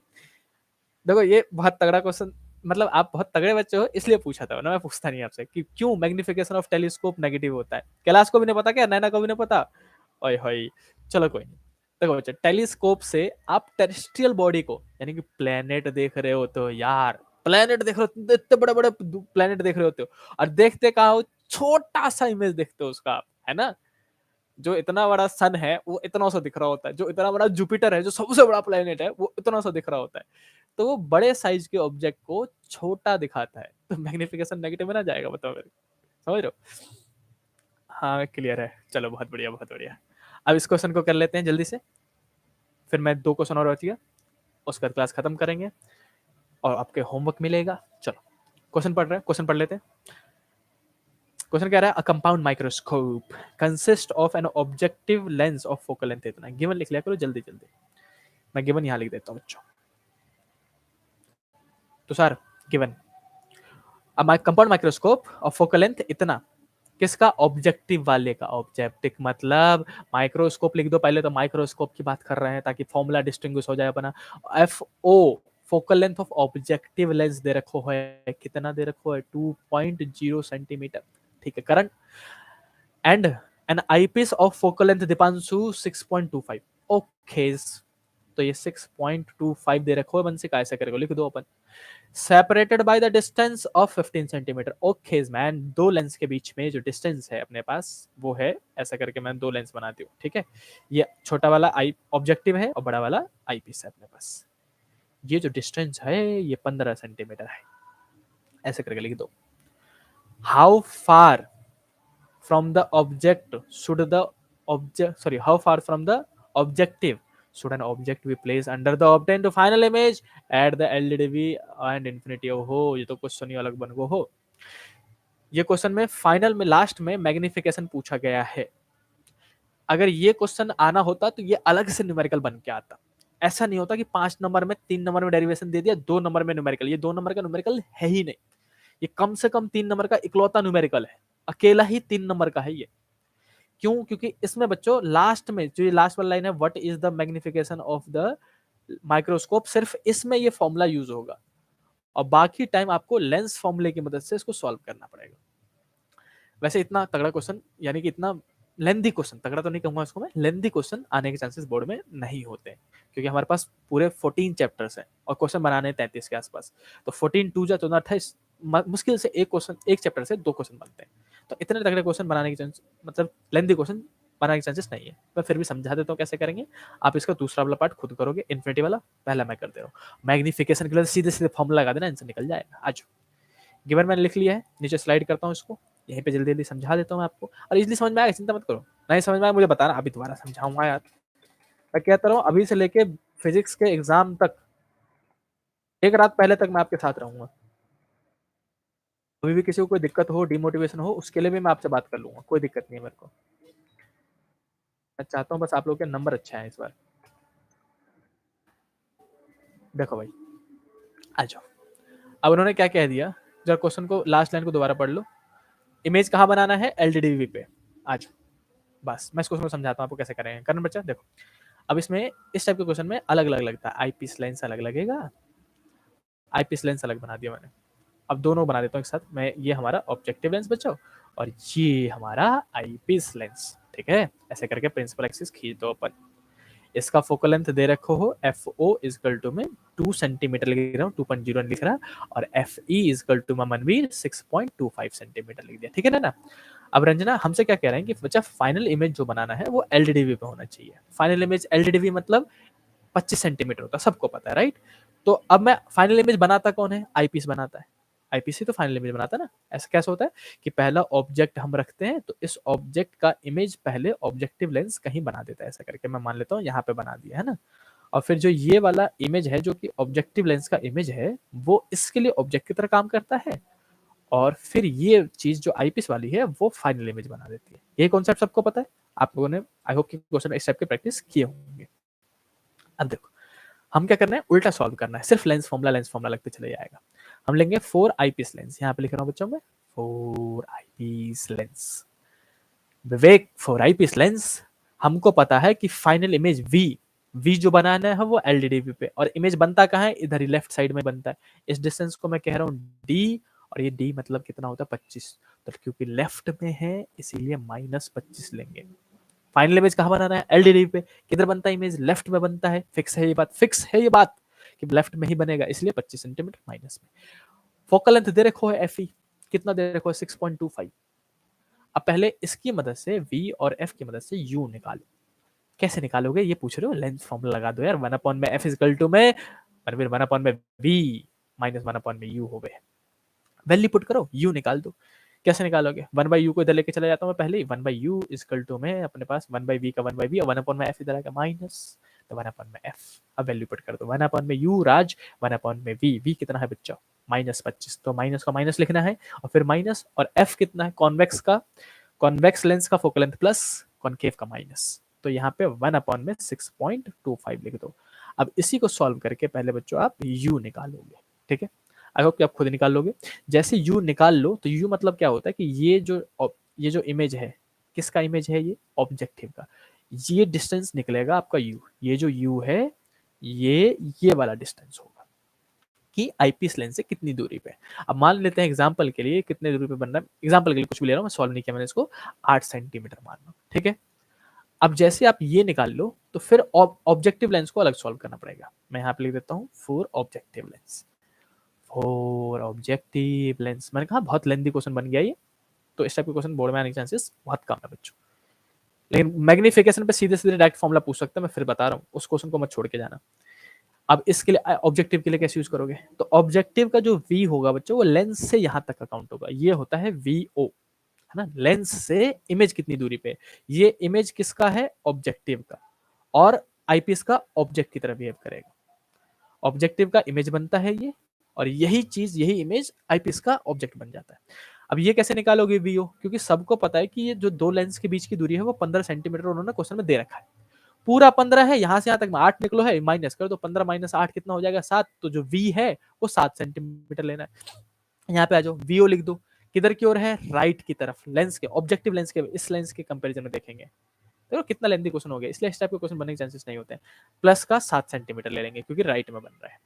देखो ये बहुत तगड़ा क्वेश्चन, मतलब आप बहुत तगड़े बच्चे हो इसलिए पूछा था ना, मैं पूछता नहीं आपसे कि क्यों मैग्निफिकेशन ऑफ टेलीस्कोप नेगेटिव होता है। कैलाश को भी नहीं पता क्या? नैना को भी नहीं पता? ओए होए, चलो कोई नहीं। देखो बच्चे, टेलीस्कोप से आप टेरेस्ट्रियल बॉडी को, यानी कि प्लेनेट देख रहे होते हो यार, प्लेनेट देख रहे हो, इतने बड़े बड़े प्लेनेट देख रहे होते हो, और देखते कहा हो, छोटा सा इमेज देखते हो उसका आप, है ना? जो इतना बड़ा सन है वो इतना सा दिख रहा होता है, जो इतना बड़ा जुपिटर है जो सबसे बड़ा प्लेनेट है वो इतना सा दिख रहा होता है। तो वो बड़े साइज के ऑब्जेक्ट को छोटा दिखाता है, तो मैग्निफिकेशन नेगेटिव में ना जाएगा, बताओ मेरे को, समझ रहे हो? हाँ क्लियर है, चलो बहुत बढ़िया बहुत बढ़िया। अब इस क्वेश्चन को कर लेते हैं जल्दी से, फिर मैं 2 क्वेश्चन और बच गया, उसका क्लास खत्म करेंगे और आपके होमवर्क मिलेगा। चलो क्वेश्चन पढ़ रहे हैं, क्वेश्चन पढ़ लेते हैं। क्वेश्चन कह रहा है a compound microscope consist of an objective lens of focal length इतना। गिवन लिख लिया करो जल्दी जल्दी, मैं गिवन यहाँ लिख देता हूँ बच्चों। तो sir given compound microscope of focal length इतना, किसका? ऑब्जेक्टिव वाले का। ऑब्जेक्टिव मतलब माइक्रोस्कोप लिख दो पहले, तो माइक्रोस्कोप की बात कर रहे हैं ताकि फॉर्मूला डिस्टिंग्विश हो जाए अपना। F O focal length of objective lens दे रखो है, कितना दे रखो है? 2.0 सेंटीमीटर, ठीक है। Current and an eyepiece of focal length Deepanshu 6.25। Okay, तो ये 6.25 दे रखो है, मन से कैसे करेगा लिख दो अपन। Separated by the distance of 15 centimetre. Okay man, दो लेंस के बीच में जो डिस्टेंस है अपने पास वो है, ऐसा करके मैं 2 लेंस बनाती हूँ, ठीक है। ये छोटा वाला आई ऑब्जेक्टिव है और बड़ा वाला आई पीस है अपने पास। ये जो डिस्टेंस है ये 15 सेंटीमीटर है, ऐसे करके लिख दो। How far from the object should the object, sorry, how far from the objective should an object be placed under the obtained final image at the LDV and infinity? हो, ये तो क्वेश्चन ही अलग बन गो हो। ये क्वेश्चन में फाइनल में लास्ट में मैग्निफिकेशन पूछा गया है। अगर ये क्वेश्चन आना होता तो ये अलग से न्यूमेरिकल बन के आता। ऐसा नहीं होता कि 5 नंबर में 3 नंबर में डेरिवेशन दे दिया, 2 नंबर में न्यूमेरिकल। ये 2 नंबर का न्यूमेरिकल है ही नहीं, ये कम से कम 3 नंबर का इकलौता न्यूमेरिकल है, अकेला ही 3 नंबर का है ये। क्यों? क्योंकि इसमें बच्चों लास्ट में जो ये लास्ट वाला लाइन है, what is the magnification of the microscope, सिर्फ इसमें ये फॉर्मूला यूज होगा और बाकी टाइम आपको लेंस फॉर्मूले की मदद से इसको सॉल्व करना पड़ेगा। वैसे इतना तगड़ा क्वेश्चन, यानी कि इतना लेंदी क्वेश्चन, तगड़ा तो नहीं कहूंगा इसको मैं, लेंदी क्वेश्चन आने के चांसेस बोर्ड में नहीं होते, क्योंकि हमारे पास पूरे 14 चैप्टर्स हैं और क्वेश्चन बनाने 33 के आसपास। तो 14 2 जा 28, मुश्किल से एक क्वेश्चन, एक चैप्टर से 2 क्वेश्चन बनते हैं। तो इतने तगड़े क्वेश्चन बनाने के चांस, मतलब लेंदी क्वेश्चन बनाने के चांसेस नहीं है। मैं फिर भी समझा देता हूँ कैसे करेंगे। आप इसका दूसरा वाला पार्ट खुद करोगे, इन्फिनिटी वाला पहला मैं कर दे रहा हूँ। मैग्निफिकेशन के लिए सीधे सीधे फॉर्मूला लगा देना, आंसर निकल जाएगा। आज गिवन मैंने लिख लिया है, नीचे स्लाइड करता हूँ इसको, यहीं पे जल्दी जल्दी समझा देता हूँ मैं आपको, और इजली समझ में आएगा, चिंता मत करो। नहीं समझ में आया मुझे बताना, अभी दोबारा समझाऊंगा यार। मैं कहता रहा हूँ अभी से लेके फिजिक्स के एग्जाम तक, एक रात पहले तक मैं आपके साथ रहूंगा। अभी भी किसी को कोई दिक्कत हो, डिमोटिवेशन हो, उसके लिए भी मैं आपसे बात कर लूंगा, कोई दिक्कत नहीं है मेरे को। मैं चाहता हूँ बस आप लोग के नंबर अच्छा है इस बार। देखो भाई, आ जाओ। अब उन्होंने क्या कह दिया, जरा क्वेश्चन को लास्ट लाइन को दोबारा पढ़ लो। इमेज कहाँ बनाना है? एलडीडीवी पे। आज बस मैं इस क्वेश्चन को समझाता हूँ आपको कैसे करेंगे। करना बच्चा, देखो अब इसमें इस टाइप के क्वेश्चन में अलग अलग लगता है, आईपीस लेंस अलग लगेगा, आईपीस लेंस अलग बना दिया मैंने। अब दोनों बना देता हूँ एक साथ मैं। ये हमारा ऑब्जेक्टिव लेंस बच्चों और ये हमारा आईपीस लेंस, ठीक है। ऐसे करके प्रिंसिपल एक्सिस खींच दो अपन। इसका फोकल लेंथ दे रखो हो, एफ ओ इजकल टू में 2 सेंटीमीटर लिख रहा हूँ, 2.0 लिख रहा, और F E is equal to Manveer 6.25 centimetre लिख दिया, ठीक है ना। अब रंजना हमसे क्या कह रहे हैं कि बच्चा फाइनल इमेज जो बनाना है वो एलडीडीवी पे होना चाहिए। फाइनल इमेज एलडीडीवी मतलब 25 सेंटीमीटर होता है, सबको पता है, राइट। तो अब मैं फाइनल इमेज बनाता कौन है? आईपीस बनाता है। आईपीसी तो फाइनल इमेज बनाता है ना। ऐसा कैसे होता है कि पहला ऑब्जेक्ट हम रखते हैं, तो इस ऑब्जेक्ट का इमेज पहले ऑब्जेक्टिव लेंस कहीं बना देता है, ऐसा करके मैं मान लेता हूँ यहाँ पे बना दिया है ना। और फिर जो ये वाला इमेज है जो कि ऑब्जेक्टिव लेंस का इमेज है, वो इसके लिए ऑब्जेक्ट की तरह काम करता है, और फिर ये चीज जो आईपीएस वाली है वो फाइनल इमेज बना देती है। ये कॉन्सेप्ट सबको पता है? आप लोगों ने आई होप कि क्वेश्चन इस टाइप के प्रैक्टिस किए होंगे। अब देखो हम क्या करना है, उल्टा सॉल्व करना है, सिर्फ लेंस फॉर्मूला लगते चले जाएगा। हम लेंगे 4 आईपीस लेंस, यहाँ पे लिख रहा हूँ बच्चों में 4 आईपीस लेंस। विवेक 4 आईपीस लेंस, हमको पता है कि फाइनल इमेज वी जो बनाना है वो एलडीडीवी पे, और इमेज बनता कहाँ है? इधर ही लेफ्ट साइड में बनता है। इस डिस्टेंस को मैं कह रहा हूँ डी, और ये डी मतलब कितना होता है? 25। तो क्योंकि लेफ्ट में है इसीलिए -25 लेंगे। फाइनल इमेज कहाँ बनाना है? एलडीडीवी पे। किधर बनता है इमेज? लेफ्ट में बनता है। फिक्स है ये बात, फिक्स है ये बात कि लेफ्ट में ही बनेगा, इसलिए 25 सेंटीमीटर माइनस में। फोकल लेंथ दे रखो है एफ ई, कितना दे रखो है? 6.25। अब पहले इसकी मदद से v और f की मदद से u निकालो। कैसे निकालोगे ये पूछ रहे हो, लेंथ फॉर्मूला लगा दो यार, 1 अपॉन में f इक्वल टू में फिर 1 अपॉन में v माइनस 1 अपॉन में u हो गए। वैल्यू पुट करो, u निकाल दो। कैसे निकालोगे, 1 बाई यू को इधर लेके चला जाता हूँ मैं पहले ही, 1 बाई यू इक्वल टू में अपने पास 1 बाई वी का 1 बाई वी और 1 अपॉन में एफ इधर आएगा माइनस, तो 1 अपॉन में एफ। अब वैल्यू पुट कर दो, 1 अपॉन में यू राज, 1 अपॉन में वी कितना है बच्चा, -25, तो माइनस का माइनस लिखना है और फिर माइनस, और एफ कितना है कॉन्वेक्स का, कॉन्वेक्स लेंस का फोकल लेंथ प्लस कॉनकेव का माइनस, तो यहाँ पे 1 अपॉन में 6.25 लिख दो। अब इसी को सॉल्व करके पहले बच्चों आप u निकालोगे, ठीक है। आई होप कि आप खुद निकाल लोगे। जैसे u निकाल लो तो u मतलब क्या होता है कि ये जो इमेज है, किसका इमेज है, ये ऑब्जेक्टिव का, ये डिस्टेंस निकलेगा आपका u, ये जो u है ये वाला डिस्टेंस होगा कि आईपीस लेंस से कितनी दूरी पे। अब मान लेते हैं एग्जांपल के लिए कितने दूरी पे बन रहा है, एग्जांपल के लिए कुछ भी ले रहा हूँ मैं, सॉल्व नहीं किया मैंने इसको, 8 सेंटीमीटर मान लो, ठीक है। अब जैसे आप ये निकाल लो तो फिर ऑब्जेक्टिव लेंस को अलग सॉल्व करना पड़ेगा। मैं यहाँ पे लिख देता हूँ for objective lens, for objective lens. मैंने कहा बहुत लेंथी क्वेश्चन बन गया ये, तो इस टाइप के क्वेश्चन बोर्ड में आने के चांसेस बहुत कम है बच्चों। लेकिन मैग्निफिकेशन पे सीधे सीधे डायरेक्ट फॉर्मूला पूछ सकते हैं, मैं फिर बता रहा हूँ, उस क्वेश्चन को मत छोड़ के जाना। अब इसके लिए ऑब्जेक्टिव के लिए कैसे यूज करोगे, तो ऑब्जेक्टिव का जो v होगा बच्चों वो लेंस से यहाँ तक का काउंट होगा, ये होता है vo, है ना, लेंस से इमेज कितनी दूरी पे, ये इमेज किसका है, ऑब्जेक्टिव का, और आईपीएस का ऑब्जेक्ट की तरह बिहेव करेगा। ऑब्जेक्टिव का इमेज बनता है ये, और यही चीज यही इमेज आईपीएस का ऑब्जेक्ट बन जाता है। अब ये कैसे निकालोगे वीओ, क्योंकि सबको पता है कि ये जो दो लेंस के बीच की दूरी है वो 15 सेंटीमीटर उन्होंने क्वेश्चन में दे रखा है, पूरा 15 है, यहाँ से यहाँ तक 8 निकलो है, माइनस कर दो, 15 माइनस 8 कितना हो जाएगा 7, तो जो v है वो 7 सेंटीमीटर लेना है। यहाँ पे आ जाओ, vo लिख दो, किधर की ओर है, राइट की तरफ, लेंस के, ऑब्जेक्टिव लेंस के, इस लेंस के कंपैरिजन में देखेंगे। देखो कितना लेंथी क्वेश्चन हो गया, इसलिए इस टाइप के क्वेश्चन बनने के चांसेस नहीं होते हैं। प्लस का 7 सेंटीमीटर ले लेंगे क्योंकि राइट में बन रहा है।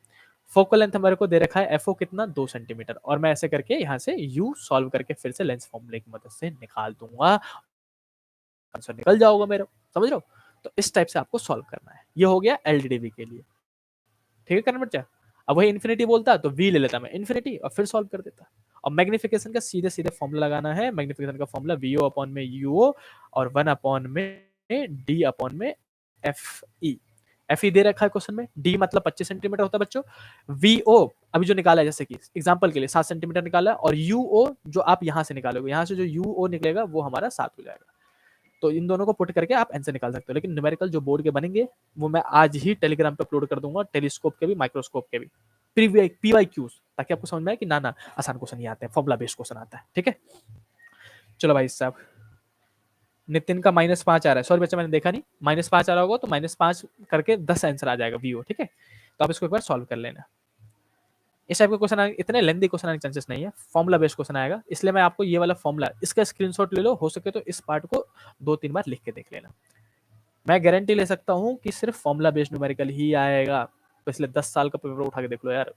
फोकल लेंथ हमारे को दे रखा है एफओ कितना 2 सेंटीमीटर, और मैं ऐसे करके यहाँ से u सॉल्व करके फिर से लेंस फॉर्मूले की मदद से निकाल दूंगा, आंसर निकल जाओगा मेरा, समझ रहे हो। तो इस टाइप से आपको सॉल्व करना है। ये हो गया एलडीडीबी के लिए, ठीक है करंट बच्चा। अब वही इन्फिनिटी बोलता तो v ले लेता मैं इन्फिनिटी और फिर सॉल्व कर देता। और मैग्निफिकेशन का सीधे सीधे फॉर्मूला लगाना है, मैग्निफिकेशन का फॉर्मूला vo अपॉन में uo और 1 अपॉन में d अपॉन में fe। fe दे रखा है क्वेश्चन में, d मतलब 25 सेंटीमीटर होता है बच्चों, vo अभी जो निकाला है जैसे कि एग्जांपल के लिए 7 सेंटीमीटर निकाला है, और uo जो आप यहां से निकालोगे, यहां से जो uo निकलेगा वो हमारा 7 हो जाएगा। तो इन दोनों को पुट करके आप आंसर निकाल सकते हो। लेकिन न्यूमेरिकल जो बोर्ड के बनेंगे वो मैं आज ही टेलीग्राम पे अपलोड कर दूंगा, टेलीस्कोप के भी माइक्रोस्कोप के भी PYQs, ताकि आपको समझ में आए कि ना आसान क्वेश्चन ही आते हैं, फॉर्मुला बेस्ड क्वेश्चन आता है, ठीक है। चलो भाई साहब, नितिन का -5 आ रहा है, सॉरी बच्चा मैंने देखा नहीं, -5 आ रहा होगा तो -5 करके 10 आंसर आ जाएगा वीओ, ठीक है। तो आप इसको एक बार सॉल्व कर लेना। इस टाइप के क्वेश्चन इतने लेंथी क्वेश्चन आने के चांसेस नहीं है, फॉर्मुला बेस्ड क्वेश्चन आएगा, इसलिए मैं आपको ये वाला फॉर्मुला, इसका स्क्रीनशॉट ले लो, हो सके तो इस पार्ट को 2-3 बार लिख के देख लेना। मैं गारंटी ले सकता हूँ कि सिर्फ फॉर्मुला बेस्ड न्यूमेरिकल ही आएगा। पिछले 10 साल का पेपर उठा के देख लो यार,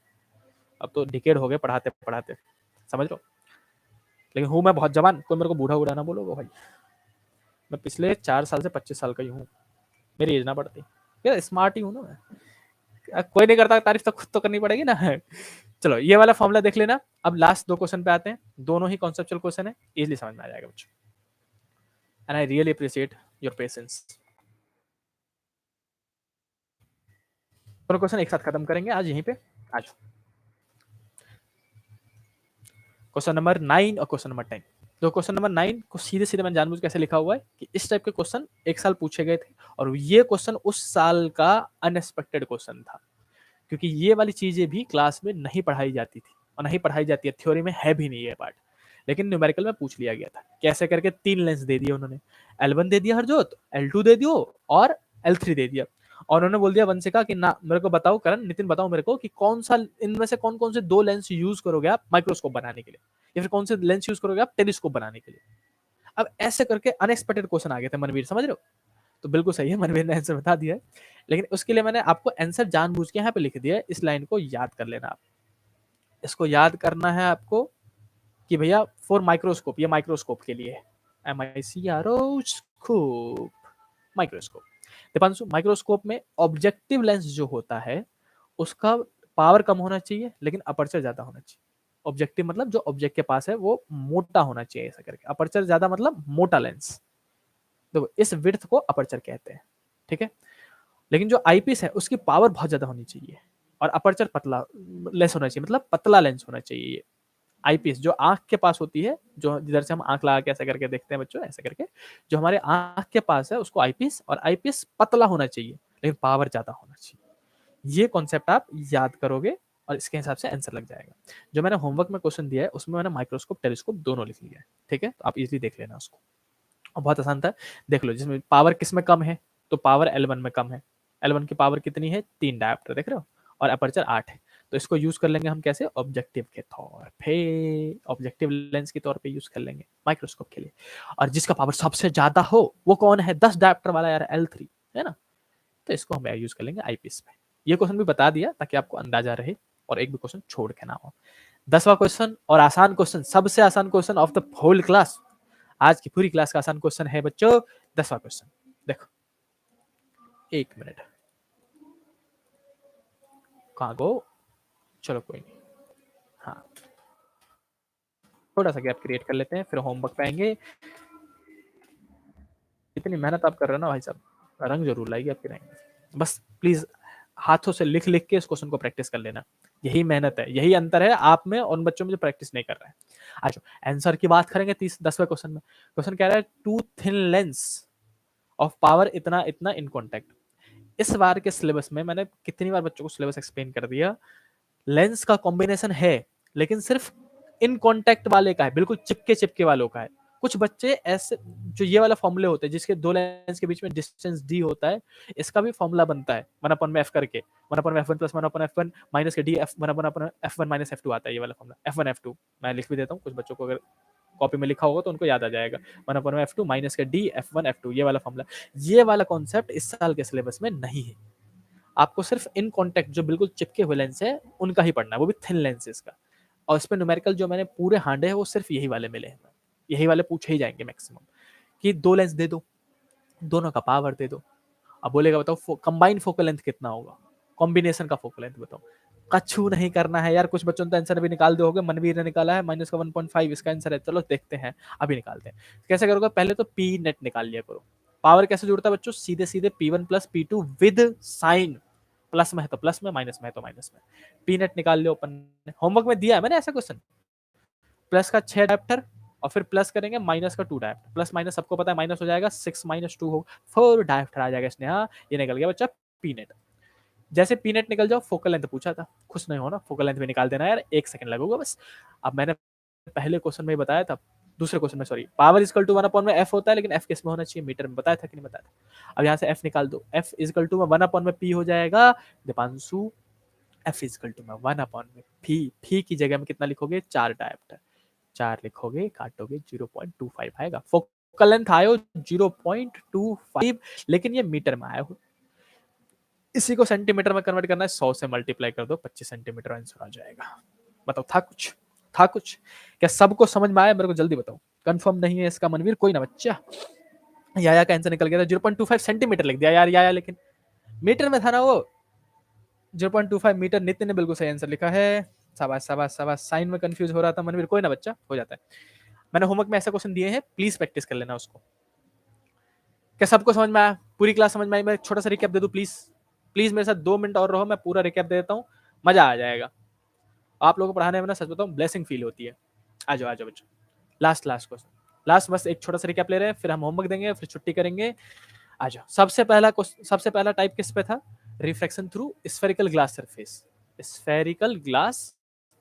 अब तो डिकेड हो गए पढ़ाते पढ़ाते, समझ लो। लेकिन हूँ मैं बहुत जवान, कोई मेरे को बूढ़ा बूढ़ा ना बोलोगे भाई, मैं पिछले 4 साल से 25 साल का ही हूँ, मेरी एज ना बढ़ती यार, स्मार्ट ही हूँ ना मैं, कोई नहीं करता तारीफ तो खुद तो करनी पड़ेगी ना। चलो ये वाला फॉर्मुला देख लेना। अब लास्ट 2 क्वेश्चन पे आते हैं, दोनों ही कॉन्सेप्चुअल क्वेश्चन है, इजीली समझ में आ जाएगा बच्चों, and I really appreciate your patience. दोनों क्वेश्चन एक साथ खत्म करेंगे आज यहीं पे, आज क्वेश्चन नंबर 9 और क्वेश्चन नंबर 10। तो क्वेश्चन नंबर 9 को सीधे सीधे मैंने जानबूझ कैसे लिखा हुआ है कि इस टाइप के क्वेश्चन एक साल पूछे गए थे, और ये क्वेश्चन उस साल का अनएक्सपेक्टेड क्वेश्चन था, क्योंकि ये वाली चीजें भी क्लास में नहीं पढ़ाई जाती थी और नहीं पढ़ाई जाती है, थ्योरी में है भी नहीं ये पार्ट, लेकिन न्यूमेरिकल में पूछ लिया गया था। कैसे करके 3 लेंस दे दिए उन्होंने, L1 दे दिया हरजोत, L2 दे दियो और L3 दे दिया, और उन्होंने बोल दिया वंशिका कि ना मेरे को बताओ, करण नितिन बताओ मेरे को कि कौन सा इनमें से कौन कौन से 2 लेंस यूज करोगे आप माइक्रोस्कोप बनाने के लिए, या फिर कौन से लेंस यूज करोगे आप टेलीस्कोप बनाने के लिए। अब ऐसे करके अनएक्सपेक्टेड क्वेश्चन आ गए थे मनवीर, समझ रहे हो। तो बिल्कुल सही है, मनवीर ने आंसर बता दिया है, लेकिन उसके लिए मैंने आपको आंसर जानबूझ के यहाँ पे लिख दिया है, इस लाइन को याद कर लेना। आप इसको याद करना है आपको कि भैया फॉर माइक्रोस्कोप, ये माइक्रोस्कोप के लिए है, MICRO scope, microscope. Deepanshu microscope में ऑब्जेक्टिव लेंस जो होता है उसका पावर कम होना चाहिए लेकिन अपर्चर ज्यादा होना चाहिए, ऑब्जेक्टिव मतलब जो ऑब्जेक्ट के पास है वो मोटा होना चाहिए ऐसा करके, अपर्चर ज्यादा मतलब मोटा लेंस। देखो इस विड्थ को अपर्चर कहते हैं, ठीक है। लेकिन जो आईपीस है उसकी पावर बहुत ज्यादा होनी चाहिए और अपर्चर पतला लेंस होना चाहिए, मतलब पतला लेंस होना चाहिए। आईपीस जो आंख के पास होती है, जो जिधर से हम आंख लगा के ऐसा करके देखते हैं बच्चों, ऐसा करके जो हमारे आंख के पास है उसको आईपीस, और आईपीस पतला होना चाहिए लेकिन पावर ज्यादा होना चाहिए। ये कॉन्सेप्ट आप याद करोगे और इसके हिसाब से आंसर लग जाएगा। जो मैंने होमवर्क में क्वेश्चन दिया है उसमें मैंने माइक्रोस्कोप टेलीस्कोप दोनों लिख लिया है, ठीक है, तो आप इजीली देख लेना उसको। और बहुत आसान था, देख लो जिसमें पावर किस में कम है, तो पावर L1 में कम है। L1 की पावर कितनी है, 3 डायोप्टर, देख रहे हो, और अपर्चर 8 है। तो इसको यूज कर लेंगे हम कैसे, ऑब्जेक्टिव के तौर पे, ऑब्जेक्टिव लेंस के तौर पे यूज कर लेंगे माइक्रोस्कोप के लिए। और जिसका पावर सबसे ज्यादा हो वो कौन है, 10 डायोप्टर वाला यार, L3 है ना। तो इसको हम यूज कर लेंगे आईपीएस पे। ये क्वेश्चन भी बता दिया ताकि आपको अंदाजा रहे और एक भी क्वेश्चन छोड़ के ना हो। 10वां क्वेश्चन और आसान क्वेश्चन, सबसे आसान question of the whole class, आज की पूरी क्लास का आसान क्वेश्चन है बच्चों। 10वां क्वेश्चन देखो, 1 मिनट, कहाँ गो, चलो कोई नहीं, हाँ थोड़ा सा गैप क्रिएट कर लेते हैं फिर होमवर्क पे आएंगे। इतनी मेहनत आप कर रहे हो ना भाई साहब, रंग जरूर लाएगी आपके रहेंगे। बस प्लीज हाथों से लिख लिख के इस क्वेश्चन को प्रैक्टिस कर लेना, यही मेहनत है, यही अंतर है आप में और उन बच्चों में जो प्रैक्टिस नहीं कर रहे हैं। अच्छा आंसर की बात करेंगे 10वें क्वेश्चन में। क्वेश्चन कह रहा है two thin lens of power इतना इतना इन कॉन्टेक्ट। इस बार के सिलेबस में मैंने कितनी बार बच्चों को सिलेबस एक्सप्लेन कर दिया, लेंस का कॉम्बिनेशन है लेकिन सिर्फ इन कॉन्टेक्ट वाले का है, बिल्कुल चिपके चिपके वालों का है। कुछ बच्चे ऐसे जो ये वाला फॉर्मूले होते हैं जिसके दो लेंस के बीच में डिस्टेंस डी होता है, इसका भी फॉर्मूला बनता है 1 में एफ करके, 1 एफ वन प्लस 1 माइनस के D F 1 F one minus F2 आता है, ये वाला फॉर्मूला F1 F2 मैं लिख भी देता हूँ, कुछ बच्चों को अगर कॉपी में लिखा होगा तो उनको याद आ जाएगा। 1 F2 माइनस के डी F1 F2, ये वाला फॉर्मूला। ये वाला कॉन्सेप्ट इस साल के सिलेबस में नहीं है, आपको सिर्फ इन कॉन्टेक्ट जो बिल्कुल चिपके हुए लेंस है उनका ही पढ़ना है, वो भी थिन लेंसेज का। और इस पे न्यूमेरिकल जो मैंने पूरे हांडे हैं वो सिर्फ यही वाले मिले हैं, यही वाले पूछे ही जाएंगे मैक्सिमम, कि 2 लेंस दे दो, दोनों का पावर दे दो। अब बोलेगा बताओ कंबाइंड फोकल लेंथ कितना होगा, कॉम्बिनेशन का फोकल लेंथ बताओ। कछु नहीं करना है यार, कुछ बच्चों ने तो आंसर भी निकाल दोगे, मनवीर ने निकाला है माइनस का 1.5 इसका आंसर है, चलो देखते हैं अभी निकालते हैं। कैसे करोगे, पहले तो पी नेट निकाल लिया करो। पावर कैसे जुड़ता है बच्चों, सीधे सीधे P1 plus P2 with sign, plus में है तो प्लस में, माइनस में है तो माइनस में। पी नेट निकाल लियो, अपन ने होमवर्क में दिया है मैंने ऐसा क्वेश्चन, प्लस का 6 डायप्टर और फिर प्लस करेंगे माइनस का 2 डायप्टर, प्लस माइनस सबको पता है माइनस हो जाएगा, 6 माइनस 2 हो 4 डायप्टर आ जाएगा इसने, हाँ ये निकल गया बच्चा पी नेट। जैसे पी नेट निकल जाओ, फोकल लेंथ पूछा था, खुश नहीं हो ना, फोकल लेंथ भी निकाल देना यार, 1 सेकंड लगेगा बस। अब मैंने पहले क्वेश्चन में बताया था, दूसरे क्वेश्चन में सॉरी, पावर इजकल टू 1 में एफ होता है, लेकिन एफ किस में होना चाहिए, मीटर में, बताया था कि नहीं बताया था। अब यहाँ से एफ निकाल दो, एफ इजकल टू में 1 में पी हो जाएगा दीपांशु, एफ इजकल टू में 1 में फी की जगह में कितना लिखोगे, 4 डायप्टर, 4 लिखोगे, काटोगे 0.25 आएगा। फोकल लेंथ आयो 0.25, लेकिन ये मीटर में आया हो, इसी को सेंटीमीटर में कन्वर्ट करना है, 100 से मल्टीप्लाई कर दो, 25 सेंटीमीटर आंसर आ जाएगा। बताओ था कुछ, था कुछ, क्या सबको समझ में आया, मेरे को जल्दी बताओ। कंफर्म नहीं है इसका मनवीर, कोई ना बच्चा, याया का आंसर निकल गया था, 0.25 सेंटीमीटर लिख दिया यार याया, लेकिन मीटर में था ना वो, 0.25 मीटर। नितिन ने बिल्कुल सही आंसर लिखा है, शाबाश शाबाश शाबाश, साइन में कंफ्यूज हो रहा था मनवीर, कोई ना बच्चा, हो जाता है। मैंने होमवर्क में ऐसा क्वेश्चन दिए हैं, प्लीज प्रैक्टिस कर लेना उसको। क्या सबको समझ में आया, पूरी क्लास समझ में आई, मैं छोटा सा रिकैप दे दूं प्लीज, प्लीज मेरे साथ 2 मिनट और रहो, मैं पूरा रिकैप दे देता हूँ, मजा आ जाएगा। आप लोगों को पढ़ाने में ना सच बताऊं ब्लेसिंग फील होती है। आ जाओ बच्चों, लास्ट क्वेश्चन, लास्ट बस एक छोटा सा रिकैप ले रहे हैं, फिर हम होमवर्क देंगे, फिर छुट्टी करेंगे। आ जाओ, सबसे पहला टाइप किस पे था, refraction through spherical glass surface, spherical glass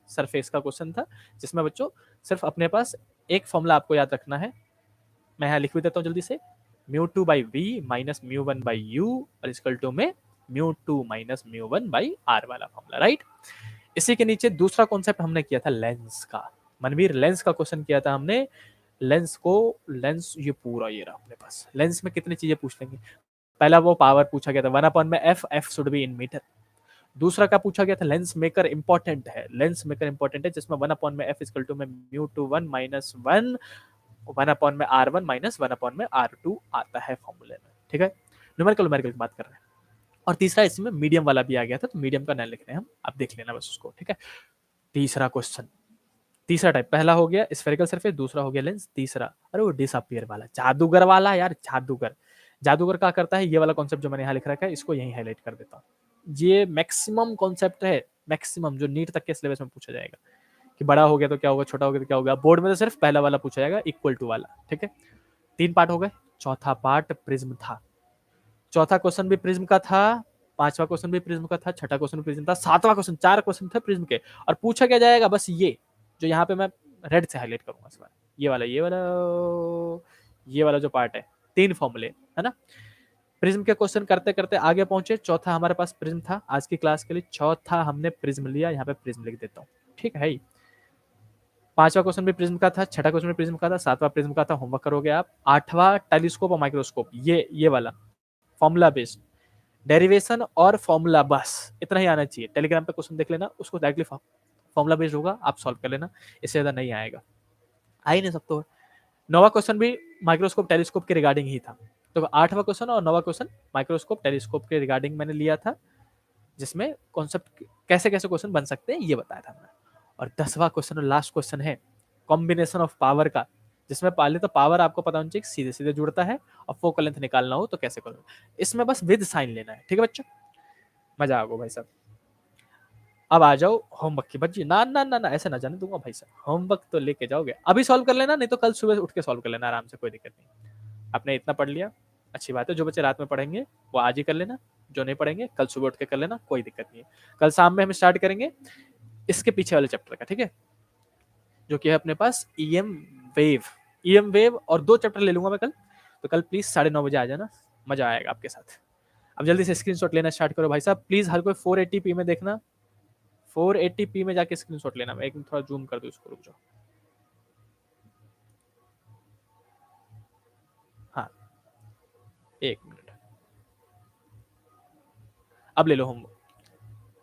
surface का क्वेश्चन था, जिसमें बच्चों सिर्फ अपने पास एक फॉर्मूला आपको याद रखना है, मैं यहाँ लिख भी देता हूँ जल्दी से, μ2 by v minus μ1 by u और इक्वल टू में μ2 माइनस μ1 by r वाला फॉर्मूला, राइट। इसी के नीचे दूसरा कॉन्सेप्ट हमने किया था लेंस का, मनवीर लेंस का क्वेश्चन किया था हमने, लेंस ये पूरा ये रहा अपने पास, लेंस में कितनी चीजें पूछ लेंगे। पहला वो पावर पूछा गया था 1 में f should be in metre. दूसरा क्या पूछा गया था, लेंस मेकर इंपॉर्टेंट है, लेंस मेकर इंपॉर्टेंट है, जिसमें 1 में एफ इक्वल टू में μ21 माइनस 1, 1 में R1 माइनस 1 में R2 आता है फॉर्मूले में, ठीक है। न्यूमेरिकल की बात कर रहे हैं। और तीसरा इसमें मीडियम वाला भी आ गया था, तो मीडियम का नाम लिख रहे हैं हम, आप देख लेना बस उसको, ठीक है। तीसरा क्वेश्चन, तीसरा टाइप, पहला हो गया स्फेरिकल सरफेस, दूसरा हो गया लेंस, तीसरा अरे वो डिसअपियर वाला, जादूगर वाला यार, जादूगर। जादूगर क्या करता है, ये वाला कॉन्सेप्ट जो मैंने यहाँ लिख रखा है इसको यहीं हाईलाइट कर देता हूँ। ये मैक्सिमम कॉन्सेप्ट है, मैक्सिमम जो नीट तक के सिलेबस में पूछा जाएगा कि बड़ा हो गया तो क्या होगा, छोटा हो गया तो क्या होगा। बोर्ड में तो सिर्फ पहला वाला पूछा जाएगा, इक्वल टू वाला। ठीक है, 3 पार्ट हो गए। चौथा पार्ट प्रिज्म था। चौथा क्वेश्चन भी प्रिज्म का था, पांचवा क्वेश्चन भी प्रिज्म का था, छठा क्वेश्चन भी प्रिज्म था, सातवां क्वेश्चन, 4 क्वेश्चन थे प्रिज्म के। और पूछा क्या जाएगा, बस ये जो यहाँ पे मैं रेड से हाईलाइट करूंगा इस बार, ये वाला जो पार्ट है, 3 फॉर्मूले है ना। प्रिज्म के क्वेश्चन करते करते आगे पहुंचे। चौथा हमारे पास प्रिज्म था आज की क्लास के लिए, चौथा हमने प्रिज्म लिया, यहाँ पे प्रिज्म लिख देता हूँ। ठीक है, पांचवा क्वेश्चन भी प्रिज्म का था, छठा क्वेश्चन भी प्रिज्म का था, सातवां प्रिज्म का था, होमवर्क करोगे आप। आठवां टेलीस्कोप और माइक्रोस्कोप, ये वाला फॉर्मूला बेस्ड डेरिवेशन और फॉर्मूला, बस इतना ही आना चाहिए। टेलीग्राम पे क्वेश्चन देख लेना, उसको डायरेक्टली फॉर्मूला बेस्ड होगा, आप सॉल्व कर लेना, इससे ज्यादा नहीं आएगा। आ ही नहीं सकता। नौवा क्वेश्चन भी माइक्रोस्कोप टेलीस्कोप के रिगार्डिंग ही था। तो 8वां क्वेश्चन और 9वां क्वेश्चन माइक्रोस्कोप टेलीस्कोप के रिगार्डिंग मैंने लिया था, जिसमें कॉन्सेप्ट कैसे कैसे क्वेश्चन बन सकते हैं ये बताया था मैंने। और 10वां क्वेश्चन और लास्ट क्वेश्चन है कॉम्बिनेशन ऑफ पावर का, जिसमें पहले तो पावर आपको पता होना चाहिए सीधे सीधे जुड़ता है, और फोकल लेंथ निकालना हो तो कैसे करो। इसमें बस विद साइन लेना है। ठीक है बच्चों, मजा आ गया भाई साहब। अब आ जाओ होमवर्क की बच्ची, ना ना ना ना ऐसे ना जाने दूंगा भाई साहब, होमवर्क तो लेके जाओगे, अभी सॉल्व कर लेना, नहीं तो कल सुबह उठ के सॉल्व कर लेना आराम से, कोई दिक्कत नहीं। आपने इतना पढ़ लिया, अच्छी बात है। जो बच्चे रात में पढ़ेंगे वो आज ही कर लेना, जो नहीं पढ़ेंगे कल सुबह उठ के कर लेना, कोई दिक्कत नहीं है। कल शाम में हम स्टार्ट करेंगे इसके पीछे वाले चैप्टर का, ठीक है, जो कि है अपने पास ईएम वेव और 2 चैप्टर ले लूंगा मैं कल। तो कल प्लीज 9:30 बजे आ जाना, मजा आएगा आपके साथ। अब जल्दी से स्क्रीनशॉट लेना स्टार्ट करो भाई साहब, प्लीज हर कोई 480p में देखना, 480p में जाके स्क्रीनशॉट लेना। मैं एक मिनट थोड़ा जूम कर दूं इसको, रुक जाओ। हाँ, एक मिनट, अब ले लो होमवर्क।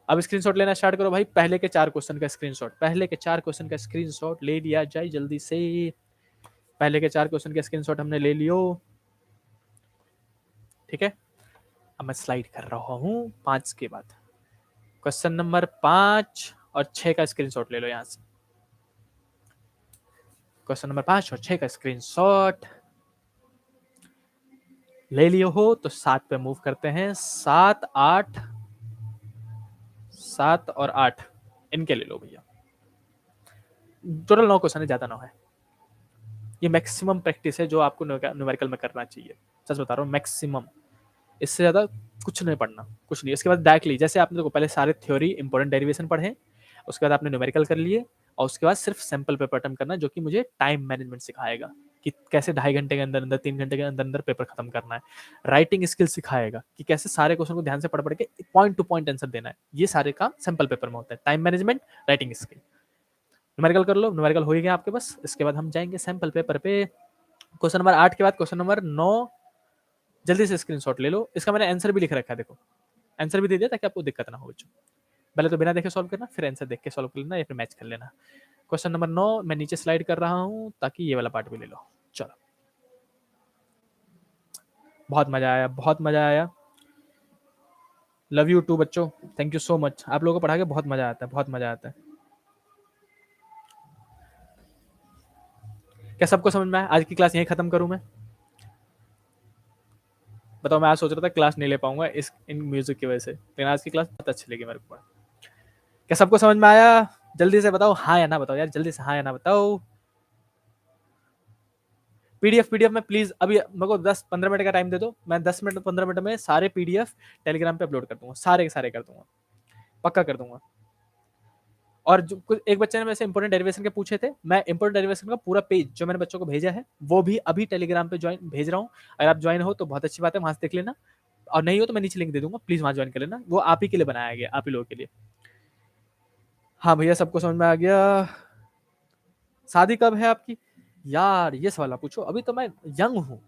अब स्क्रीनशॉट लेना स्टार्ट करो भाई, पहले के 4 क्वेश्चन का स्क्रीनशॉट, पहले के 4 क्वेश्चन का स्क्रीनशॉट ले लिया जाए जल्दी से। पहले के 4 क्वेश्चन का स्क्रीनशॉट हमने ले लियो, ठीक है। अब मैं स्लाइड कर रहा हूँ 5 के बाद, क्वेश्चन नंबर 5 और 6 का स्क्रीनशॉट ले लो यहाँ से। क्वेश्चन नंबर 5 और 6 का स्क्रीनशॉट ले लियो हो तो 7 पे मूव करते हैं। 7 और 8 इनके ले लो भैया। टोटल 9 क्वेश्चन है, ज्यादा 9 है। ये मैक्सिमम प्रैक्टिस है जो आपको न्यूमेरिकल में करना चाहिए, सच बता रहा हूँ, मैक्सिमम। इससे ज्यादा कुछ नहीं पढ़ना, कुछ नहीं। इसके बाद डायरेक्टली जैसे आपने देखो पहले सारे थ्योरी इंपॉर्टेंट डेरिवेशन पढ़े, उसके बाद आपने न्यूमेरिकल कर लिए, और उसके बाद सिर्फ सैंपल पेपर अटेम्प्ट करना, जो कि मुझे टाइम मैनेजमेंट सिखाएगा कि कैसे 2.5 घंटे के अंदर अंदर, 3 घंटे के अंदर अंदर पेपर खत्म करना है। राइटिंग स्किल सिखाएगा कि कैसे सारे क्वेश्चन को ध्यान से पढ़ पढ़ के पॉइंट टू पॉइंट आंसर देना है। ये सारे काम सैंपल पेपर में होता है, time management, writing skill. Numerical कर लो, न्यूमेरिकल हो ही गया आपके पास। इसके बाद हम जाएंगे सैंपल पेपर पे। क्वेश्चन नंबर 8 के बाद क्वेश्चन नंबर 9, जल्दी से स्क्रीनशॉट ले लो। इसका मैंने आंसर भी लिख रखा है, देखो आंसर भी दे दिया ताकि आपको दिक्कत ना हो बच्चों। पहले तो बिना देखे सॉल्व करना, फिर आंसर देख के सॉल्व कर लेना या फिर मैच कर लेना। क्वेश्चन नंबर 9 मैं नीचे स्लाइड कर रहा हूँ ताकि ये वाला पार्ट भी ले लो। चलो, बहुत मजा आया, बहुत मजा आया। लव यू टू बच्चों, थैंक यू सो मच। आप लोगों को पढ़ा के बहुत मजा आता है, बहुत मजा आता है। क्या सबको समझ में आया? आज की क्लास यहीं खत्म करूं मैं? बताओ, मैं आज सोच रहा था क्लास नहीं ले पाऊंगा इन म्यूजिक की वजह से, लेकिन आज की क्लास बहुत अच्छी लगी मेरे को। क्या सबको समझ में आया? जल्दी से बताओ हाँ या ना, बताओ यार जल्दी से हाँ या ना बताओ। पीडीएफ में प्लीज अभी मेरे को 10-15 मिनट का टाइम दे दो, मैं 10 मिनट 15 मिनट में सारे पीडीएफ टेलीग्राम पे अपलोड कर दूंगा, सारे के सारे कर दूंगा, पक्का कर दूंगा। और जो कुछ एक बच्चे ने मेरे से इंपॉर्टेंट डेरिवेशन के पूछे थे, मैं इंपॉर्टेंट डेरिवेशन का पूरा पेज जो मैंने बच्चों को भेजा है वो भी अभी टेलीग्राम पे ज्वाइन भेज रहा हूँ। अगर आप ज्वाइन हो तो बहुत अच्छी बात है, वहां से देख लेना, और नहीं हो तो मैं नीचे लिंक दे दूंगा, प्लीज वहां ज्वाइन कर लेना। वो आप ही के लिए बनाया गया, आप ही लोगों के लिए। हाँ भैया, सबको समझ में आ गया। शादी कब है आपकी? यार ये सवाल आप पूछो, अभी तो मैं यंग हूँ।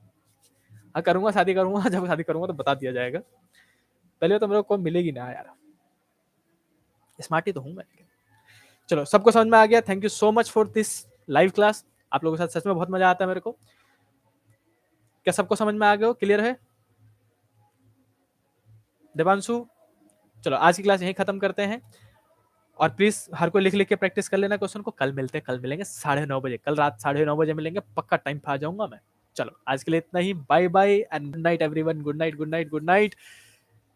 हाँ करूंगा, शादी करूंगा, जब शादी करूंगा तो बता दिया जाएगा। पहले तो मेरे को मिलेगी ना यार, स्मार्ट ही तो हूँ मैं। चलो, सबको समझ में आ गया। Thank you so much for this live class. आप लोगों के साथ सच में बहुत मजा आता है मेरे को। क्या सबको समझ में आ गया हो? क्लियर है देवांशु? चलो आज की क्लास यहीं खत्म करते हैं, और प्लीज हर कोई लिख लिख के प्रैक्टिस कर लेना क्वेश्चन को। कल मिलते हैं, कल मिलेंगे 9:30 बजे, कल रात 9:30 बजे मिलेंगे, पक्का टाइम पे आ जाऊंगा मैं। चलो आज के लिए इतना ही, bye bye and good night everyone. Good night, good night, good night,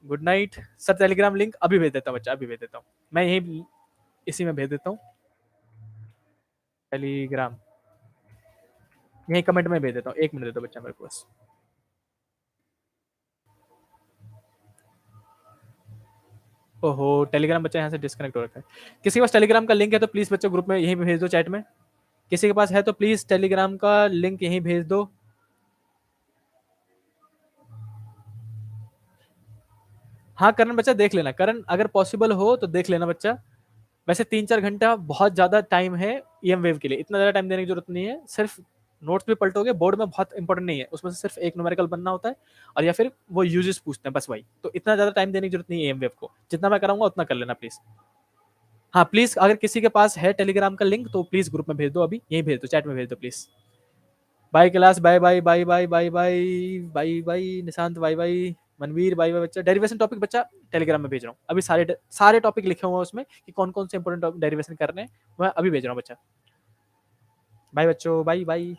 good night. Sir Telegram link अभी भेज देता हूँ बच्चा, अभी भेज देता हूँ मैं, यही इसी में भेज देता हूँ टेलीग्राम, यही कमेंट में भेज देता हूँ। 1 मिनट दे दो बच्चा मेरे को बस। ओहो, टेलीग्राम बच्चा यहाँ से डिस्कनेक्ट हो रखा है। किसी के पास टेलीग्राम का लिंक है तो प्लीज बच्चों ग्रुप में यहीं भेज दो, चैट में। किसी के पास है तो प्लीज टेलीग्राम का लिंक यहीं भेज दो। हाँ करण बच्चा देख लेना, करण अगर पॉसिबल हो तो देख लेना बच्चा। वैसे 3-4 घंटा बहुत ज़्यादा टाइम है ईएम वेव के लिए, इतना ज़्यादा टाइम देने की जरूरत नहीं है। सिर्फ नोट्स भी पलटोगे, बोर्ड में बहुत इंपॉर्टेंट नहीं है, उसमें से सिर्फ एक न्यूमेरिकल बनना होता है और या फिर वो यूजेस पूछते हैं, बस वही। तो इतना ज़्यादा टाइम देने की जरूरत नहीं है ईएम वेव को, जितना मैं कराऊंगा उतना कर लेना प्लीज़। हाँ प्लीज़, अगर किसी के पास है टेलीग्राम का लिंक तो प्लीज़ ग्रुप में भेज दो, अभी यहीं भेज दो, चैट में भेज दो please. Bye class, bye bye bye bye bye bye bye bye Nishant, bye bye Manvir, bye bye बच्चा। डेरिवेशन टॉपिक बच्चा टेलीग्राम में भेज रहा हूँ अभी, सारे सारे टॉपिक लिखे हुए हैं उसमें कि कौन कौन से इंपॉर्टेंट डेरिवेशन करने हैं, मैं अभी भेज रहा हूँ बच्चा। बाय बच्चों, बाय बाय।